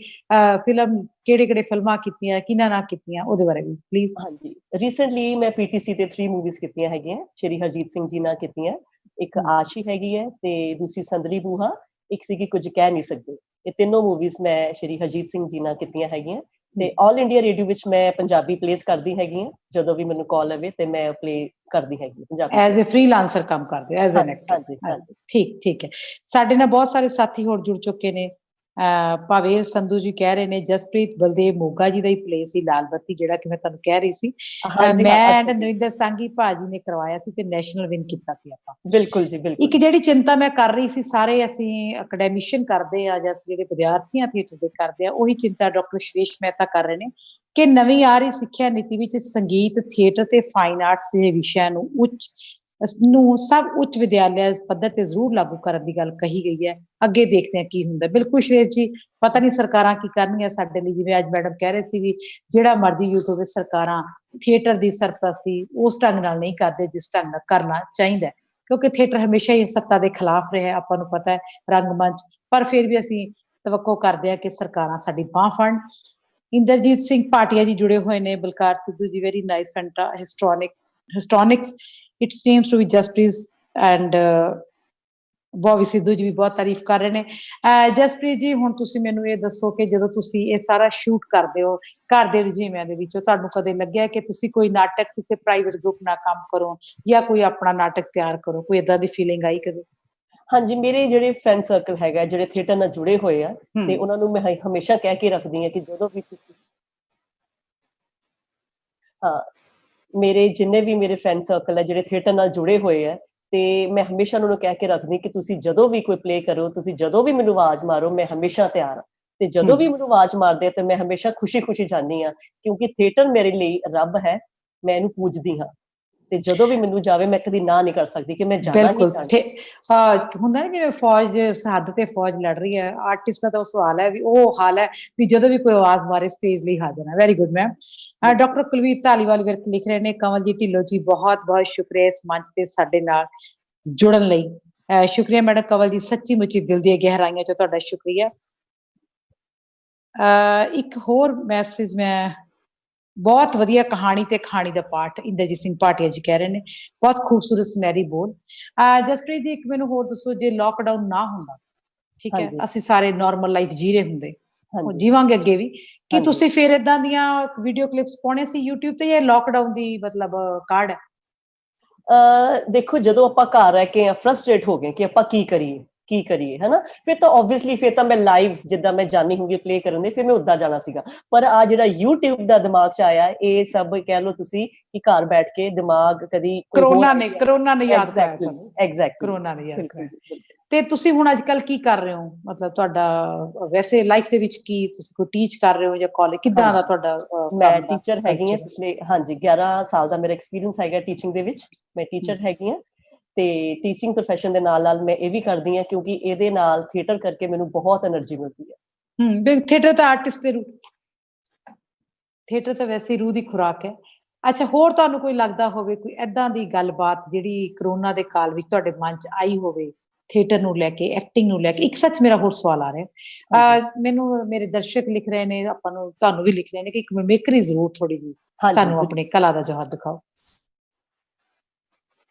ਫਿਲਮ ਕਿਹੜੇ-ਕਿਹੜੇ ਫਿਲਮਾਂ ਕੀਤੀਆਂ, ਕਿਹਨਾਂ ਨਾਲ ਕੀਤੀਆਂ, ਉਹਦੇ ਬਾਰੇ ਵੀ ਪਲੀਜ਼। ਹਾਂਜੀ, ਰੀਸੈਂਟਲੀ ਮੈਂ PTC ਤੇ 3 ਮੂਵੀਜ਼ ਕੀਤੀਆਂ ਹੈਗੀਆਂ, ਸ਼੍ਰੀ ਹਰਜੀਤ ਸਿੰਘ ਜੀ ਨਾਲ ਕੀਤੀਆਂ। ਇੱਕ ਆਸ਼ੀ ਹੈਗੀ ਹੈ, ਤੇ ਦੂਸਰੀ ਸੰਦਲੀ ਬੂਹਾ, ਇੱਕ ਸੀਗੀ ਕੁਝ ਕਹਿ ਨਹੀਂ ਸਕਦੇ। ਇਹ ਤਿੰਨੋਂ ਮੂਵੀਜ਼ ਮੈਂ ਸ਼੍ਰੀ ਹਰਜੀਤ ਸਿੰਘ ਜੀ ਨਾਲ ਕੀਤੀਆਂ ਹੈਗੀਆਂ। ਤੇ ਆਲ ਇੰਡੀਆ ਰੇਡੀਓ ਵਿੱਚ ਮੈਂ ਪੰਜਾਬੀ ਪਲੇਸ ਕਰਦੀ ਹੈਗੀ ਹਾਂ, ਜਦੋਂ ਵੀ ਮੈਨੂੰ ਕਾਲ ਆਵੇ ਤੇ ਮੈਂ ਪਲੇ ਕਰਦੀ ਹੈਗੀ ਪੰਜਾਬੀ। ਐਜ਼ ਅ ਫ੍ਰੀਲਾਂਸਰ ਕੰਮ ਕਰਦੇ ਹੋ, ਐਜ਼ ਐਨ ਐਕਟਰੈਸ? ਹਾਂਜੀ ਹਾਂਜੀ। ਠੀਕ ਹੈ। ਸਾਡੇ ਨਾਲ ਬਹੁਤ ਸਾਰੇ ਸਾਥੀ ਹੋਰ ਜੁੜ ਚੁੱਕੇ ਨੇ। ਭਾਵੇਲ ਸੰਧੂ ਜੀ ਕਹਿ ਰਹੇ ਨੇ ਜਸਪ੍ਰੀਤ ਬਲਦੇਵ ਮੋਗਾ ਜੀ ਦਾ ਹੀ ਪਲੇ ਸੀ ਲਾਲ ਬੱਤੀ, ਜਿਹੜਾ ਕਿ ਮੈਂ ਤੁਹਾਨੂੰ ਕਹਿ ਰਹੀ ਸੀ। ਹਾਂਜੀ ਮੈਂ ਹਾਂ, ਐਂਡ ਅੱਛਾ ਜੀ, ਨਰਿੰਦਰ ਸਾਂਗੀ ਭਾਜੀ ਨੇ ਕਰਵਾਇਆ ਸੀ ਤੇ ਨੈਸ਼ਨਲ ਵਿਨ ਕੀਤਾ ਸੀ ਆਪਾਂ। ਬਿਲਕੁਲ ਜੀ, ਬਿਲਕੁਲ। ਇੱਕ ਜਿਹੜੀ ਚਿੰਤਾ ਮੈਂ ਕਰ ਰਹੀ ਸੀ, ਸਾਰੇ ਅਸੀਂ ਅਕੈਡੈਮਿਸ਼ੀਅਨ ਕਰਦੇ ਆ ਜਾਂ ਜਿਹੜੇ ਵਿਦਿਆਰਥੀਆਂ ਥੀਏਟਰ ਦੇ ਕਰਦੇ ਆ, ਉਹੀ ਚਿੰਤਾ ਡਾਕਟਰ ਸ਼੍ਰੇਸ਼ ਮਹਿਤਾ ਕਰ ਰਹੇ ਨੇ ਕਿ ਨਵੀਂ ਆ ਰਹੀ ਸਿੱਖਿਆ ਨੀਤੀ ਵਿੱਚ ਸੰਗੀਤ, ਥੀਏਟਰ ਤੇ ਫਾਈਨ ਆਰਟਸ ਦੇ ਵਿਸ਼ਿਆਂ ਨੂੰ ਸਭ ਉੱਚ ਵਿਦਿਆਲਿਆ ਪੱਧਰ ਤੇ ਜ਼ਰੂਰ ਲਾਗੂ ਕਰਨ ਦੀ ਗੱਲ ਕਹੀ ਗਈ ਹੈ। ਅੱਗੇ ਦੇਖਦੇ ਹਾਂ ਕੀ ਹੁੰਦਾ। ਬਿਲਕੁਲ ਸ਼੍ਰੇਸ਼ ਜੀ, ਪਤਾ ਨਹੀਂ ਸਰਕਾਰਾਂ ਕੀ ਕਰਨਗੀਆਂ ਸਾਡੇ ਲਈ। ਜਿਵੇਂ ਅੱਜ ਮੈਡਮ ਕਹਿ ਰਹੇ ਸੀ ਵੀ ਜਿਹੜਾ ਮਰਜ਼ੀ YouTube ਵਿੱਚ ਸਰਕਾਰਾਂ ਥੀਏਟਰ ਦੀ ਸਰਪ੍ਰਸਤੀ ਉਸ ਢੰਗ ਨਾਲ ਨਹੀਂ ਕਰਦੇ ਜਿਸ ਢੰਗ ਨਾਲ ਕਰਨਾ ਚਾਹੀਦਾ, ਕਿਉਂਕਿ ਥੀਏਟਰ ਹਮੇਸ਼ਾ ਹੀ ਸੱਤਾ ਦੇ ਖਿਲਾਫ ਰਿਹਾ, ਆਪਾਂ ਨੂੰ ਪਤਾ ਹੈ, ਰੰਗਮੰਚ। ਪਰ ਫਿਰ ਵੀ ਅਸੀਂ ਤਵੱਕੋ ਕਰਦੇ ਹਾਂ ਕਿ ਸਰਕਾਰਾਂ ਸਾਡੀ ਬਾਂਹ ਫੜਨ। ਇੰਦਰਜੀਤ ਸਿੰਘ ਭਾਟੀਆ ਜੀ ਜੁੜੇ ਹੋਏ ਨੇ, Balkar Sidhu ji, very nice histrionics it seems to be Jaspreet and Bobby Sidhu ji ਵੀ ਬਹੁਤ ਤਾਰੀਫ ਕਰ ਰਹੇ ਨੇ। ਜਸਪ੍ਰੀਤ ਜੀ, ਹੁਣ ਤੁਸੀਂ ਮੈਨੂੰ ਇਹ ਦੱਸੋ ਕਿ ਜਦੋਂ ਤੁਸੀਂ ਇਹ ਸਾਰਾ ਸ਼ੂਟ ਕਰਦੇ ਹੋ ਘਰ ਦੇ ਰੁਝੇਵਿਆਂ ਦੇ ਵਿੱਚੋਂ, ਤੁਹਾਨੂੰ ਕਦੇ ਲੱਗਿਆ ਕਿ ਤੁਸੀਂ ਕੋਈ ਨਾਟਕ ਕਿਸੇ ਪ੍ਰਾਈਵੇਟ ਗਰੁੱਪ ਨਾਲ ਕੰਮ ਕਰੋ ਜਾਂ ਕੋਈ ਆਪਣਾ ਨਾਟਕ ਤਿਆਰ ਕਰੋ? ਕੋਈ ਏਦਾਂ ਦੀ ਫੀਲਿੰਗ ਆਈ ਕਦੇ? ਹਾਂਜੀ, ਮੇਰੇ ਜਿਹੜੇ ਫਰੈਂਡ ਸਰਕਲ ਹੈਗਾ, ਜਿਹੜੇ ਥੀਏਟਰ ਨਾਲ ਜੁੜੇ ਹੋਏ ਆ, ਤੇ ਉਹਨਾਂ ਨੂੰ ਮੈਂ ਹਮੇਸ਼ਾ ਕਹਿ ਕੇ ਰੱਖਦੀ ਹਾਂ ਕਿ ਜਦੋਂ ਵੀ ਤੁਸੀਂ ਮੇਰੇ ਜਿੰਨੇ ਵੀ ਮੇਰੇ ਫਰੈਂਡ ਸਰਕਲ ਹੈ ਜਿਹੜੇ ਥੀਏਟਰ ਨਾਲ ਜੁੜੇ ਹੋਏ ਆ, ਤੇ ਮੈਂ ਹਮੇਸ਼ਾ ਉਹਨਾਂ ਨੂੰ ਕਹਿ ਕੇ ਰੱਖਦੀ ਕਿ ਤੁਸੀਂ ਜਦੋਂ ਵੀ ਕੋਈ ਪਲੇ ਕਰੋ, ਤੁਸੀਂ ਜਦੋਂ ਵੀ ਮੈਨੂੰ ਆਵਾਜ਼ ਮਾਰੋ, ਮੈਂ ਹਮੇਸ਼ਾ ਤਿਆਰ ਹਾਂ। ਤੇ ਜਦੋਂ ਵੀ ਮੈਨੂੰ ਆਵਾਜ਼ ਮਾਰਦੇ ਆ ਤੇ ਮੈਂ ਹਮੇਸ਼ਾ ਖੁਸ਼ੀ ਜਾਂਦੀ ਹਾਂ, ਕਿਉਂਕਿ ਥੀਏਟਰ ਮੇਰੇ ਲਈ ਰੱਬ ਹੈ, ਮੈਂ ਇਹਨੂੰ ਪੂਜਦੀ ਹਾਂ। ਤੇ ਜਦੋਂ ਵੀ ਮੈਨੂੰ ਜਾਵੇ, ਮੈਂ ਕਦੀ ਨਾ ਨਹੀਂ ਕਰ ਸਕਦੀ ਕਿ ਮੈਂ ਜਾਣਾ ਹੀ ਬਿਲਕੁਲ ਜਾਣਾ। ਹੁੰਦਾ ਨਾ ਜਿਵੇਂ ਫੌਜ ਸਰਹੱਦ ਤੇ ਫੌਜ ਲੜ ਰਹੀ ਹੈ, ਆਰਟਿਸਟ ਦਾ ਤਾਂ ਉਹ ਸਵਾਲ ਹੈ ਵੀ ਉਹ ਹਾਲ ਹੈ ਵੀ ਜਦੋਂ ਵੀ ਕੋਈ ਆਵਾਜ਼ ਮਾਰੇ ਸਟੇਜ ਲਈ ਹਾਜ਼ਰ ਹੈ। Very good ma'am. Doctor Kulveer Dhaliwal Virk ਲਿਖ ਰਹੇ ਨੇ, ਕਮਲਜੀਤ ਢਿੱਲੋਂ ਜੀ ਬਹੁਤ ਬਹੁਤ ਸ਼ੁਕਰੀਆ ਇਸ ਮੰਚ ਤੇ ਸਾਡੇ ਨਾਲ ਜੁੜਨ ਲਈ। ਸ਼ੁਕਰੀਆ ਮੈਡਮ ਕਵਲ ਜੀ, ਸੱਚੀ ਮੁੱਚੀ ਦਿਲ ਦੀਆਂ ਗਹਿਰਾਈਆਂ ਚੋਂ ਤੁਹਾਡਾ ਸ਼ੁਕਰੀਆ। ਇੱਕ ਹੋਰ ਮੈਸੇਜ, ਮੈਂ ਬਹੁਤ ਵਧੀਆ ਕਹਾਣੀ ਤੇ ਕਹਾਣੀ ਦਾ ਪਾਠ ਇੰਦਰਜੀਤ ਸਿੰਘ ਭਾਟੀਆ ਜੀ ਕਹਿ ਰਹੇ ਨੇ, ਬਹੁਤ ਖੂਬਸੂਰਤ ਸੁਨਹਿਰੀ ਬੋਲ। ਜਸਪ੍ਰੀਤ ਜੀ, ਇੱਕ ਮੈਨੂੰ ਹੋਰ ਦੱਸੋ, ਜੇ ਲੋਕਡਾਊਨ ਨਾ ਹੁੰਦਾ, ਠੀਕ ਹੈ, ਅਸੀਂ ਸਾਰੇ ਨਾਰਮਲ ਲਾਈਫ ਜੀ ਰਹੇ ਹੁੰਦੇ, ਜੀਵਾਂਗੇ ਅੱਗੇ ਵੀ, ਕੀ ਤੁਸੀਂ ਫਿਰ ਏਦਾਂ ਦੀਆਂ ਵੀਡੀਓ ਕਲਿੱਪਸ ਪਾਉਣੇ ਸੀ YouTube ਤੇ, ਜਾਂ ਲੋਕਡਾਊਨ ਦੀ ਮਤਲਬ ਕਾਢ ਹੈ? ਦੇਖੋ, ਜਦੋਂ ਆਪਾਂ ਘਰ ਰਹਿ ਕੇ ਫਰਸਟ੍ਰੇਟ ਹੋ ਗਏ ਕਿ ਆਪਾਂ ਕੀ ਕਰੀਏ ਹਨਾ, ਫਿਰ ਤਾਂ ਆਬਵੀਅਸਲੀ ਫਿਰ ਤਾਂ ਮੈਂ ਲਾਈਵ ਜਿੱਦਾਂ ਮੈਂ ਜਾਣੀ ਹੋਊਗੀ ਪਲੇ ਕਰਨ ਦੇ, ਫਿਰ ਮੈਂ ਉੱਦਾਂ ਜਾਣਾ ਸੀਗਾ। ਪਰ ਆ ਜਿਹੜਾ YouTube ਦਾ ਦਿਮਾਗ ਚ ਆਇਆ, ਇਹ ਸਭ ਕਹਿ ਲਓ ਤੁਸੀਂ ਕਿ ਘਰ ਬੈਠ ਕੇ ਦਿਮਾਗ ਕਦੀ ਕਰੋਨਾ ਨੇ ਯਾਦ ਕਰਾਇਆ ਤੁਹਾਨੂੰ। ਐਗਜ਼ੈਕਟਲੀ, ਕਰੋਨਾ ਨੇ ਯਾਦ ਕਰਾਇਆ। ਤੇ ਤੁਸੀਂ ਹੁਣ ਅੱਜ ਕੱਲ ਕੀ ਕਰ ਰਹੇ ਹੋ? ਮਤਲਬ ਤੁਹਾਡਾ ਵੈਸੇ ਲਾਈਫ ਦੇ ਵਿੱਚ ਕੀ, ਤੁਸੀਂ ਕੋਈ ਟੀਚ ਕਰ ਰਹੇ ਹੋ ਜਾਂ ਕਾਲਜ, ਕਿੱਦਾਂ ਦਾ ਤੁਹਾਡਾ? ਮੈਂ ਟੀਚਰ ਹੈਗੀ ਹਾਂ, ਪਿਛਲੇ 11 ਸਾਲ ਦਾ ਮੇਰਾ ਐਕਸਪੀਰੀਅੰਸ ਹੈਗਾ ਟੀਚਿੰਗ ਦੇ ਵਿੱਚ। ਮੈਂ ਟੀਚਰ ਹੈਗੀ ਹਾਂ, ਤੇ ਟੀਚਿੰਗ ਪ੍ਰੋਫੈਸ਼ਨ ਦੇ ਨਾਲ ਮੈਂ ਇਹ ਵੀ ਕਰਦੀ ਹਾਂ, ਕਿਉਂਕਿ ਇਹਦੇ ਨਾਲ ਥੀਏਟਰ ਕਰਕੇ ਮੈਨੂੰ ਬਹੁਤ એનર્ਜੀ ਮਿਲਦੀ ਹੈ। ਥੀਏਟਰ ਤਾਂ ਆਰਟਿਸਟ ਦੇ ਰੂਪ, ਥੀਏਟਰ ਤਾਂ ਵੈਸੇ ਰੂਹ ਦੀ ਖੁਰਾਕ ਹੈ। ਅੱਛਾ, ਹੋਰ ਤੁਹਾਨੂੰ ਕੋਈ ਲੱਗਦਾ ਹੋਵੇ ਕੋਈ ਏਦਾਂ ਦੀ ਗੱਲਬਾਤ ਜਿਹੜੀ ਕਰੋਨਾ ਦੇ ਕਾਲ ਵਿੱਚ ਤੁਹਾਡੇ ਮਨ ਚ ਆਈ ਹੋਵੇ, ਥੀਏਟਰ ਨੂੰ ਲੈ ਕੇ, ਐਕਟਿੰਗ ਨੂੰ ਲੈ ਕੇ? ਇੱਕ ਸੱਚ ਮੇਰਾ ਹੋਰ ਸਵਾਲ ਆ ਰਿਹਾ, ਮੈਨੂੰ ਮੇਰੇ ਦਰਸ਼ਕ ਲਿਖ ਰਹੇ ਨੇ, ਆਪਾਂ ਨੂੰ ਤੁਹਾਨੂੰ ਵੀ ਲਿਖ ਰਹੇ ਨੇ ਕਿ ਇੱਕ ਮਿਮਿਕਰੀ ਜ਼ਰੂਰ ਥੋੜੀ ਜਿਹੀ ਸਾਨੂੰ ਆਪਣੀ ਕਲਾ ਦਾ ਜੋਹਰ ਦਿਖਾਓ।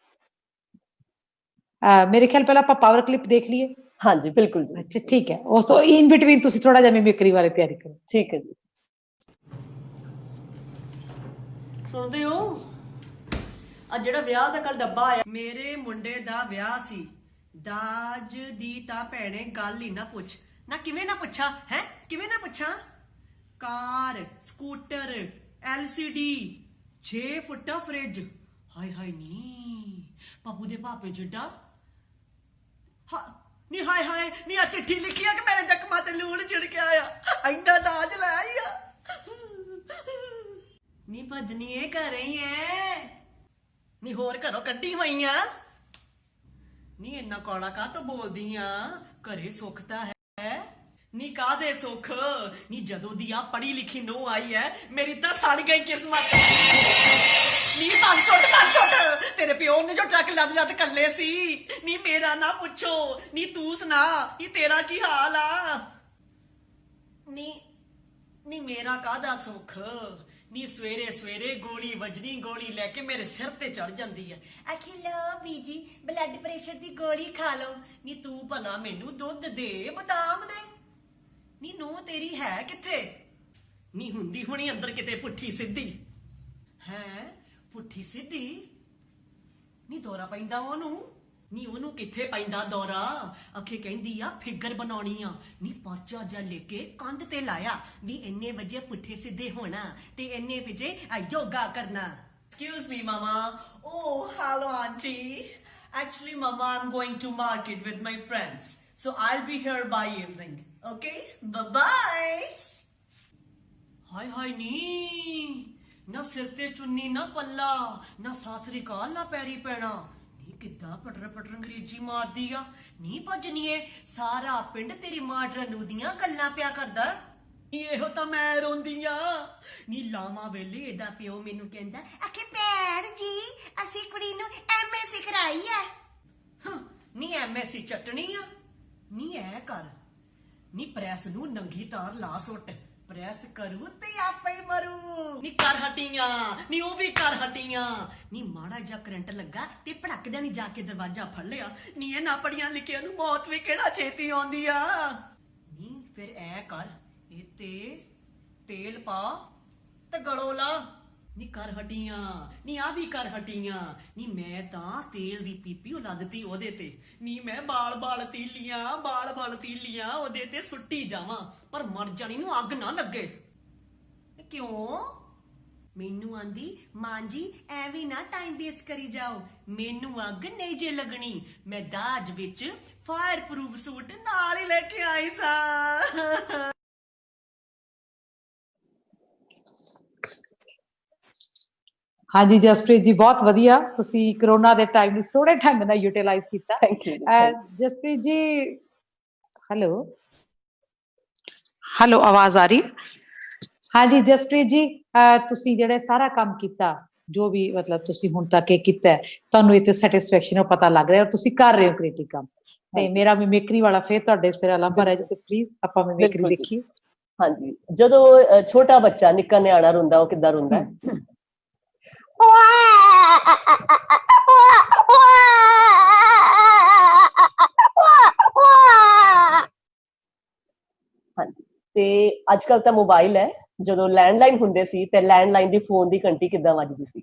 ਮੇਰੇ ਖਿਆਲ ਪਹਿਲਾਂ ਆਪਾਂ ਪਾਵਰ ਕਲਿੱਪ ਦੇਖ ਲਈਏ। ਹਾਂਜੀ, ਬਿਲਕੁਲ ਜੀ। ਅੱਛਾ, ਠੀਕ ਹੈ, ਉਸ ਤੋਂ ਇਨ ਬਿਟਵੀਨ ਤੁਸੀਂ ਥੋੜਾ ਜਿਹਾ ਮਿਮਿਕਰੀ ਬਾਰੇ ਤਿਆਰੀ ਕਰੋ। ਠੀਕ ਹੈ ਜੀ। ਸੁਣਦੇ ਹੋ? ਆ ਜਿਹੜਾ ਵਿਆਹ ਦਾ ਕੱਲ ਡੱਬਾ ਆਇਆ, ਮੇਰੇ ਮੁੰਡੇ ਦਾ ਵਿਆਹ ਸੀ। ਦਾਜ ਦੀ ਤਾਂ ਭੈਣੇ ਗੱਲ ਹੀ ਨਾ ਪੁੱਛ। ਨਾ ਕਿਵੇਂ ਨਾ ਪੁੱਛਾਂ ਹੈ, ਕਿਵੇਂ ਨਾ ਪੁੱਛਾਂ? ਕਾਰ, ਸਕੂਟਰ, LCD, 6 ਫੁੱਟਾ ਫ੍ਰਿਜ, ਹਾਏ ਹਾਏ ਨੀ ਪੱਪੂ ਦੇ ਭਾਪੇ ਜਿੱਡਾ। ਨੀ ਹਾਏ ਹਾਏ ਨੀ, ਆ ਚਿੱਠੀ ਲਿਖੀ ਆ ਕਿ ਮੇਰੇ ਜ਼ਖਮਾਂ ਤੇ ਲੂਣ ਛਿੜਕਿਆ ਆ, ਇੰਨਾ ਦਾਜ ਲੈ ਆਈ ਆ। ਨੀ ਭਜਨੀ ਇਹ ਕਰ ਰਹੀ ਐ ਨੀ, ਹੋਰ ਘਰੋਂ ਕੱਢੀ ਹੋਈਆਂ ਨੀ, ਇੰਨਾ ਕੌੜਾ ਕਾਹ ਤੋਂ ਬੋਲਦੀ ਆ? ਘਰੇ ਸੁੱਖ ਤਾਂ ਹੈ ਨੀ, ਕਾਹਦੇ ਸੁੱਖ ਨੀ, ਜਦੋਂ ਦੀ ਆ ਪੜ੍ਹੀ ਲਿਖੀ ਨੂੰ ਆਈ ਐ ਮੇਰੀ ਤਾਂ ਸੜ ਗਈ ਕਿਸਮਤ ਨੀ। ਪੰਜ ਤੇਰੇ ਪਿਓ ਨੇ ਜੋ ਟਰੱਕ ਲੱਦ ਕੱਲੇ ਸੀ ਨੀ, ਮੇਰਾ ਨਾ ਪੁੱਛੋ ਨੀ, ਤੂੰ ਸੁਣਾ ਨੀ ਤੇਰਾ ਕੀ ਹਾਲ ਆ ਨੀ ਮੇਰਾ ਕਾਹਦਾ ਸੁੱਖ ਨੀ, ਸਵੇਰੇ ਸਵੇਰੇ ਗੋਲੀ ਵੱਜਣੀ, ਗੋਲੀ ਲੈ ਕੇ ਮੇਰੇ ਸਿਰ ਤੇ ਚੜ ਜਾਂਦੀ ਹੈ, ਆਖੀ ਲਓ ਬੀਜੀ ਬਲੱਡ ਪ੍ਰੈਸ਼ਰ ਦੀ ਗੋਲੀ ਖਾ ਲਓ ਨੀ, ਤੂੰ ਭਲਾ ਮੈਨੂੰ ਦੁੱਧ ਦੇ, ਬਦਾਮ ਦੇ ਨੀ, ਨੂੰ ਤੇਰੀ ਹੈ ਕਿੱਥੇ ਨੀ, ਹੁੰਦੀ ਹੁਣੀ ਅੰਦਰ ਕਿਤੇ ਪੁੱਠੀ ਸਿੱਧੀ ਹੈ, ਪੁੱਠੀ ਸਿੱਧੀ ਨੀ, ਦੌਰਾ ਪੈਂਦਾ ਉਹਨੂੰ ਨੀ, ਉਹਨੂੰ ਕਿੱਥੇ ਪੈਂਦਾ ਦੌਰਾ? ਅਖੇ ਕਹਿੰਦੀ ਆ ਫਿਗਰ ਬਣਾਉਣੀ ਆ ਨੀ, ਪਰਚਾ ਜਾ ਲੈ ਕੇ ਕੰਧ ਤੇ ਲਾਇਆ ਵੀ ਇੰਨੇ ਵਜੇ ਪੁੱਠੇ ਸਿੱਧੇ ਹੋਣਾ ਤੇ ਇੰਨੇ ਵਜੇ ਯੋਗਾ ਕਰਨਾ। Excuse me, Mama. Oh, hello, Auntie. Actually, Mama, I'm going to market with my friends, so I'll be here by evening. Okay, bye-bye. ਹਾਏ ਹਾਏ ਨੀ, ਨਾ ਸਿਰ ਤੇ ਚੁੰਨੀ ਨਾ ਪੱਲਾ, ਨਾ ਸਾਸਰੀ ਕਾਲ ਨਾ ਪੈਰੀ ਪੈਣਾ ਨੀ, ਕਿੱਦਾਂ ਪਟਰ ਪਟਰ ਅੰਗਰੇਜ਼ੀ ਮਾਰਦੀ ਆ ਨੀ। ਭਜਨੀਏ ਸਾਰਾ ਪਿੰਡ ਤੇਰੀ ਮਾਡਰਨ ਦੀਆਂ ਗੱਲਾਂ ਪਿਆ ਕਰਦਾ ਨੀ, ਇਹੋ ਤਾਂ ਮੈਂ ਰੋਂਦੀ ਆ ਨੀ। ਲਾਵਾਂ ਵੇਲੇ ਇਹਦਾ ਪਿਓ ਮੈਨੂੰ ਕਹਿੰਦਾ, ਆਖੇ ਭੈਣ ਜੀ ਅਸੀਂ ਕੁੜੀ ਨੂੰ MSc ਕਰਾਈ ਆ ਨੀ, MSc ਚਟਣੀ ਆ ਨੀ। ਐ ਕਰ ਨੀ, ਪ੍ਰੈਸ ਨੂੰ ਨੰਗੀ ਤਾਰ ਲਾ ਸੁੱਟ, ਪ੍ਰੈਸ ਕਰੂ ਤੇ ਆਪੇ ਹੀ ਮਰੂ ਨੀ। ਕਰ ਹਟੀਆਂ ਨੀ, ਉਹ ਵੀ ਕਰ ਹਟੀਆਂ ਨੀ, ਮਾੜਾ ਜਿਹਾ ਕਰੰਟ ਲੱਗਾ ਤੇ ਭੜਕਦਿਆਂ ਨੀ ਜਾ ਕੇ ਦਰਵਾਜ਼ਾ ਫੜ ਲਿਆ ਨੀ। ਇਹ ਨਾ ਪੜੀਆਂ ਲਿਖਿਆ ਨੂੰ ਮੌਤ ਵੀ ਕਿਹੜਾ ਛੇਤੀ ਆਉਂਦੀ ਆ ਨੀ। ਫਿਰ ਐ ਕਰ, ਇਹ ਤੇ ਤੇਲ ਪਾ ਤੇ ਗਲੋਂ ਲਾ ਨੀ। ਕਰ ਹਟੀਆਂ ਨੀ, ਆ ਵੀ ਕਰ ਹਟੀਆਂ ਨੀ। ਮੈਂ ਤਾਂ ਤੇਲ ਦੀ ਪੀਪੀ ਲੱਦਤੀ ਉਹਦੇ ਤੇ ਨੀ, ਮੈਂ ਬਾਲ ਤੀਲੀਆਂ ਉਹਦੇ ਤੇ ਸੁੱਟੀ ਜਾਵਾਂ, ਪਰ ਮਰ ਜਾਣੀ ਨੂੰ ਅੱਗ ਨਾ ਲੱਗੇ। ਕਿਉਂ? ਮੈਨੂੰ ਆਂਦੀ ਮਾਂ ਜੀ ਐਵੇਂ ਨਾ ਟਾਈਮ ਵੇਸਟ ਕਰੀ ਜਾਓ, ਮੈਨੂੰ ਅੱਗ ਨਹੀਂ ਜੇ ਲੱਗਣੀ। ਮੈਂ ਦਾਜ ਵਿੱਚ ਫਾਇਰ ਪ੍ਰੂਫ ਸੂਟ ਨਾਲ ਹੀ ਲੈ ਕੇ ਆਈ ਸਾਂ। ਹਾਂਜੀ ਜਸਪ੍ਰੀਤ ਜੀ, ਬਹੁਤ ਵਧੀਆ, ਤੁਸੀਂ ਕਰੋਨਾ ਦੇ ਟਾਈਮ ਨੂੰ ਸੋਹਣੇ ਢੰਗ ਨਾਲ ਯੂਟਿਲਾਈਜ਼ ਕੀਤਾ। Thank you. ਜਸਪ੍ਰੀਤ ਜੀ, ਹੈਲੋ ਆਵਾਜ਼ ਆ ਰਹੀ? ਹਾਂਜੀ ਜਸਪ੍ਰੀਤ ਜੀ, ਤੁਸੀਂ ਜਿਹੜੇ ਸਾਰਾ ਕੰਮ ਕੀਤਾ, ਜੋ ਵੀ ਮਤਲਬ ਤੁਸੀਂ ਹੁਣ ਤੱਕ ਇਹ ਕੀਤਾ, ਤੁਹਾਨੂੰ ਇਹ ਤੇ ਸੈਟਿਸਫੈਕਸ਼ਨ ਪਤਾ ਲੱਗ ਰਿਹਾ, ਤੁਸੀਂ ਕਰ ਰਹੇ ਹੋ ਕ੍ਰੀਏਟਿਵ ਕੰਮ। ਤੇ ਮੇਰਾ ਮਿਮਿਕਰੀ ਵਾਲਾ ਫੇਰ ਤੁਹਾਡੇ ਸਿਰ ਅਲੰਭਾ ਹੈ ਜੀ, ਤੇ ਪਲੀਜ਼ ਆਪਾਂ ਮਿਮਿਕਰੀ ਦੇਖੀਏ। ਹਾਂਜੀ, ਜਦੋਂ ਛੋਟਾ ਬੱਚਾ ਨਿੱਕਾ ਨਿਆਣਾ ਰੋਂਦਾ, ਉਹ ਕਿੱਦਾਂ ਰੋਂਦਾ? ਹਾਂਜੀ, ਤੇ ਅੱਜ ਕੱਲ ਤਾਂ ਮੋਬਾਈਲ ਹੈ, ਜਦੋਂ ਲੈਂਡਲਾਈਨ ਹੁੰਦੇ ਸੀ ਤੇ ਲੈਂਡਲਾਈਨ ਦੀ ਫੋਨ ਦੀ ਘੰਟੀ ਕਿੱਦਾਂ ਵੱਜਦੀ ਸੀ?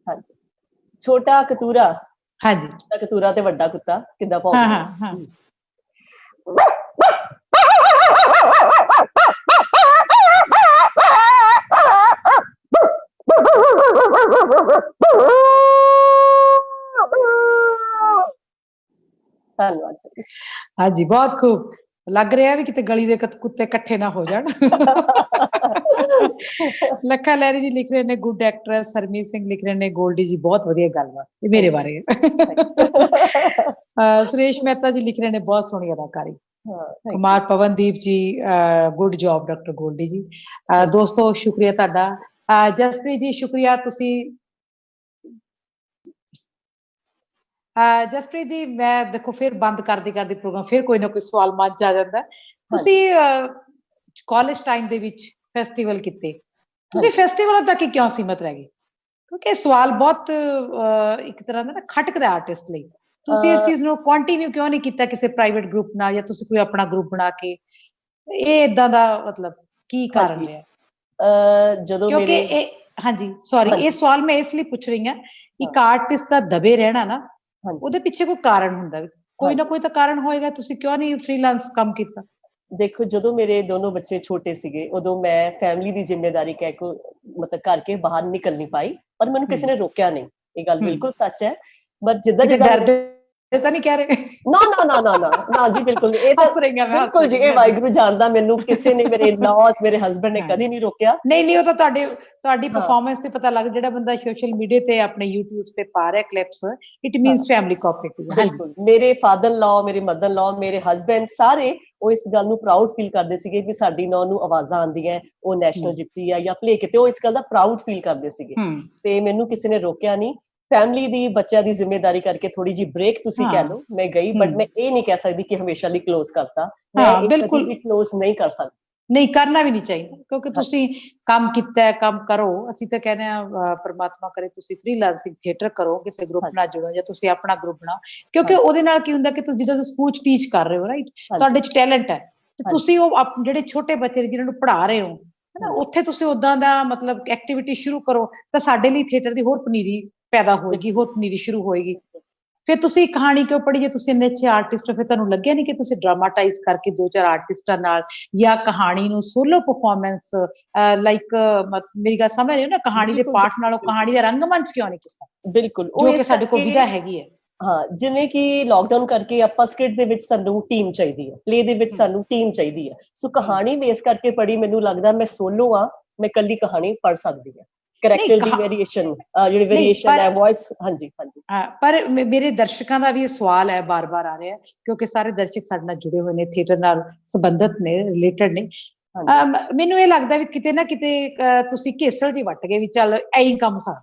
ਹਾਂਜੀ, ਛੋਟਾ ਕਤੂਰਾ, ਹਾਂਜੀ, ਕਤੂਰਾ ਤੇ ਵੱਡਾ ਕੁੱਤਾ ਕਿੱਦਾਂ ਭੌਂਕਦਾ? ਧੰਨਵਾਦ ਜੀ। ਹਾਂਜੀ, ਬਹੁਤ ਖੂਬ। ਲੱਗ ਰਿਹਾ ਵੀ ਕਿਤੇ ਗਲੀ ਦੇ ਕੁੱਤੇ ਇਕੱਠੇ ਨਾ ਹੋ ਜਾਣ। ਲੱਖਾ ਲਹਿਰੀ ਜੀ ਲਿਖ ਰਹੇ ਨੇ ਗੁੱਡ ਐਕਟਰੈਸ, ਹਰਮੀਤ ਸਿੰਘ ਲਿਖ ਰਹੇ ਨੇ ਗੋਲਡੀ ਜੀ ਬਹੁਤ ਵਧੀਆ ਗੱਲਬਾਤ, ਇਹ ਮੇਰੇ ਬਾਰੇ। ਸੁਰੇਸ਼ ਮਹਿਤਾ ਜੀ ਲਿਖ ਰਹੇ ਨੇ ਬਹੁਤ ਸੋਹਣੀ ਅਦਾਕਾਰੀ। ਕੁਮਾਰ ਪਵਨਦੀਪ ਜੀ, ਗੁੱਡ ਜੌਬ ਡਾਕਟਰ ਗੋਲਡੀ ਜੀ। ਦੋਸਤੋ ਸ਼ੁਕਰੀਆ ਤੁਹਾਡਾ। ਜਸਪ੍ਰੀਤ ਜੀ ਸ਼ੁਕਰੀਆ, ਤੁਸੀਂ ਜਸਪ੍ਰੀਤ ਜੀ, ਮੈਂ ਦੇਖੋ ਫਿਰ ਬੰਦ ਕਰਦੇ ਪ੍ਰੋਗਰਾਮ ਫਿਰ ਕੋਈ ਨਾ ਕੋਈ ਸਵਾਲ ਮਨ ਚ ਆ ਜਾਂਦਾ। ਤੁਸੀਂ ਕਾਲਜ ਟਾਈਮ ਦੇ ਵਿੱਚ ਫੈਸਟੀਵਲ ਕੀਤੇ, ਤੁਸੀਂ ਫੈਸਟੀਵਲਾਂ ਤੱਕ ਹੀ ਕਿਉਂ ਸੀਮਤ ਰਹਿ ਗਏ? ਕਿਉਂਕਿ ਸਵਾਲ ਬਹੁਤ ਇੱਕ ਤਰ੍ਹਾਂ ਦਾ ਨਾ ਖਟਕਦਾ ਆਰਟਿਸਟ ਲਈ। ਤੁਸੀਂ ਇਸ ਚੀਜ਼ ਨੂੰ ਕੰਟੀਨਿਊ ਕਿਉਂ ਨਹੀਂ ਕੀਤਾ ਕਿਸੇ ਪ੍ਰਾਈਵੇਟ ਗਰੁੱਪ ਨਾਲ, ਜਾਂ ਤੁਸੀਂ ਕੋਈ ਆਪਣਾ ਗਰੁੱਪ ਬਣਾ ਕੇ? ਇਹ ਇਦਾਂ ਦਾ ਮਤਲਬ ਕੀ ਕਾਰਨ ਰਿਹਾ? ਜਦੋਂ ਕਿਉਂਕਿ ਮੇਰੇ ਇਹ ਹਾਂਜੀ ਸੌਰੀ, ਹਾਂਜੀ। ਇਹ ਸਵਾਲ ਮੈਂ ਇਸ ਲਈ ਪੁੱਛ ਰਹੀ ਹਾਂ, ਇੱਕ ਆਰਟਿਸਟ ਦਾ ਦਬੇ ਰਹਿਣਾ ਨਾ, ਹਾਂਜੀ ਉਹਦੇ ਪਿੱਛੇ ਕੋਈ ਕਾਰਨ ਹੁੰਦਾ, ਕੋਈ ਨਾ ਕੋਈ ਤਾਂ ਕਾਰਨ ਹੋਏਗਾ, ਤੁਸੀਂ ਕਿਉਂ ਨਹੀਂ ਫ੍ਰੀਲਾਂਸ ਕੰਮ ਕੀਤਾ? ਦੇਖੋ, ਜਦੋਂ ਮੇਰੇ ਦੋਨੋਂ ਬੱਚੇ ਛੋਟੇ ਸੀਗੇ ਉਦੋਂ ਮੈਂ ਫੈਮਿਲੀ ਦੀ ਜ਼ਿੰਮੇਵਾਰੀ ਕਹਿ ਕੇ ਮਤਲਬ ਕਰਕੇ ਬਾਹਰ ਨਿਕਲ ਨਹੀਂ ਪਾਈ, ਪਰ ਮੈਨੂੰ ਕਿਸੇ ਨੇ ਰੋਕਿਆ ਨਹੀਂ, ਇਹ ਗੱਲ ਬਿਲਕੁਲ ਸੱਚ ਹੈ। ਬਟ ਜਿੱਦਾਂ ਕਿਤੇ ਜਿੱਦਾਂ ਡਰਦੇ ਤਾਂ ਨਹੀਂ ਕਹਿ ਰਹੇ? ਨਾ ਨਾ ਨਾ ਨਾ ਨਾ ਨਾ ਜੀ, ਬਿਲਕੁਲ ਇਹ ਤਾਂ ਹੱਸ ਰਹੀ ਹਾਂ ਮੈਂ, ਬਿਲਕੁਲ ਜੀ, ਇਹ ਵਾਹਿਗੁਰੂ ਜਾਣਦਾ, ਮੈਨੂੰ ਕਿਸੇ ਨੇ, ਮੇਰੇ ਇਨ-ਲॉज, ਮੇਰੇ ਹਸਬੰਡ ਨੇ ਹਾਂ। ਕਦੀ ਨਹੀਂ ਰੋਕਿਆ। ਨਹੀਂ ਉਹ ਤਾਂ ਤੁਹਾਡੀ ਹਾਂ ਪਰਫਾਰਮੈਂਸ ਤੇ ਪਤਾ ਲੱਗ, ਜਿਹੜਾ ਬੰਦਾ ਸੋਸ਼ਲ ਮੀਡੀਆ ਤੇ ਆਪਣੇ YouTube ਤੇ ਪਾ ਰਿਹਾ clips, it means family cooperative. ਬਿਲਕੁਲ, ਮੇਰੇ ਫਾਦਰ-ਇਨ-ਲॉ, ਮੇਰੇ ਮਦਰ-ਇਨ-ਲॉ, ਮੇਰੇ ਹਸਬੰਡ, ਸਾਰੇ ਉਹ ਇਸ ਗੱਲ ਨੂੰ ਪ੍ਰਾਊਡ ਫੀਲ ਕਰਦੇ ਸੀਗੇ ਵੀ ਸਾਡੀ ਨੌਂ ਨੂੰ ਆਵਾਜ਼ਾਂ ਆਉਂਦੀਆਂ, ਉਹ ਨੈਸ਼ਨਲ ਜਿੱਤੀ ਆ ਜਾਂ ਪਲੇ ਕੀਤੇ, ਉਹ ਇਸ ਗੱਲ ਦਾ ਪ੍ਰਾਊਡ ਫੀਲ ਕਰਦੇ ਸੀਗੇ। ਤੇ ਮੈਨੂੰ ਕਿਸੇ ਨੇ ਰੋਕਿਆ ਨਹੀਂ। ਫੈਮਿਲੀ ਦੀ, ਬੱਚਿਆਂ ਦੀ ਜ਼ਿੰਮੇਵਾਰੀ ਕਰਕੇ ਥੋੜੀ ਜੀ ਬ੍ਰੇਕ ਤੁਸੀਂ ਕਹਿ ਲਓ, ਮੈਂ ਗਈ, ਬਟ ਮੈਂ ਇਹ ਨਹੀਂ ਕਹਿ ਸਕਦੀ ਕਿ ਹਮੇਸ਼ਾ ਲਈ ਕਲੋਜ਼ ਕਰਤਾ, ਮੈਂ ਇਹ ਕਦੀ ਵੀ ਕਲੋਜ਼ ਨਹੀਂ ਕਰ ਸਕਦੀ। ਨਹੀਂ ਕਰਨਾ ਵੀ ਨਹੀਂ ਚਾਹੀਦਾ, ਕਿਉਂਕਿ ਤੁਸੀਂ ਕੰਮ ਕੀਤਾ ਹੈ, ਕੰਮ ਕਰੋ। ਅਸੀਂ ਤਾਂ ਕਹਿੰਦੇ ਆ ਪ੍ਰਮਾਤਮਾ ਕਰੇ ਤੁਸੀਂ ਫ੍ਰੀਲਾਂਸਿੰਗ ਥੀਏਟਰ ਕਰੋ, ਕਿਸੇ ਗਰੁੱਪ ਨਾਲ ਜੁੜੋ ਜਾਂ ਤੁਸੀਂ ਆਪਣਾ ਗਰੁੱਪ ਬਣਾਓ, ਕਿਉਂਕਿ ਉਹਦੇ ਨਾਲ ਕੀ ਹੁੰਦਾ ਕਿ ਤੁਸੀਂ ਜਿੱਦਾਂ ਸਕੂਲ ਚ ਟੀਚ ਕਰ ਰਹੇ ਹੋ, ਰਾਈਟ, ਤੁਹਾਡੇ ਚ ਟੈਲੈਂਟ ਹੈ, ਤੇ ਤੁਸੀਂ ਉਹ ਜਿਹੜੇ ਛੋਟੇ ਬੱਚੇ ਜਿਹਨਾਂ ਨੂੰ ਪੜ੍ਹਾ ਰਹੇ ਹੋ ਹਨਾ, ਉੱਥੇ ਤੁਸੀਂ ਉਦਾਂ ਦਾ ਮਤਲਬ ਐਕਟੀਵਿਟੀ ਸ਼ੁਰੂ ਕਰੋ, ਤਾਂ ਸਾਡੇ ਲਈ ਥੀਏਟਰ ਦੀ ਹੋਰ ਪਨੀਰੀ ਪੈਦਾ ਹੋਏਗੀ, ਹੋਰ ਪਨੀਰੀ ਸ਼ੁਰੂ ਹੋਏਗੀ। ਫਿਰ ਤੁਸੀਂ ਕਹਾਣੀ ਕਿਉਂ ਪੜ੍ਹੀ? ਜੇ ਤੁਸੀਂ ਇੰਨੇ ਅੱਛੇ ਆਰਟਿਸਟ ਹੋ, ਫਿਰ ਤੁਹਾਨੂੰ ਲੱਗਿਆ ਨਹੀਂ ਕਿ ਤੁਸੀਂ ਡਰਾਮਾਟਾਈਜ਼ ਕਰਕੇ 2-4 ਆਰਟਿਸਟਾਂ ਨਾਲ ਜਾਂ ਕਹਾਣੀ ਨੂੰ ਸੋਲੋ ਪਰਫਾਰਮੈਂਸ ਲਾਈਕ, ਮੇਰੀ ਗੱਲ ਸਮਝ ਰਹੇ ਹੋ ਨਾ, ਕਹਾਣੀ ਦੇ ਪਾਠ ਨਾਲੋਂ ਕਹਾਣੀ ਦਾ ਰੰਗਮੰਚ ਕਿਉਂ ਨਹੀਂ ਕੀਤਾ? ਬਿਲਕੁਲ, ਜੋ ਕਿ ਸਾਡੇ ਕੋਲ ਵਿਧਾ ਹੈਗੀ ਹੈ। ਹਾਂ, ਜਿਵੇਂ ਕਿ ਲਾਕਡਾਊਨ ਕਰਕੇ ਆਪਾਂ ਸਕਿਟ ਦੇ ਵਿੱਚ ਸਾਨੂੰ ਟੀਮ ਚਾਹੀਦੀ ਹੈ, ਪਲੇ ਦੇ ਵਿੱਚ ਸਾਨੂੰ ਟੀਮ ਚਾਹੀਦੀ ਹੈ, ਸੋ ਕਹਾਣੀ ਬੇਸ ਕਰਕੇ ਪੜ੍ਹੀ। ਮੈਨੂੰ ਲੱਗਦਾ ਮੈਂ ਸੋਲੋ ਆ, ਮੈਂ ਇਕੱਲੀ ਕਹਾਣੀ ਪੜ੍ਹ ਸਕਦੀ ਹਾਂ, ਕਰੈਕਟਰ ਦੀ ਵੇਰੀਏਸ਼ਨ, ਜਿਹੜੀ ਵੇਰੀਏਸ਼ਨ ਹੈ, ਵੌਇਸ। ਹਾਂਜੀ ਹਾਂਜੀ। ਪਰ ਮੇਰੇ ਦਰਸ਼ਕਾਂ ਦਾ ਵੀ ਇਹ ਸਵਾਲ ਹੈ, ਬਾਰ-ਬਾਰ ਆ ਰਿਹਾ, ਕਿਉਂਕਿ ਸਾਰੇ ਦਰਸ਼ਕ ਸਾਡੇ ਨਾਲ ਜੁੜੇ ਹੋਏ ਨੇ, ਥੀਏਟਰ ਨਾਲ ਸੰਬੰਧਿਤ ਨੇ, ਰਿਲੇਟਡ ਨੇ। ਮੈਨੂੰ ਇਹ ਲੱਗਦਾ ਵੀ ਕਿਤੇ ਨਾ ਕਿਤੇ ਤੁਸੀਂ ਘੇਸਲ ਜੀ ਵੱਟ ਗਏ ਵੀ ਚੱਲ ਐਂ ਕੰਮ ਸਾਰ,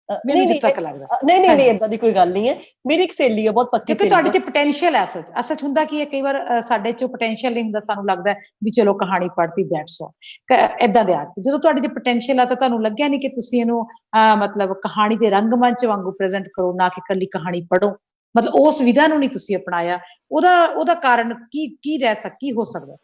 ਮੈਨੂੰ ਜਿੱਥੇ ਤੱਕ ਲੱਗਦਾ। ਨਹੀਂ, ਏਦਾਂ ਦੀ ਕੋਈ ਗੱਲ ਨਹੀਂ ਹੈ। ਮੇਰੀ ਇੱਕ ਸਹੇਲੀ ਹੈ, ਬਹੁਤ ਪੱਕੀ ਸਹੇਲੀ, ਕਿਉਂਕਿ ਤੁਹਾਡੇ ਚ ਪੋਟੈਂਸ਼ੀਅਲ ਹੈ। ਅਸਲ ਹੁੰਦਾ ਕੀ ਹੈ, ਕਈ ਵਾਰ ਸਾਡੇ ਚ ਪੋਟੈਂਸ਼ੀਅਲ ਨਹੀਂ ਹੁੰਦਾ, ਸਾਨੂੰ ਲੱਗਦਾ ਵੀ ਚਲੋ ਕਹਾਣੀ ਪੜ੍ਹਤੀ, ਦੈਟਸ ਆਲ, ਏਦਾਂ ਦੇ ਆਰਟ। ਜਦੋਂ ਤੁਹਾਡੇ ਚ ਪੋਟੈਂਸ਼ੀਅਲ ਆ ਤਾਂ ਤੁਹਾਨੂੰ ਲੱਗਿਆ ਨਹੀਂ ਕਿ ਤੁਸੀਂ ਇਹਨੂੰ ਮਤਲਬ ਕਹਾਣੀ ਦੇ ਰੰਗਮੰਚ ਵਾਂਗੂ ਪ੍ਰੈਜ਼ੈਂਟ ਕਰੋ, ਨਾ ਕਿ ਇਕੱਲੀ ਕਹਾਣੀ ਪੜ੍ਹੋ, ਮਤਲਬ ਉਸ ਵਿਧਾ ਨੂੰ ਨਹੀਂ ਤੁਸੀਂ ਅਪਣਾਇਆ? ਉਹਦਾ ਕਾਰਨ ਕੀ ਹੋ ਸਕਦਾ?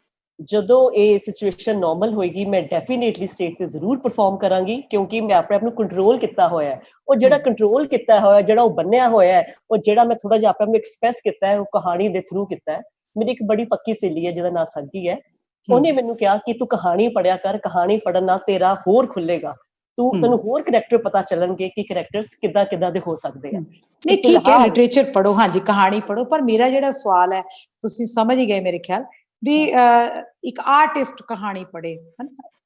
ਜਦੋਂ ਇਹ ਸਿਚੁਏਸ਼ਨ ਨਾਰਮਲ ਹੋਏਗੀ, ਮੈਂ ਡੈਫੀਨੇਟਲੀ ਸਟੇਜ ਤੇ ਜ਼ਰੂਰ ਪਰਫਾਰਮ ਕਰਾਂਗੀ, ਕਿਉਂਕਿ ਮੈਂ ਆਪਣੇ ਆਪ ਨੂੰ ਕੰਟਰੋਲ ਕੀਤਾ ਹੋਇਆ ਹੈ। ਉਹ ਜਿਹੜਾ ਕੰਟਰੋਲ ਕੀਤਾ ਹੋਇਆ, ਜਿਹੜਾ ਉਹ ਬੰਨਿਆ ਹੋਇਆ ਹੈ, ਉਹ ਜਿਹੜਾ ਮੈਂ ਥੋੜਾ ਜਿਹਾ ਆਪਣੇ ਆਪ ਨੂੰ ਐਕਸਪ੍ਰੈਸ ਕੀਤਾ ਹੈ, ਉਹ ਕਹਾਣੀ ਦੇ ਥਰੂ ਕੀਤਾ ਹੈ। ਮੇਰੀ ਇੱਕ ਬੜੀ ਪੱਕੀ ਸਹੇਲੀ ਹੈ ਜਿਹਦਾ ਨਾਂ ਸੰਗੀ ਹੈ, ਉਹਨੇ ਮੈਨੂੰ ਕਿਹਾ ਕਿ ਤੂੰ ਕਹਾਣੀ ਪੜ੍ਹਿਆ ਕਰ, ਕਹਾਣੀ ਪੜ੍ਹਨ ਨਾਲ ਤੇਰਾ ਹੋਰ ਖੁੱਲੇਗਾ, ਤੈਨੂੰ ਹੋਰ ਕਰੈਕਟਰ ਪਤਾ ਚੱਲਣਗੇ ਕਿ ਕਰੈਕਟਰਸ ਕਿੱਦਾਂ ਦੇ ਹੋ ਸਕਦੇ ਆ। ਨਹੀਂ ਠੀਕ ਹੈ, ਲਿਟਰੇਚਰ ਪੜ੍ਹੋ, ਹਾਂਜੀ ਕਹਾਣੀ ਪੜ੍ਹੋ, ਪਰ ਮੇਰਾ ਜਿਹੜਾ ਸਵਾਲ ਹੈ, ਤੁਸੀਂ ਸਮਝ ਹੀ ਗਏ ਮੇਰੇ ਖਿਆਲ ਵੀ ਇੱਕ ਆਰਟਿਸਟ ਕਹਾਣੀ ਪੜ੍ਹੇ,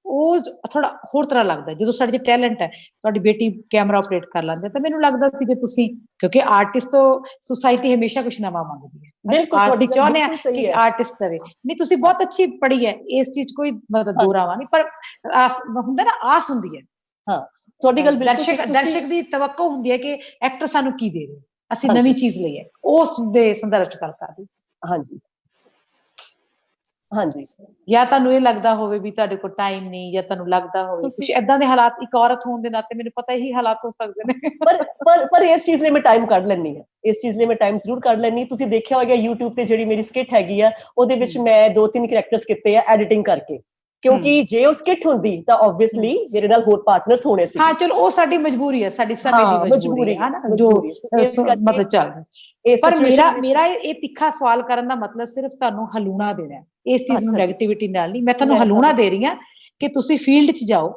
ਉਹ ਥੋੜਾ ਹੋਰ ਤਰ੍ਹਾਂ ਲੱਗਦਾ। ਜਦੋਂ ਸਾਡੇ ਚ ਟੈਲੈਂਟ ਹੈ, ਤੁਹਾਡੀ ਬੇਟੀ ਕੈਮਰਾ ਆਪਰੇਟ ਕਰ ਲੈਂਦੇ, ਤਾਂ ਮੈਨੂੰ ਲੱਗਦਾ ਸੀ ਜੇ ਤੁਸੀਂ, ਕਿਉਂਕਿ ਆਰਟਿਸਟ ਤੋਂ ਸੁਸਾਇਟੀ ਹਮੇਸ਼ਾ ਕੁਛ ਨਵਾਂ ਮੰਗਦੀ ਹੈ, ਅਸੀਂ ਚਾਹੁੰਦੇ ਹਾਂ ਕਿ ਆਰਟਿਸਟ ਦੇਵੇ। ਨਹੀਂ, ਤੁਸੀਂ ਬਹੁਤ ਅੱਛੀ ਪੜ੍ਹੀ ਹੈ, ਇਸ ਚੀਜ਼ ਕੋਈ ਮਤਲਬ ਦੋਰਾਵਾ ਨਹੀਂ, ਪਰ ਹੁੰਦਾ ਨਾ, ਆਸ ਹੁੰਦੀ ਹੈ। ਹਾਂ, ਤੁਹਾਡੀ ਗੱਲ ਬਿਲਕੁਲ, ਦਰਸ਼ਕ ਦੀ ਤਵੱਕੋ ਹੁੰਦੀ ਹੈ ਕਿ ਐਕਟਰ ਸਾਨੂੰ ਕੀ ਦੇ ਰਹੇ, ਅਸੀਂ ਨਵੀਂ ਚੀਜ਼ ਲਈ ਹੈ, ਉਸ ਦੇ ਸੰਦਰਭ ਚ ਗੱਲ ਕਰਦੇ ਸੀ। ਹਾਂਜੀ ਹਾਂਜੀ। ਜਾਂ ਤੁਹਾਨੂੰ ਇਹ ਲੱਗਦਾ ਹੋਵੇ ਵੀ ਤੁਹਾਡੇ ਕੋਲ ਟਾਈਮ ਨਹੀਂ, ਜਾਂ ਤੁਹਾਨੂੰ ਲੱਗਦਾ ਹੋਵੇ ਕੁਝ ਏਦਾਂ ਦੇ ਹਾਲਾਤ, ਇੱਕ ਔਰਤ ਹੋਣ ਦੇ ਨਾਤੇ ਮੈਨੂੰ ਪਤਾ ਇਹੀ ਹਾਲਾਤ ਹੋ ਸਕਦੇ ਨੇ, ਪਰ ਇਸ ਚੀਜ਼ ਲਈ ਮੈਂ ਟਾਈਮ ਕੱਢ ਲੈਂਦੀ ਹਾਂ, ਇਸ ਚੀਜ਼ ਲਈ ਮੈਂ ਟਾਈਮ ਜ਼ਰੂਰ ਕੱਢ ਲੈਂਦੀ। ਤੁਸੀਂ ਦੇਖਿਆ ਹੋਵੇਗਾ YouTube ਤੇ ਜਿਹੜੀ ਮੇਰੀ ਸਕਿਟ ਹੈਗੀ ਆ, ਉਹਦੇ ਵਿੱਚ ਮੈਂ 2-3 ਕਰੈਕਟਰਸ ਕੀਤੇ ਆ ਐਡੀਟਿੰਗ ਕਰਕੇ, ਕਿਉਂਕਿ ਜੇ ਉਹ ਸਕਿਟ ਹੁੰਦੀ ਤਾਂ ਆਬਵੀਅਸਲੀ ਮੇਰੇ ਨਾਲ ਹੋਰ ਪਾਰਟਨਰਸ ਹੋਣੇ ਸੀ। ਹਾਂ ਚਲੋ, ਉਹ ਸਾਡੀ ਮਜਬੂਰੀ ਹੈ, ਸਾਡੀ ਸਮੇਂ ਦੀ ਮਜਬੂਰੀ ਹੈ ਨਾ, ਜੋ ਮਤਲਬ ਚੱਲ। ਪਰ ਮੇਰਾ ਇਹ ਤਿੱਖਾ ਸਵਾਲ ਕਰਨ ਦਾ ਮਤਲਬ ਸਿਰਫ ਤੁਹਾਨੂੰ ਹਲੂਣਾ ਦੇਣਾ, ਇਸ ਚੀਜ਼ ਨੂੰ ਨੈਗੇਟਿਵਿਟੀ ਨਾਲ ਨਹੀਂ, ਮੈਂ ਤੁਹਾਨੂੰ ਹਲੂਣਾ ਦੇ ਰਹੀ ਹਾਂ ਕਿ ਤੁਸੀਂ ਫੀਲਡ 'ਚ ਜਾਓ,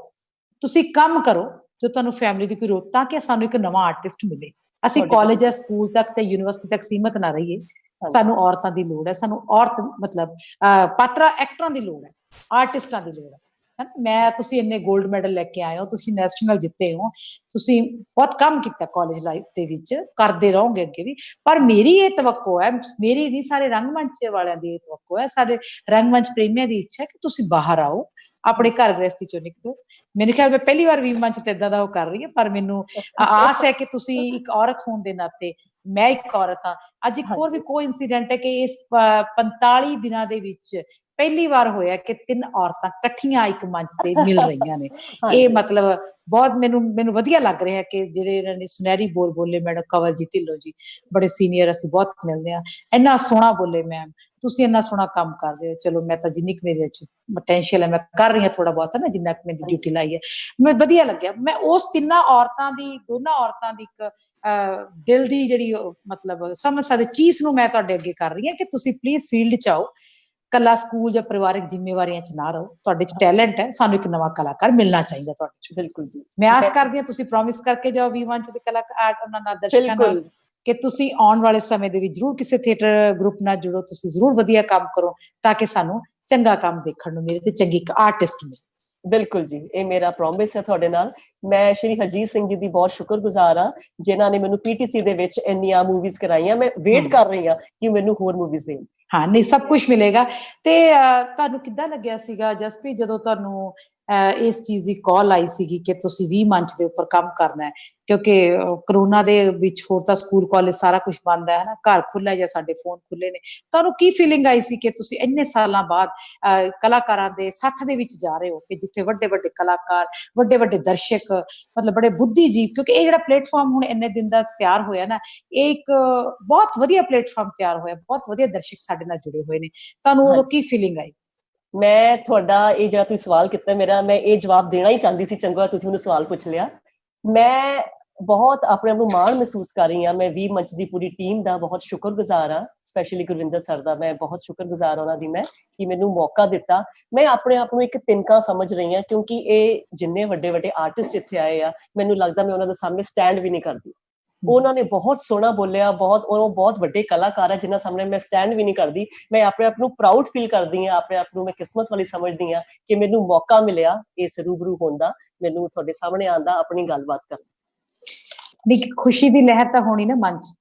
ਤੁਸੀਂ ਕੰਮ ਕਰੋ ਜੋ ਤੁਹਾਨੂੰ ਫੈਮਿਲੀ ਦੀ ਕੋਈ ਜ਼ਰੂਰਤ, ਤਾਂ ਕਿ ਸਾਨੂੰ ਇੱਕ ਨਵਾਂ ਆਰਟਿਸਟ ਮਿਲੇ। ਅਸੀਂ ਕਾਲਜ ਜਾਂ ਸਕੂਲ ਤੱਕ ਤੇ ਯੂਨੀਵਰਸਿਟੀ ਤੱਕ ਸੀਮਤ ਨਾ ਰਹੀਏ, ਸਾਨੂੰ ਔਰਤਾਂ ਦੀ ਲੋੜ ਹੈ, ਸਾਨੂੰ ਔਰਤ ਮਤਲਬ ਪਾਤਰਾ ਐਕਟਰਾਂ ਦੀ ਲੋੜ ਹੈ, ਆਰਟਿਸਟਾਂ ਦੀ ਲੋੜ ਹੈ। ਮੈਂ, ਤੁਸੀਂ ਇੰਨੇ 골ਡ ਮੈਡਲ ਲੈ ਕੇ ਆਏ ਹੋ, ਤੁਸੀਂ ਨੈਸ਼ਨਲ ਜਿੱਤੇ ਹੋ, ਤੁਸੀਂ ਬਹੁਤ ਕੰਮ ਕੀਤਾ ਕਾਲਜ ਲਾਈਫ ਦੇ ਵਿੱਚ, ਕਰਦੇ ਰਹੋਗੇ ਅੱਗੇ ਵੀ, ਪਰ ਮੇਰੀ ਇਹ ਤਵੱਕੋ ਹੈ, ਮੇਰੀ ਨਹੀਂ ਸਾਰੇ ਰੰਗਮੰਚ ਵਾਲਿਆਂ ਦੀ ਇਹ ਤਵੱਕੋ ਹੈ, ਸਾਡੇ ਰੰਗਮੰਚ ਪ੍ਰੇਮੀਆਂ ਦੀ ਇੱਛਾ ਹੈ ਕਿ ਤੁਸੀਂ ਬਾਹਰ ਆਓ, ਆਪਣੇ ਘਰ ਗ੍ਰਸਤੀ ਚੋਂ ਨਿਕਲੋ। ਮੇਰੇ ਖਿਆਲ ਮੈਂ ਪਹਿਲੀ ਵਾਰ ਵੀ ਮੰਚ ਤੇ ਏਦਾਂ ਦਾ ਉਹ ਕਰ ਰਹੀ ਹਾਂ, ਪਰ ਮੈਨੂੰ ਆਸ ਹੈ ਕਿ ਤੁਸੀਂ ਇੱਕ ਔਰਤ ਹੋਣ ਦੇ ਨਾਤੇ, ਮੈਂ ਇੱਕ ਔਰਤ ਹਾਂ। ਅੱਜ ਇੱਕ ਹੋਰ ਵੀ ਕੋਈ ਇਨਸੀਡੈਂਟ ਹੈ ਕਿ ਇਸ 45 ਦਿਨਾਂ ਦੇ ਵਿੱਚ ਪਹਿਲੀ ਵਾਰ ਹੋਇਆ ਕਿ 3 ਔਰਤਾਂ ਇਕੱਠੀਆਂ ਇੱਕ ਮੰਚ ਤੇ ਮਿਲ ਰਹੀਆਂ ਨੇ। ਇਹ ਮਤਲਬ ਬਹੁਤ ਮੈਨੂੰ ਵਧੀਆ ਲੱਗ ਰਿਹਾ ਕਿ ਜਿਹੜੇ ਇਹਨਾਂ ਨੇ ਸੁਨਹਿਰੀ ਬੋਲ ਬੋਲੇ, ਮੈਡਮ ਕੰਵਲਜੀਤ ਢਿੱਲੋਂ ਜੀ, ਬੜੇ ਸੀਨੀਅਰ, ਅਸੀਂ ਬਹੁਤ ਮਿਲਦੇ ਹਾਂ, ਇੰਨਾ ਸੋਹਣਾ ਬੋਲੇ ਮੈਮ, ਤੁਸੀਂ ਇੰਨਾ ਸੋਹਣਾ ਕੰਮ ਕਰਦੇ ਹੋ। ਚਲੋ ਮੈਂ ਤਾਂ ਜਿੰਨੀ ਕੁ ਮੇਰੇ ਚ ਪੋਟੈਂਸ਼ੀਅਲ ਹੈ ਮੈਂ ਕਰ ਰਹੀ ਹਾਂ ਥੋੜਾ ਬਹੁਤ ਨਾ, ਜਿੰਨਾ ਕੁ ਮੇਰੀ ਡਿਊਟੀ ਲਾਈ ਹੈ। ਮੈਂ ਵਧੀਆ ਲੱਗਿਆ, ਮੈਂ ਉਸ ਦੋਨਾਂ ਔਰਤਾਂ ਦੀ ਇੱਕ ਦਿਲ ਦੀ ਜਿਹੜੀ ਮਤਲਬ ਸਮਝ ਸਕਦੇ ਚੀਜ਼ ਨੂੰ ਮੈਂ ਤੁਹਾਡੇ ਅੱਗੇ ਕਰ ਰਹੀ ਹਾਂ ਕਿ ਤੁਸੀਂ ਪਲੀਜ਼ ਫੀਲਡ ਚ ਆਓ, ਕੱਲਾ ਸਕੂਲ ਜਾਂ ਪਰਿਵਾਰਕ ਜ਼ਿੰਮੇਵਾਰੀਆਂ ਚ ਨਾ ਰਹੋ। ਤੁਹਾਡੇ ਚ ਟੈਲੈਂਟ ਹੈ, ਸਾਨੂੰ ਇੱਕ ਨਵਾਂ ਕਲਾਕਾਰ ਮਿਲਣਾ ਚਾਹੀਦਾ ਤੁਹਾਡੇ ਚ। ਬਿਲਕੁਲ ਜੀ, ਮੈਂ ਆਸ ਕਰਦੀ ਹਾਂ ਤੁਸੀਂ ਪ੍ਰੋਮਿਸ ਕਰਕੇ ਜਾਓ V-Manch ਦੇ ਕਲਾਕਾਰ ਉਹਨਾਂ ਨਾਲ, ਦਰਸ਼ਕਾਂ ਨਾਲ, ਬਿਲਕੁਲ ਕਿ ਤੁਸੀਂ ਆਉਣ ਵਾਲੇ ਸਮੇਂ ਦੇ ਵਿੱਚ ਜ਼ਰੂਰ ਕਿਸੇ ਥੀਏਟਰ ਗਰੁੱਪ ਨਾਲ ਜੁੜੋ, ਤੁਸੀਂ ਜ਼ਰੂਰ ਵਧੀਆ ਕੰਮ ਕਰੋ ਤਾਂ ਕਿ ਸਾਨੂੰ ਚੰਗਾ ਕੰਮ ਦੇਖਣ ਨੂੰ ਮਿਲੇ ਤੇ ਚੰਗੀ ਇੱਕ ਆਰਟਿਸਟ ਮਿਲੇ। ਬਿਲਕੁਲ ਜੀ, ਇਹ ਮੇਰਾ ਪ੍ਰੋਮਿਸ ਹੈ ਤੁਹਾਡੇ ਨਾਲ। ਮੈਂ ਸ਼੍ਰੀ ਹਰਜੀਤ ਸਿੰਘ ਜੀ ਦੀ ਬਹੁਤ ਸ਼ੁਕਰਗੁਜ਼ਾਰ ਹਾਂ, ਜਿਨ੍ਹਾਂ ਨੇ ਮੈਨੂੰ ਪੀਟੀਸੀ ਦੇ ਵਿੱਚ ਇੰਨੀਆਂ ਮੂਵੀਜ਼ ਕਰਾਈਆਂ। ਮੈਂ ਵੇਟ ਕਰ ਰਹੀ ਹਾਂ ਕਿ ਮੈਨੂੰ ਹੋਰ ਮੂਵੀਜ਼ ਦੇਣ। ਹਾਂ, ਨਹੀਂ, ਸਭ ਕੁਝ ਮਿਲੇਗਾ। ਤੇ ਤੁਹਾਨੂੰ ਕਿੱਦਾਂ ਲੱਗਿਆ ਸੀਗਾ ਜਸਪ੍ਰੀਤ ਜਦੋਂ ਤੁਹਾਨੂੰ ਇਸ ਚੀਜ਼ ਦੀ ਕਾਲ ਆਈ ਸੀਗੀ ਕਿ ਤੁਸੀਂ V-Manch ਦੇ ਉੱਪਰ ਕੰਮ ਕਰਨਾ ਹੈ? ਕਿਉਂਕਿ ਕਰੋਨਾ ਦੇ ਵਿੱਚ ਹੋਰ ਤਾਂ ਸਕੂਲ ਕਾਲਜ ਸਾਰਾ ਕੁਝ ਬੰਦ ਹੈ ਨਾ, ਘਰ ਖੁੱਲ੍ਹਾ ਜਾਂ ਸਾਡੇ ਫੋਨ ਖੁੱਲੇ ਨੇ। ਤੁਹਾਨੂੰ ਕੀ ਫੀਲਿੰਗ ਆਈ ਸੀ ਕਿ ਤੁਸੀਂ ਇੰਨੇ ਸਾਲਾਂ ਬਾਅਦ ਕਲਾਕਾਰਾਂ ਦੇ ਸਾਥ ਦੇ ਵਿੱਚ ਜਾ ਰਹੇ ਹੋ, ਕਿ ਜਿੱਥੇ ਵੱਡੇ ਵੱਡੇ ਕਲਾਕਾਰ, ਵੱਡੇ ਵੱਡੇ ਦਰਸ਼ਕ, ਮਤਲਬ ਬੜੇ ਬੁੱਧੀਜੀਵ, ਕਿਉਂਕਿ ਇਹ ਜਿਹੜਾ ਪਲੇਟਫਾਰਮ ਹੁਣ ਇੰਨੇ ਦਿਨ ਦਾ ਤਿਆਰ ਹੋਇਆ ਨਾ, ਇਹ ਇੱਕ ਬਹੁਤ ਵਧੀਆ ਪਲੇਟਫਾਰਮ ਤਿਆਰ ਹੋਇਆ, ਬਹੁਤ ਵਧੀਆ ਦਰਸ਼ਕ ਸਾਡੇ ਨਾਲ ਜੁੜੇ ਹੋਏ ਨੇ। ਤੁਹਾਨੂੰ ਉਦੋਂ ਕੀ ਫੀਲਿੰਗ ਆਈ? ਮੈਂ ਤੁਹਾਡਾ ਇਹ ਜਿਹੜਾ ਤੁਸੀਂ ਸਵਾਲ ਕੀਤਾ ਮੇਰਾ, ਮੈਂ ਇਹ ਜਵਾਬ ਦੇਣਾ ਹੀ ਚਾਹੁੰਦੀ ਸੀ। ਚੰਗਾ ਤੁਸੀਂ ਮੈਨੂੰ ਸਵਾਲ ਪੁੱਛ ਲਿਆ। ਮੈਂ ਬਹੁਤ ਆਪਣੇ ਆਪ ਨੂੰ ਮਾਣ ਮਹਿਸੂਸ ਕਰ ਰਹੀ ਹਾਂ। ਮੈਂ V-Manch ਦੀ ਪੂਰੀ ਟੀਮ ਦਾ ਬਹੁਤ ਸ਼ੁਕਰਗੁਜ਼ਾਰ ਹਾਂ, ਸਪੈਸ਼ਲੀ ਗੁਰਵਿੰਦਰ ਸਰ ਦਾ। ਮੈਂ ਬਹੁਤ ਸ਼ੁਕਰਗੁਜ਼ਾਰ ਉਹਨਾਂ ਦੀ ਮੈਂ ਕਿ ਮੈਨੂੰ ਮੌਕਾ ਦਿੱਤਾ। ਮੈਂ ਆਪਣੇ ਆਪ ਨੂੰ ਇੱਕ ਤਿਨਕਾ ਸਮਝ ਰਹੀ ਹਾਂ, ਕਿਉਂਕਿ ਇਹ ਜਿੰਨੇ ਵੱਡੇ ਵੱਡੇ ਆਰਟਿਸਟ ਇੱਥੇ ਆਏ ਆ, ਮੈਨੂੰ ਲੱਗਦਾ ਮੈਂ ਉਹਨਾਂ ਦੇ ਸਾਹਮਣੇ ਸਟੈਂਡ ਵੀ ਨਹੀਂ ਕਰਦੀ। ਉਹਨਾਂ ਨੇ ਬਹੁਤ ਸੋਹਣਾ ਬੋਲਿਆ, ਉਹ ਬਹੁਤ ਵੱਡੇ ਕਲਾਕਾਰ ਹੈ ਜਿਨ੍ਹਾਂ ਸਾਹਮਣੇ ਮੈਂ ਸਟੈਂਡ ਵੀ ਨਹੀਂ ਕਰਦੀ। ਮੈਂ ਆਪਣੇ ਆਪ ਨੂੰ ਪ੍ਰਾਊਡ ਫੀਲ ਕਰਦੀ ਹਾਂ, ਆਪਣੇ ਆਪ ਨੂੰ ਮੈਂ ਕਿਸਮਤ ਵਾਲੀ ਸਮਝਦੀ ਹਾਂ ਕਿ ਮੈਨੂੰ ਮੌਕਾ ਮਿਲਿਆ ਇਸ ਰੂਬਰੂ ਹੋਣ ਦਾ, ਮੈਨੂੰ ਤੁਹਾਡੇ ਸਾਹਮਣੇ ਆਉਣ ਦਾ, ਆਪਣੀ ਗੱਲਬਾਤ ਕਰਨ। ਨਹੀਂ, ਖੁਸ਼ੀ ਦੀ ਲਹਿਰ ਤਾਂ ਹੋਣੀ ਨਾ ਮਨ ਚ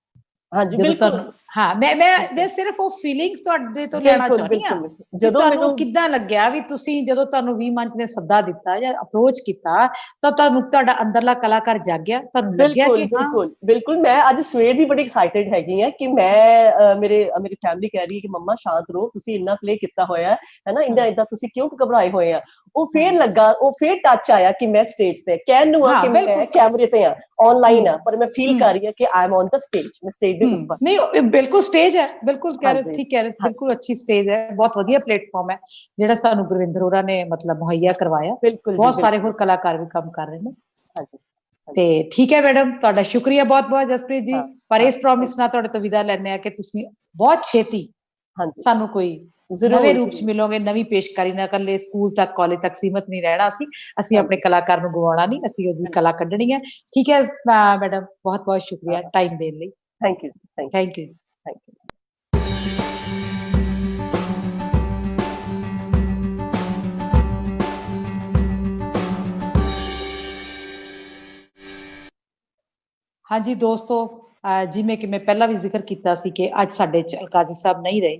ਹਾਂਜੀ, ਜਦੋਂ ਬਿਲਕੁਲ। ਤੁਹਾਨੂੰ, ਹਾਂ, ਮੈਂ ਸਿਰਫ ਉਹ ਫੀਲਿੰਗਸ ਤੁਹਾਡੇ ਤੋਂ ਲੈਣਾ ਚਾਹੁੰਦੀ ਹਾਂ। ਜਦੋਂ ਤੁਹਾਨੂੰ ਕਿੱਦਾਂ ਲੱਗਿਆ ਵੀ ਤੁਸੀਂ ਜਦੋਂ ਤੁਹਾਨੂੰ V-Manch ਨੇ ਸੱਦਾ ਦਿੱਤਾ ਜਾਂ ਅਪਰੋਚ ਕੀਤਾ ਤਾਂ ਤੁਹਾਨੂੰ ਤੁਹਾਡਾ ਅੰਦਰਲਾ ਕਲਾਕਾਰ ਜਾਗਿਆ? ਤੁਹਾਨੂੰ ਲੱਗਿਆ ਕਿ ਹਾਂ? ਬਿਲਕੁਲ। ਮੈਂ ਅੱਜ ਸਵੇਰ ਦੀ ਬੜੀ ਐਕਸਾਈਟਿਡ ਹੈਗੀ ਹਾਂ ਕਿ ਮੈਂ ਮੇਰੀ ਫੈਮਿਲੀ ਕਹਿ ਰਹੀ ਹੈ ਕਿ ਮੰਮਾ ਸ਼ਾਂਤ ਰਹੋ, ਤੁਸੀਂ ਇੰਨਾ ਪਲੇ ਕੀਤਾ ਹੋਇਆ ਹੈ ਨਾ, ਇੰਨਾ ਤੁਸੀਂ ਕਿਉਂ ਘਬਰਾਏ ਹੋਏ ਆ? ਉਹ ਫੇਰ ਲੱਗਾ, ਉਹ ਫੇਰ ਟੱਚ ਆਇਆ ਕਿ ਮੈਂ ਸਟੇਜ ਤੇ, ਕਹਿਣ ਨੂੰ ਆ ਕਿ ਮੈਂ ਕੈਮਰੇ ਤੇ ਆ, ਆਨਲਾਈਨ ਆ, ਪਰ ਮੈਂ ਫੀਲ ਕਰ ਰਹੀ ਹਾਂ ਕਿ I am on the stage, ਮੈਂ ਸਟੇਜ ਦੇ ਉੱਪਰ। ਨਹੀਂ, ਬਿਲਕੁਲ ਸਟੇਜ ਹੈ, ਬਿਲਕੁਲ ਕਹਿ ਰਹੇ, ਠੀਕ ਕਹਿ ਰਹੇ, ਬਿਲਕੁਲ ਅੱਛੀ ਸਟੇਜ ਹੈ, ਬਹੁਤ ਵਧੀਆ ਪਲੇਟਫਾਰਮ ਹੈ ਜਿਹੜਾ ਸਾਨੂੰ ਗੁਰਵਿੰਦਰ ਹੋਰਾਂ ਨੇ ਮਤਲਬ ਮੁਹੱਈਆ ਕਰਵਾਇਆ। ਬਹੁਤ ਸਾਰੇ ਹੋਰ ਕਲਾਕਾਰ ਵੀ ਕੰਮ ਕਰ ਰਹੇ ਨੇ। ਤੇ ਠੀਕ ਹੈ ਮੈਡਮ, ਤੁਹਾਡਾ ਸ਼ੁਕਰੀਆ ਬਹੁਤ ਬਹੁਤ ਜਸਪ੍ਰੀਤ ਜੀ। ਪਰ ਇਸ ਪ੍ਰੋਮਿਸ ਨਾਲ ਤੁਹਾਡੇ ਤੋਂ ਵਿਦਾ ਲੈਣੇ ਆ ਕਿ ਤੁਸੀਂ ਬਹੁਤ ਛੇਤੀ ਸਾਨੂੰ ਕੋਈ ਨਵੇਂ ਰੂਪ ਚ ਮਿਲੋਗੇ, ਨਵੀਂ ਪੇਸ਼ਕਾਰੀ ਨਾਲ। ਇਕੱਲੇ ਸਕੂਲ ਤੱਕ, ਕਾਲਜ ਤੱਕ ਸੀਮਤ ਨਹੀਂ ਰਹਿਣਾ। ਅਸੀਂ ਆਪਣੇ ਕਲਾਕਾਰ ਨੂੰ ਗਵਾਉਣਾ ਨਹੀਂ, ਅਸੀਂ ਉਹਦੀ ਕਲਾ ਕੱਢਣੀ ਹੈ। ਠੀਕ ਹੈ ਮੈਡਮ, ਬਹੁਤ ਬਹੁਤ ਸ਼ੁਕਰੀਆ ਟਾਈਮ ਦੇਣ ਲਈ। Thank you. Thank you. ਹਾਂਜੀ ਦੋਸਤੋ, ਜਿਵੇਂ ਕਿ ਮੈਂ ਪਹਿਲਾਂ ਵੀ ਜ਼ਿਕਰ ਕੀਤਾ ਸੀ ਕਿ ਅੱਜ ਸਾਡੇ ਚ ਅਲਕਾਜੀ ਸਾਹਿਬ ਨਹੀਂ ਰਹੇ,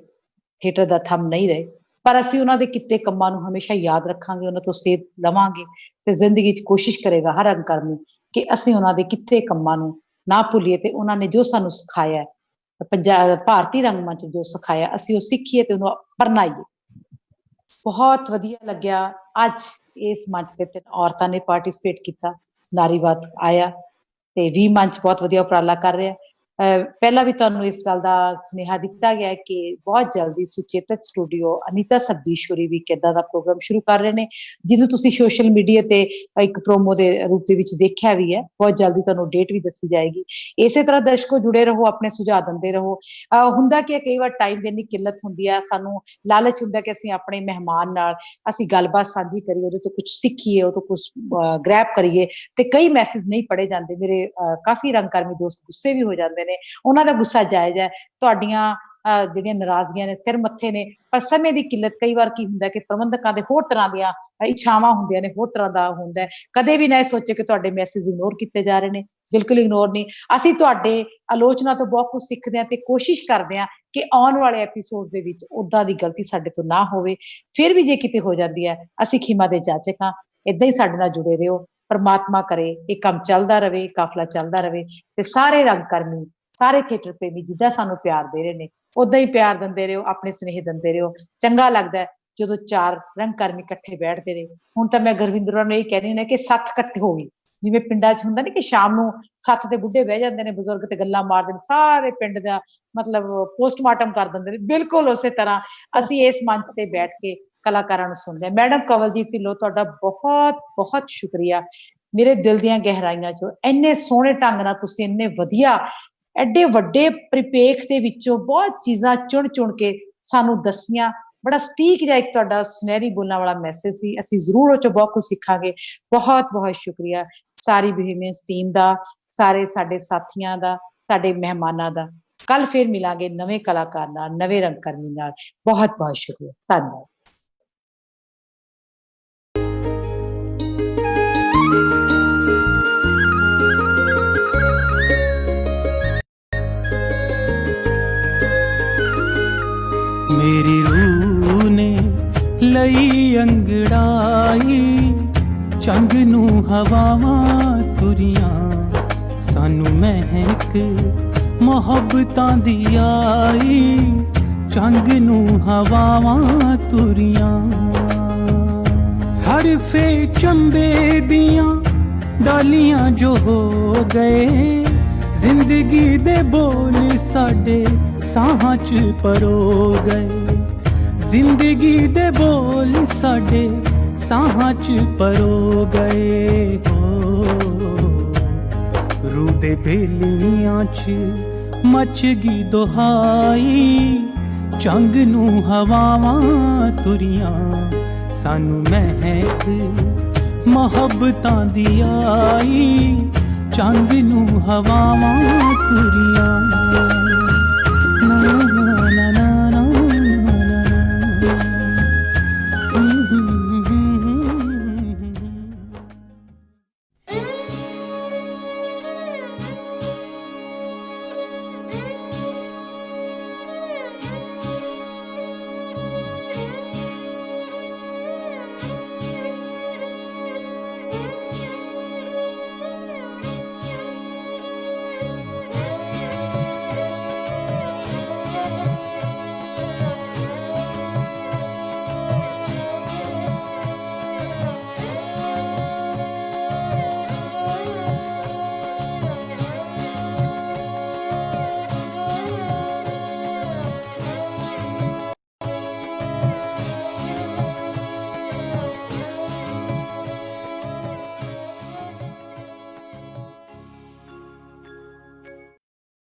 ਥੀਏਟਰ ਦਾ ਥੰਮ ਨਹੀਂ ਰਹੇ, ਪਰ ਅਸੀਂ ਉਹਨਾਂ ਦੇ ਕੀਤੇ ਕੰਮਾਂ ਨੂੰ ਹਮੇਸ਼ਾ ਯਾਦ ਰੱਖਾਂਗੇ, ਉਹਨਾਂ ਤੋਂ ਸੇਧ ਲਵਾਂਗੇ ਤੇ ਜ਼ਿੰਦਗੀ 'ਚ ਕੋਸ਼ਿਸ਼ ਕਰੇਗਾ ਹਰ ਰੰਗਕਰਮੀ ਕਿ ਅਸੀਂ ਉਹਨਾਂ ਦੇ ਕੀਤੇ ਕੰਮਾਂ ਨੂੰ ਨਾ ਭੁੱਲੀਏ ਤੇ ਉਹਨਾਂ ਨੇ ਜੋ ਸਾਨੂੰ ਸਿਖਾਇਆ, ਭਾਰਤੀ ਰੰਗਮੰਚ ਜੋ ਸਿਖਾਇਆ, ਅਸੀਂ ਉਹ ਸਿੱਖੀਏ ਤੇ ਉਹਨੂੰ ਅਪਣਾਈਏ। ਬਹੁਤ ਵਧੀਆ ਲੱਗਿਆ ਅੱਜ ਇਸ ਮੰਚ ਤੇ 3 ਔਰਤਾਂ ਨੇ ਪਾਰਟਿਸਿਪੇਟ ਕੀਤਾ, ਨਾਰੀਵਾਦ ਆਇਆ ਤੇ V-Manch ਬਹੁਤ ਵਧੀਆ ਉਪਰਾਲਾ ਕਰ ਰਿਹਾ। ਪਹਿਲਾਂ ਵੀ ਤੁਹਾਨੂੰ ਇਸ ਗੱਲ ਦਾ ਸੁਨੇਹਾ ਦਿੱਤਾ ਗਿਆ ਕਿ ਬਹੁਤ ਜਲਦੀ ਸੁਚੇਤਕ ਸਟੂਡੀਓ, ਅਨੀਤਾ ਸਬਦੀਸ਼ਵਰੀ ਵੀ ਕਿੱਦਾਂ ਦਾ ਪ੍ਰੋਗਰਾਮ ਸ਼ੁਰੂ ਕਰ ਰਹੇ ਨੇ, ਜਿਹਨੂੰ ਤੁਸੀਂ ਸੋਸ਼ਲ ਮੀਡੀਆ ਤੇ ਇੱਕ ਪ੍ਰੋਮੋ ਦੇ ਰੂਪ ਦੇ ਵਿੱਚ ਦੇਖਿਆ ਵੀ ਹੈ। ਬਹੁਤ ਜਲਦੀ ਤੁਹਾਨੂੰ ਡੇਟ ਵੀ ਦੱਸੀ ਜਾਏਗੀ। ਇਸੇ ਤਰ੍ਹਾਂ ਦਰਸ਼ਕੋ ਜੁੜੇ ਰਹੋ, ਆਪਣੇ ਸੁਝਾਅ ਦਿੰਦੇ ਰਹੋ। ਹੁੰਦਾ ਕਿ ਕਈ ਵਾਰ ਟਾਈਮ ਦੀ ਇੰਨੀ ਕਿੱਲਤ ਹੁੰਦੀ ਹੈ, ਸਾਨੂੰ ਲਾਲਚ ਹੁੰਦਾ ਕਿ ਅਸੀਂ ਆਪਣੇ ਮਹਿਮਾਨ ਨਾਲ ਅਸੀਂ ਗੱਲਬਾਤ ਸਾਂਝੀ ਕਰੀਏ, ਉਹਦੇ ਤੋਂ ਕੁਝ ਸਿੱਖੀਏ, ਉਹ ਤੋਂ ਕੁਝ ਗ੍ਰੈਬ ਕਰੀਏ, ਤੇ ਕਈ ਮੈਸੇਜ ਨਹੀਂ ਪੜ੍ਹੇ ਜਾਂਦੇ। ਮੇਰੇ ਕਾਫੀ ਰੰਗਕਰਮੀ ਦੋਸਤ ਗੁੱਸੇ ਵੀ ਹੋ ਜਾਂਦੇ ਨੇ, ਉਹਨਾਂ ਦਾ ਗੁੱਸਾ ਜਾਇਜ਼ ਹੈ, ਤੁਹਾਡੀਆਂ ਜਿਹੜੀਆਂ ਨਾਰਾਜ਼ਗੀਆਂ ਨੇ ਸਿਰ ਮੱਥੇ ਨੇ, ਪਰ ਸਮੇਂ ਦੀ ਕਿੱਲਤ ਕਈ ਵਾਰ ਕੀ ਹੁੰਦਾ ਕਿ ਪ੍ਰਬੰਧਕਾਂ ਦੇ ਹੋਰ ਤਰ੍ਹਾਂ ਦੀਆਂ ਇੱਛਾਵਾਂ ਹੁੰਦੀਆਂ ਨੇ, ਹੋਰ ਤਰ੍ਹਾਂ ਦਾ ਹੁੰਦਾ। ਕਦੇ ਵੀ ਨਾ ਇਹ ਸੋਚੇ ਕਿ ਤੁਹਾਡੇ ਮੈਸੇਜ ਇਗਨੋਰ ਕੀਤੇ ਜਾ ਰਹੇ ਨੇ, ਬਿਲਕੁਲ ਇਗਨੋਰ ਨਹੀਂ। ਅਸੀਂ ਤੁਹਾਡੇ ਆਲੋਚਨਾ ਤੋਂ ਬਹੁਤ ਕੁਝ ਸਿੱਖਦੇ ਹਾਂ ਤੇ ਕੋਸ਼ਿਸ਼ ਕਰਦੇ ਹਾਂ ਕਿ ਆਉਣ ਵਾਲੇ ਐਪੀਸੋਡ ਦੇ ਵਿੱਚ ਉਦਾਂ ਦੀ ਗਲਤੀ ਸਾਡੇ ਤੋਂ ਨਾ ਹੋਵੇ। ਫਿਰ ਵੀ ਜੇ ਕਿਤੇ ਹੋ ਜਾਂਦੀ ਹੈ, ਅਸੀਂ ਖਿਮਾ ਦੇ ਜਾਚਕ ਹਾਂ। ਏਦਾਂ ਹੀ ਸਾਡੇ ਨਾਲ ਜੁੜੇ ਰਹੋ। ਪਰਮਾਤਮਾ ਕਰੇ ਇਹ ਕੰਮ ਚੱਲਦਾ ਰਹੇ, ਕਾਫਲਾ ਚੱਲਦਾ ਰਹੇ ਤੇ ਸਾਰੇ ਰੰਗਕਰਮੀ, ਸਾਰੇ ਥੀਏਟਰ ਪ੍ਰੇਮੀ ਜਿੱਦਾਂ ਸਾਨੂੰ ਪਿਆਰ ਦੇ ਰਹੇ ਨੇ ਉਦਾਂ ਹੀ ਪਿਆਰ ਦਿੰਦੇ ਰਹੋ, ਆਪਣੇ ਸੁਨੇਹੇ ਦਿੰਦੇ ਰਹੋ। ਚੰਗਾ ਲੱਗਦਾ ਜਦੋਂ 4 ਰੰਗਕਰਮੀ ਇਕੱਠੇ ਬੈਠਦੇ ਰਹੇ। ਹੁਣ ਤਾਂ ਮੈਂ ਗੁਰਵਿੰਦਰ ਨੂੰ ਇਹ ਕਹਿ ਰਹੀ ਹਾਂ ਕਿ 7 ਇਕੱਠੇ ਹੋ ਗਏ, ਜਿਵੇਂ ਪਿੰਡਾਂ 'ਚ ਹੁੰਦਾ ਨੀ ਕਿ ਸ਼ਾਮ ਨੂੰ ਸੱਥ ਤੇ ਬੁੱਢੇ ਬਹਿ ਜਾਂਦੇ ਨੇ ਬਜ਼ੁਰਗ ਤੇ ਗੱਲਾਂ ਮਾਰਦੇ ਨੇ, ਸਾਰੇ ਪਿੰਡ ਦਾ ਮਤਲਬ ਪੋਸਟਮਾਰਟਮ ਕਰ ਦਿੰਦੇ ਨੇ, ਬਿਲਕੁਲ ਉਸੇ ਤਰ੍ਹਾਂ ਅਸੀਂ ਇਸ ਮੰਚ ਤੇ ਬੈਠ ਕੇ ਕਲਾਕਾਰਾਂ ਨੂੰ ਸੁਣਦੇ ਹਾਂ। ਮੈਡਮ ਕਵਲਜੀਤ ਢਿੱਲੋਂ, ਤੁਹਾਡਾ ਬਹੁਤ ਬਹੁਤ ਸ਼ੁਕਰੀਆ। ਮੇਰੇ ਦਿਲ ਦੀਆਂ ਗਹਿਰਾਈਆਂ 'ਚੋਂ ਇੰਨੇ ਸੋਹਣੇ ਢੰਗ ਨਾਲ ਤੁਸੀਂ ਇੰਨੇ ਵਧੀਆ ਐਡੇ ਵੱਡੇ ਪਰਿਪੇਖ ਦੇ ਵਿੱਚੋਂ ਬਹੁਤ ਚੀਜ਼ਾਂ ਚੁਣ ਚੁਣ ਕੇ ਸਾਨੂੰ ਦੱਸੀਆਂ। ਬੜਾ ਸਟੀਕ ਜਿਹਾ ਇੱਕ ਤੁਹਾਡਾ ਸੁਨਹਿਰੀ ਬੋਲਣ ਵਾਲਾ ਮੈਸੇਜ ਸੀ, ਅਸੀਂ ਜ਼ਰੂਰ ਉਹ 'ਚੋਂ ਬਹੁਤ ਕੁਝ ਸਿੱਖਾਂਗੇ। ਬਹੁਤ ਬਹੁਤ ਸ਼ੁਕਰੀਆ ਸਾਰੀ ਬੋਹੇਮੀਅਨਸ ਟੀਮ ਦਾ, ਸਾਰੇ ਸਾਡੇ ਸਾਥੀਆਂ ਦਾ, ਸਾਡੇ ਮਹਿਮਾਨਾਂ ਦਾ। ਕੱਲ ਫਿਰ ਮਿਲਾਂਗੇ ਨਵੇਂ ਕਲਾਕਾਰ ਨਾਲ, ਨਵੇਂ ਰੰਗਕਰਮੀ ਨਾਲ। ਬਹੁਤ ਬਹੁਤ ਸ਼ੁਕਰੀਆ, ਧੰਨਵਾਦ। मेरी रूह ने लई अंगड़ाई, चंग नू हवावां तुरियां, सानू महक मोहब्बतां दी आई, चंग नू हवावां तुरियां। हरफे चंबे दियां डालियां जो हो गए, जिंदगी दे बोल साडे साहां च परो गए, जिंदगी दे बोल साडे साहां च परो गए हो। रूह दे बेलियां च मच गी दोहाई, चंग नू हवावां तुरियां, सानू महक मोहब्बतां दी आई, चंग नू हवावां तुरियां।